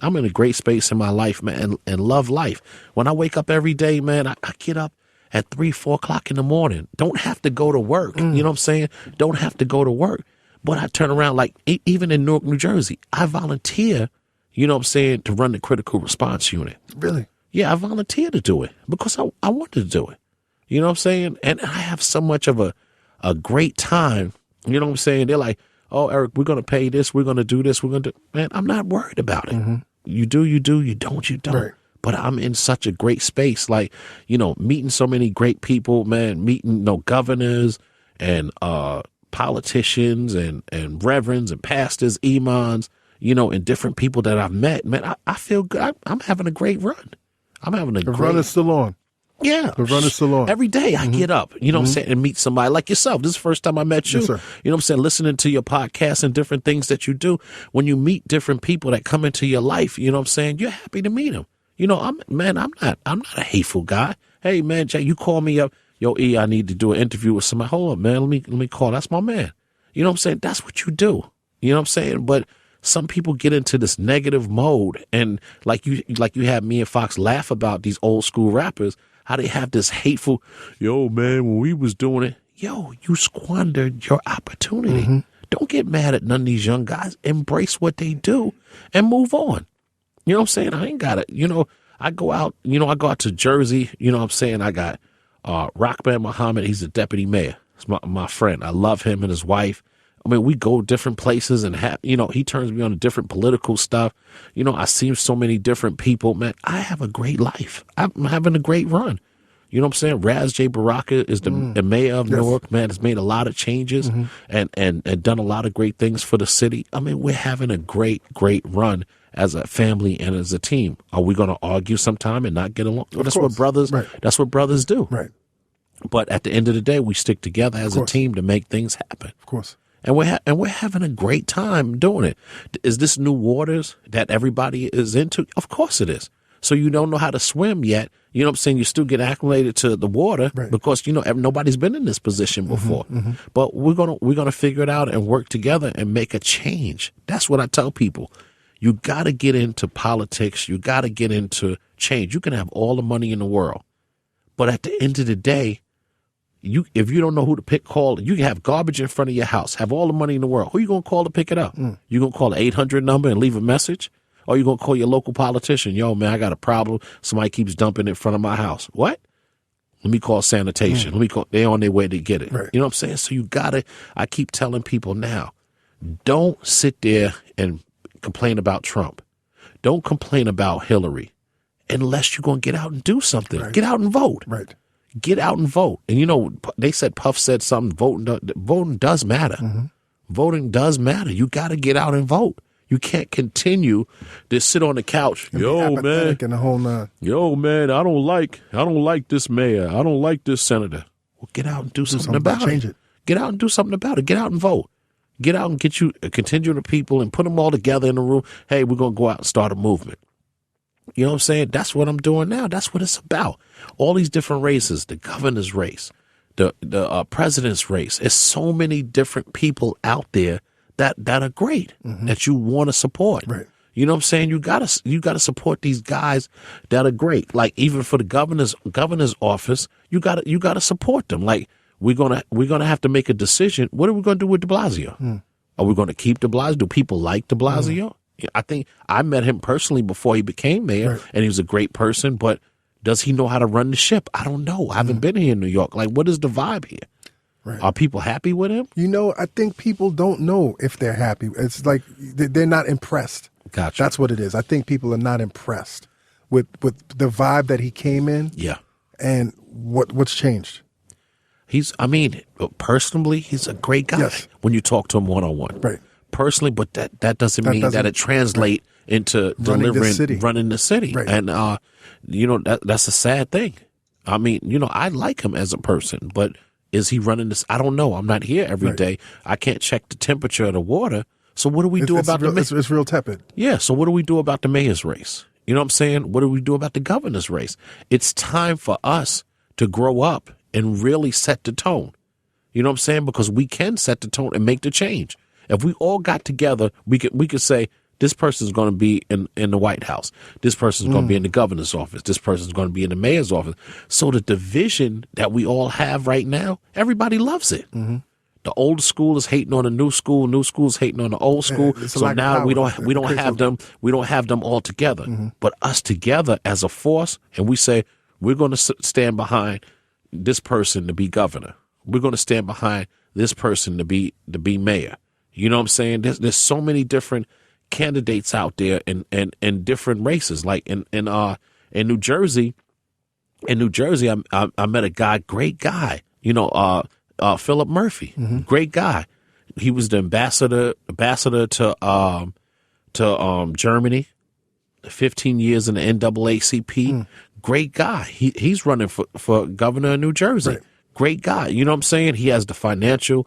I'm in a great space in my life, man, and love life. When I wake up every day, man, I get up at 3, 4 o'clock in the morning. Don't have to go to work. You know what I'm saying? Don't have to go to work. But I turn around, like, even in Newark, New Jersey, I volunteer, you know what I'm saying, to run the critical response unit. Really? Yeah, I volunteered to do it because I wanted to do it. You know what I'm saying? And I have so much of a great time. You know what I'm saying? They're like, oh, Eric, we're going to pay this. We're going to do this. We're going to do. Man, I'm not worried about it. You do, you do. You don't, you don't. Right. But I'm in such a great space. Like, you know, meeting so many great people, man, meeting, you know, governors and politicians and reverends and pastors, imams, you know, and different people that I've met. Man, I feel good. I'm having a great run. I'm having a great run. Is still on. Yeah. The run is still on. Every day I get up, you know what I'm saying, and meet somebody like yourself. This is the first time I met you. Yes, sir. You know what I'm saying, listening to your podcast and different things that you do. When you meet different people that come into your life, you know what I'm saying, you're happy to meet them. You know, I'm not a hateful guy. Hey, man, Jay, you call me up. Yo, E, I need to do an interview with somebody. Hold up, man. Let me call. That's my man. You know what I'm saying? That's what you do. You know what I'm saying? But some people get into this negative mode, and like you had me and Fox laugh about these old school rappers, how they have this hateful, yo, man, when we was doing it, yo, you squandered your opportunity. Don't get mad at none of these young guys. Embrace what they do and move on. You know what I'm saying? I ain't got it. You know, I go out to Jersey. You know what I'm saying? I got Rakim Muhammad. He's the deputy mayor. He's my friend. I love him and his wife. I mean, we go different places and you know, he turns me on to different political stuff. You know, I see so many different people. Man, I have a great life. I'm having a great run. You know what I'm saying? Raz J. Baraka is the mayor of Newark, man, has made a lot of changes and done a lot of great things for the city. I mean, we're having a great, great run as a family and as a team. Are we going to argue sometime and not get along? Well, that's what brothers do. Right. But at the end of the day, we stick together as a team to make things happen. Of course. And we're having a great time doing it. Is this new waters that everybody is into? Of course it is. So you don't know how to swim yet. You know what I'm saying? You still get acclimated to the water because, you know, nobody's been in this position before. But we're gonna figure it out and work together and make a change. That's what I tell people. You got to get into politics. You got to get into change. You can have all the money in the world, but at the end of the day, if you don't know who to call, you can have garbage in front of your house, have all the money in the world. Who you going to call to pick it up? You going to call the 800 number and leave a message? Or you going to call your local politician? Yo, man, I got a problem. Somebody keeps dumping in front of my house. What? Let me call sanitation. They're on their way to get it. Right. You know what I'm saying? So you got to, I keep telling people now, don't sit there and complain about Trump. Don't complain about Hillary unless you're going to get out and do something. Right. Get out and vote. Right. Get out and vote. And, you know, they said, Puff said something, voting does matter. Voting does matter. You got to get out and vote. You can't continue to sit on the couch. Yo, man. And the whole nine. Yo, man, I don't like this mayor. I don't like this senator. Well, get out and do something about it. Change it. Get out and do something about it. Get out and vote. Get out and get you continue the people and put them all together in the room. Hey, we're going to go out and start a movement. You know what I'm saying? That's what I'm doing now. That's what it's about. All these different races, the governor's race, the president's race. There's so many different people out there that are great that you want to support. Right. You know what I'm saying? You gotta support these guys that are great. Like even for the governor's office, you gotta support them. Like we're gonna have to make a decision. What are we gonna do with de Blasio? Are we gonna keep de Blasio? Do people like de Blasio? I think I met him personally before he became mayor, and he was a great person, but does he know how to run the ship? I don't know. I haven't been here in New York. Like, what is the vibe here? Right. Are people happy with him? You know, I think people don't know if they're happy. It's like they're not impressed. Gotcha. That's what it is. I think people are not impressed with the vibe that he came in. Yeah. And what's changed. Personally, he's a great guy. Yes. When you talk to him one-on-one. Right. Personally, but that doesn't mean that it translates into running the city. Right. And, you know, that's a sad thing. I mean, you know, I like him as a person, but is he running this? I don't know. I'm not here every day. I can't check the temperature of the water. So what do we do about the mayor? It's real tepid. Yeah. So what do we do about the mayor's race? You know what I'm saying? What do we do about the governor's race? It's time for us to grow up and really set the tone. You know what I'm saying? Because we can set the tone and make the change. If we all got together, we could say, this person's going to be in the White House. This person's going to be in the governor's office. This person's going to be in the mayor's office. So the division that we all have right now, everybody loves it. The old school is hating on the new school. New school is hating on the old school. So now we don't have them. We don't have them all together. But us together as a force, and we say we're going to stand behind this person to be governor. We're going to stand behind this person to be mayor. You know what I'm saying? There's so many different candidates out there in different races. Like in New Jersey, I met a guy, great guy. You know, Philip Murphy, great guy. He was the ambassador to Germany, 15 years in the NAACP. Great guy. He's running for governor of New Jersey. Right. Great guy. You know what I'm saying? He has the financial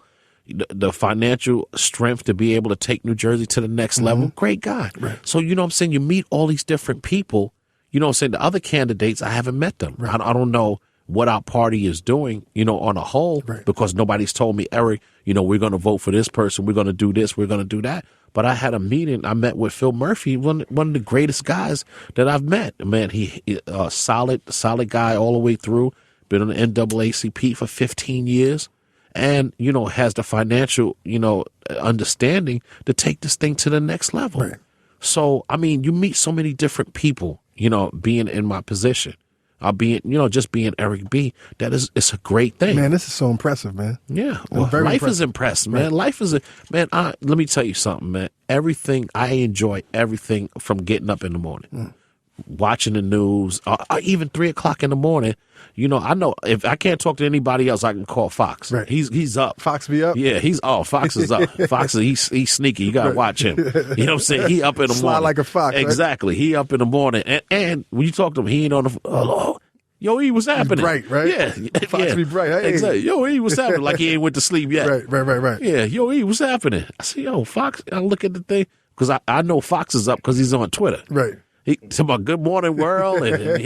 strength to be able to take New Jersey to the next level. Great guy. Right. So, you know what I'm saying? You meet all these different people. You know what I'm saying? The other candidates, I haven't met them. Right. I don't know what our party is doing, you know, on a whole, because nobody's told me, Eric, you know, we're going to vote for this person. We're going to do this. We're going to do that. But I had a meeting. I met with Phil Murphy, one of the greatest guys that I've met. Man, he solid guy all the way through. Been on the NAACP for 15 years. And, you know, has the financial, you know, understanding to take this thing to the next level. Right. So, I mean, you meet so many different people, you know, being in my position. Just being Eric B. It's a great thing. Man, this is so impressive, man. Yeah. Well, life is impressive, man. Right. Life is, let me tell you something, man. I enjoy everything from getting up in the morning, watching the news, even 3 o'clock in the morning. You know, I know if I can't talk to anybody else, I can call Fox. Right. He's up. Fox be up? Yeah, Fox is up. Fox he's sneaky. You gotta watch him. You know what I'm saying? He up in the morning. Slide like a fox. Exactly. Right? He up in the morning. And when you talk to him, he ain't on the hello. Yo, what's happening? Bright, right? Yeah. Fox be bright. Hey. Exactly. Yo, what's happening? Like he ain't went to sleep yet. Right. Yeah, yo, what's happening? I say, yo, Fox, I look at the thing, because I know Fox is up because he's on Twitter. Right. He talking about Good Morning World, and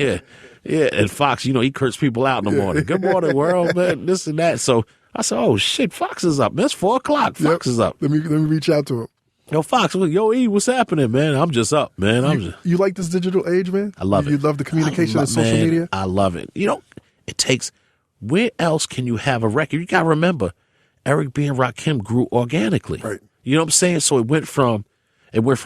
yeah, and Fox, you know, he curses people out in the morning. Good morning, world, man, this and that. So I said, oh shit, Fox is up. Man, it's 4 o'clock. Fox is up. Let me reach out to him. Yo, Fox, what's happening, man? I'm just up, man. You like this digital age, man? I love it. You love the communication of social media? I love it. You know, it takes. Where else can you have a record? You gotta remember, Eric B and Rakim grew organically. Right. You know what I'm saying? So it went from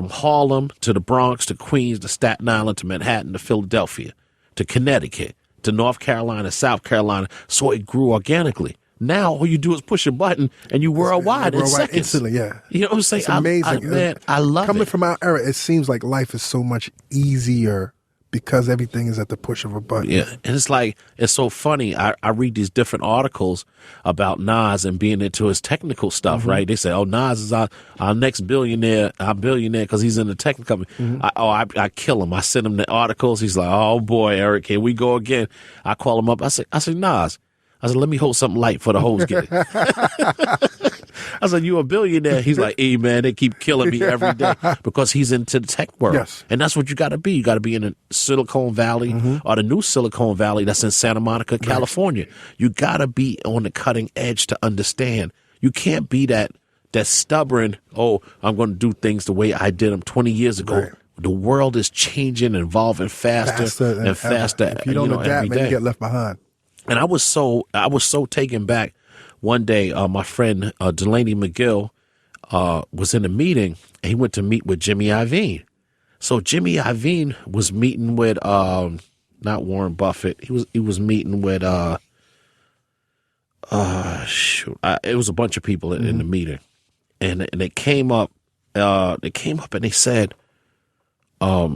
Harlem to the Bronx to Queens to Staten Island to Manhattan to Philadelphia to Connecticut to North Carolina, South Carolina. So it grew organically. Now all you do is push a button and you worldwide in seconds. Instantly, yeah. You know what I'm saying? It's amazing. I love it. Coming from our era, it seems like life is so much easier because everything is at the push of a button. Yeah, and it's so funny. I read these different articles about Nas and being into his technical stuff, right? They say, oh, Nas is our next billionaire, because he's in the technical company. I kill him. I send him the articles. He's like, oh, boy, Eric, here we go again. I call him up. I say, Nas, let me hold something light for the hoes get it. I said, you a billionaire? He's like, hey, man, they keep killing me every day because he's into the tech world. Yes. And that's what you got to be. You got to be in the Silicon Valley or the new Silicon Valley that's in Santa Monica, California. Right. You got to be on the cutting edge to understand. You can't be that stubborn, oh, I'm going to do things the way I did them 20 years ago. Right. The world is changing, evolving faster and faster. If you don't adapt, man, you get left behind. And I was so taken back. One day, my friend Delaney McGill was in a meeting, and he went to meet with Jimmy Iovine. So Jimmy Iovine was meeting with not Warren Buffett. He was meeting with it was a bunch of people in the meeting, and they came up. And they said,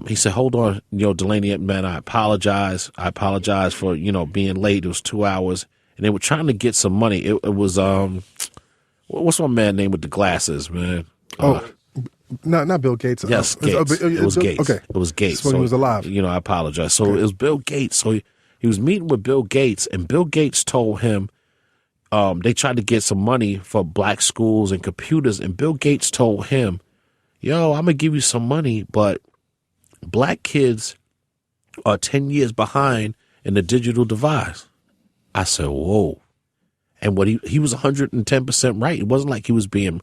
he said, hold on, Delaney, man, I apologize. I apologize for, being late. It was 2 hours. And they were trying to get some money. It was, what's my man name with the glasses, man? Not Bill Gates. Yes, Gates. It was Gates. Okay. It was Gates. So he was alive. I apologize. So it was Bill Gates. So he was meeting with Bill Gates, and Bill Gates told him, they tried to get some money for black schools and computers, and Bill Gates told him, yo, I'm going to give you some money, but black kids are 10 years behind in the digital divide. I said, whoa. And what he was 110% right. It wasn't like he was being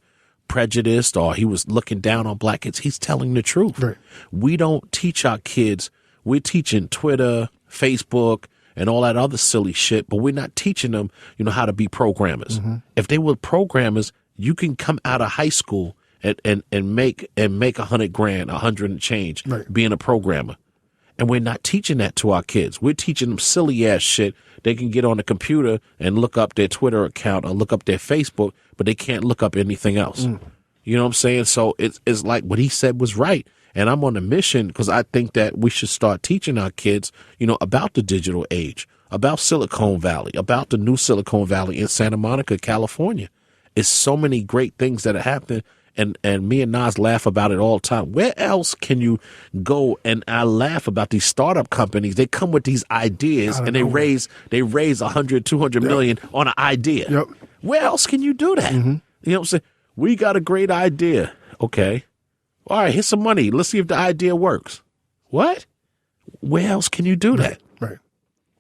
prejudiced or he was looking down on black kids. He's telling the truth. Right. We don't teach our kids. We're teaching Twitter, Facebook, and all that other silly shit, but we're not teaching them, how to be programmers. If they were programmers, you can come out of high school and make $100,000, 100 and change, being a programmer. And we're not teaching that to our kids. We're teaching them silly ass shit. They can get on the computer and look up their Twitter account or look up their Facebook, but they can't look up anything else. You know what I'm saying? So it's like what he said was right. And I'm on a mission because I think that we should start teaching our kids, about the digital age, about Silicon Valley, about the new Silicon Valley in Santa Monica, California. It's so many great things that are happening. And me and Nas laugh about it all the time. Where else can you go? And I laugh about these startup companies. They come with these ideas and they raise 100, 200 million on an idea. Yep. Where else can you do that? You know what I'm saying? We got a great idea. Okay. All right, here's some money. Let's see if the idea works. What? Where else can you do that? Right.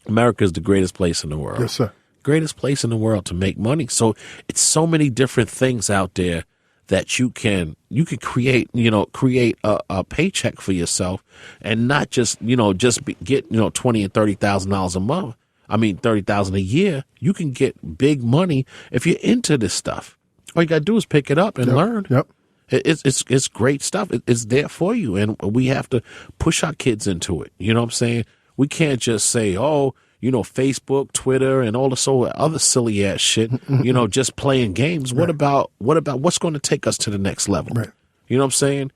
America is the greatest place in the world. Yes, sir. Greatest place in the world to make money. So it's so many different things out there that you can create a paycheck for yourself and not just get $20,000 and $30,000 a month. I mean, $30,000 a year. You can get big money if you're into this stuff. All you gotta do is pick it up and learn. Yep. It's great stuff. It's there for you, and we have to push our kids into it. You know what I'm saying? We can't just say, Facebook, Twitter, and all this other silly ass shit, just playing games. What about what's going to take us to the next level? Right. You know what I'm saying?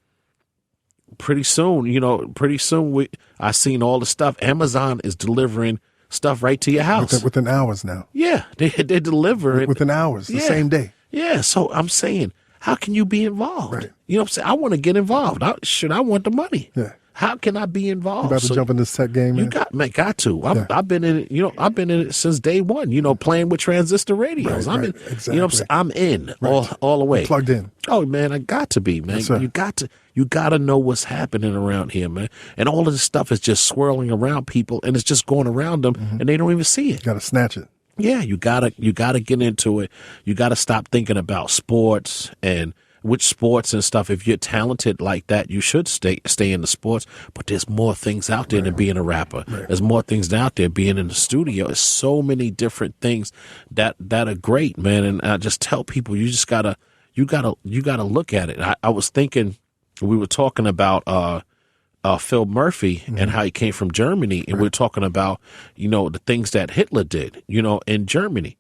Pretty soon, I seen all the stuff. Amazon is delivering stuff right to your house. Within hours now. Yeah, they deliver it. Within hours, the same day. Yeah, so I'm saying, how can you be involved? Right. You know what I'm saying? I want to get involved. I want the money. Yeah. How can I be involved? You about to jump in this tech game, man? Got to. I've been in it. I've been in it since day one. playing with transistor radios. Right, I'm in. exactly. You know what I'm saying? I'm in all the way. You're plugged in. Oh man, I got to be, man. Yes, sir. You got to know what's happening around here, man. And all of this stuff is just swirling around people, and it's just going around them, and they don't even see it. You got to snatch it. Yeah, you gotta get into it. You gotta stop thinking about sports and which sports and stuff. If you're talented like that, you should stay in the sports. But there's more things out there than being a rapper. Right. There's more things out there being in the studio. There's so many different things that are great, man. And I just tell people, you gotta look at it. I was thinking, we were talking about Phil Murphy and how he came from Germany, and we're talking about the things that Hitler did in Germany.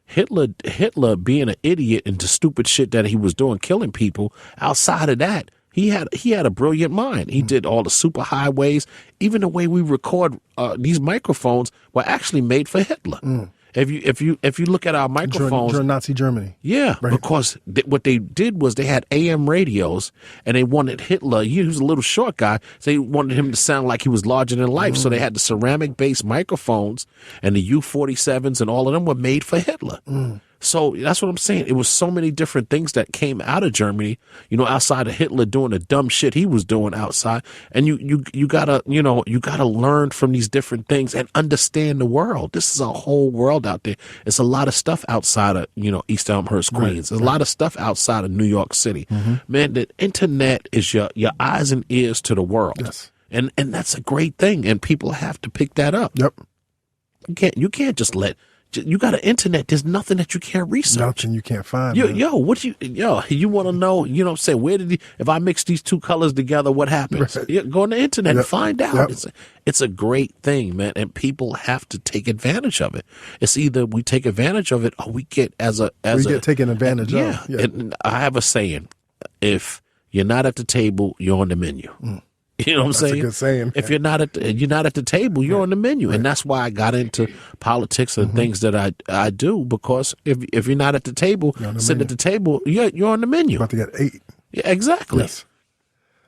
Hitler being an idiot and the stupid shit that he was doing, killing people. Outside of that, he had a brilliant mind. He did all the super highways. Even the way we record these microphones were actually made for Hitler. If you look at our microphones during Nazi Germany, yeah, right. Because what they did was they had AM radios, and they wanted Hitler. He was a little short guy, so they wanted him to sound like he was larger than life. So they had the ceramic-based microphones, and the U-47s, and all of them were made for Hitler. So that's what I'm saying. It was so many different things that came out of Germany, outside of Hitler doing the dumb shit he was doing outside. And you gotta learn from these different things and understand the world. This is a whole world out there. It's a lot of stuff outside of, East Elmhurst, Queens. There's a lot of stuff outside of New York City. Man, the internet is your eyes and ears to the world. Yes. And that's a great thing. And people have to pick that up. Yep. You can't just you got an internet. There's nothing that you can't research. Nothing you can't find. You want to know, what I'm saying? If I mix these two colors together, what happens? Right. Go on the internet and find out. Yep. It's a great thing, man. And people have to take advantage of it. It's either we take advantage of it or we get taken advantage of. Yeah. And I have a saying, if you're not at the table, you're on the menu. You know what I'm saying? That's a good saying. If you're not at the table, you're on the menu, and that's why I got into politics and things that I do, because if you're not at the table, sitting at the table, you're on the menu. About to get 8. Yeah, exactly. Yes.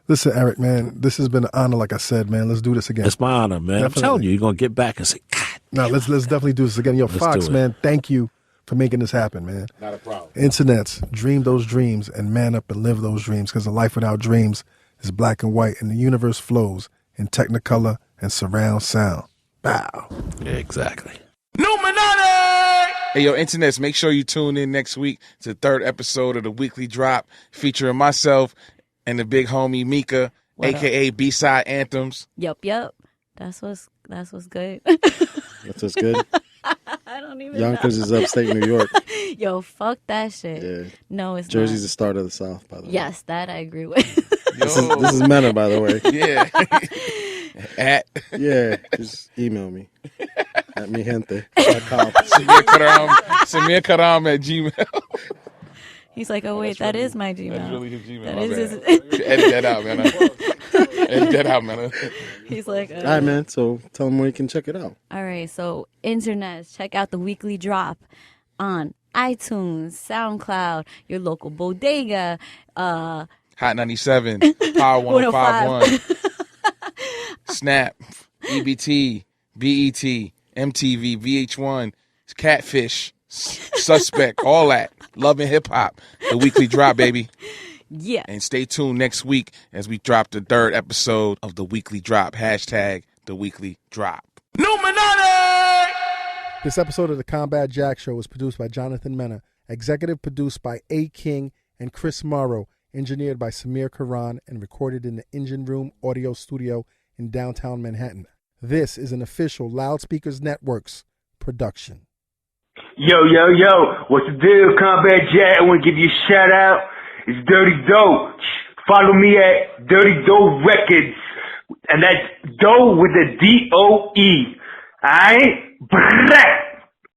Listen, Eric, man, this has been an honor. Like I said, man, let's do this again. It's my honor, man. Definitely. I'm telling you, you're gonna get back and say, God. No, let's definitely do this again. Yo, Fox, man, thank you for making this happen, man. Not a problem. Internets, dream those dreams and man up and live those dreams, because a life without dreams is black and white, and the universe flows in technicolor and surround sound. Bow. Yeah, exactly. Hey, yo, internets, make sure you tune in next week to the third episode of the Weekly Drop featuring myself and the big homie Mika, a.k.a. B-Side Anthems. Yup. That's what's good. That's what's good. I don't even Yonkers is upstate New York. Yo, fuck that shit. Yeah. No, it's Jersey's not. the start of the South, by the way. Yes, that I agree with. This is Meta, by the way. Yeah. Yeah, just email me at mihente.com. Samir Karam at Gmail. He's like, oh, wait, that is my Gmail. That's really his Gmail. That My is bad. his. Edit that out, man. Edit that out, man. He's like, All right, man. So tell them where you can check it out. All right, so internet, check out the Weekly Drop on iTunes, SoundCloud, your local bodega, Hot 97, Power 105.1, Snap, EBT, BET, MTV, VH1, Catfish, Suspect, all that. Love and Hip Hop, the Weekly Drop, baby. Yeah. And stay tuned next week as we drop the third episode of the Weekly Drop. Hashtag the Weekly Drop. This episode of the Combat Jack Show was produced by Jonathan Mena, executive produced by A. King and Chris Morrow, engineered by Samir Karan, and recorded in the Engine Room Audio Studio in downtown Manhattan. This is an official Loudspeakers Networks production. Yo, what's the deal, Combat Jack? I want to give you a shout out. It's Dirty Doe. Follow me at Dirty Doe Records. And that's Doe with a D-O-E. Alright? Brrrr.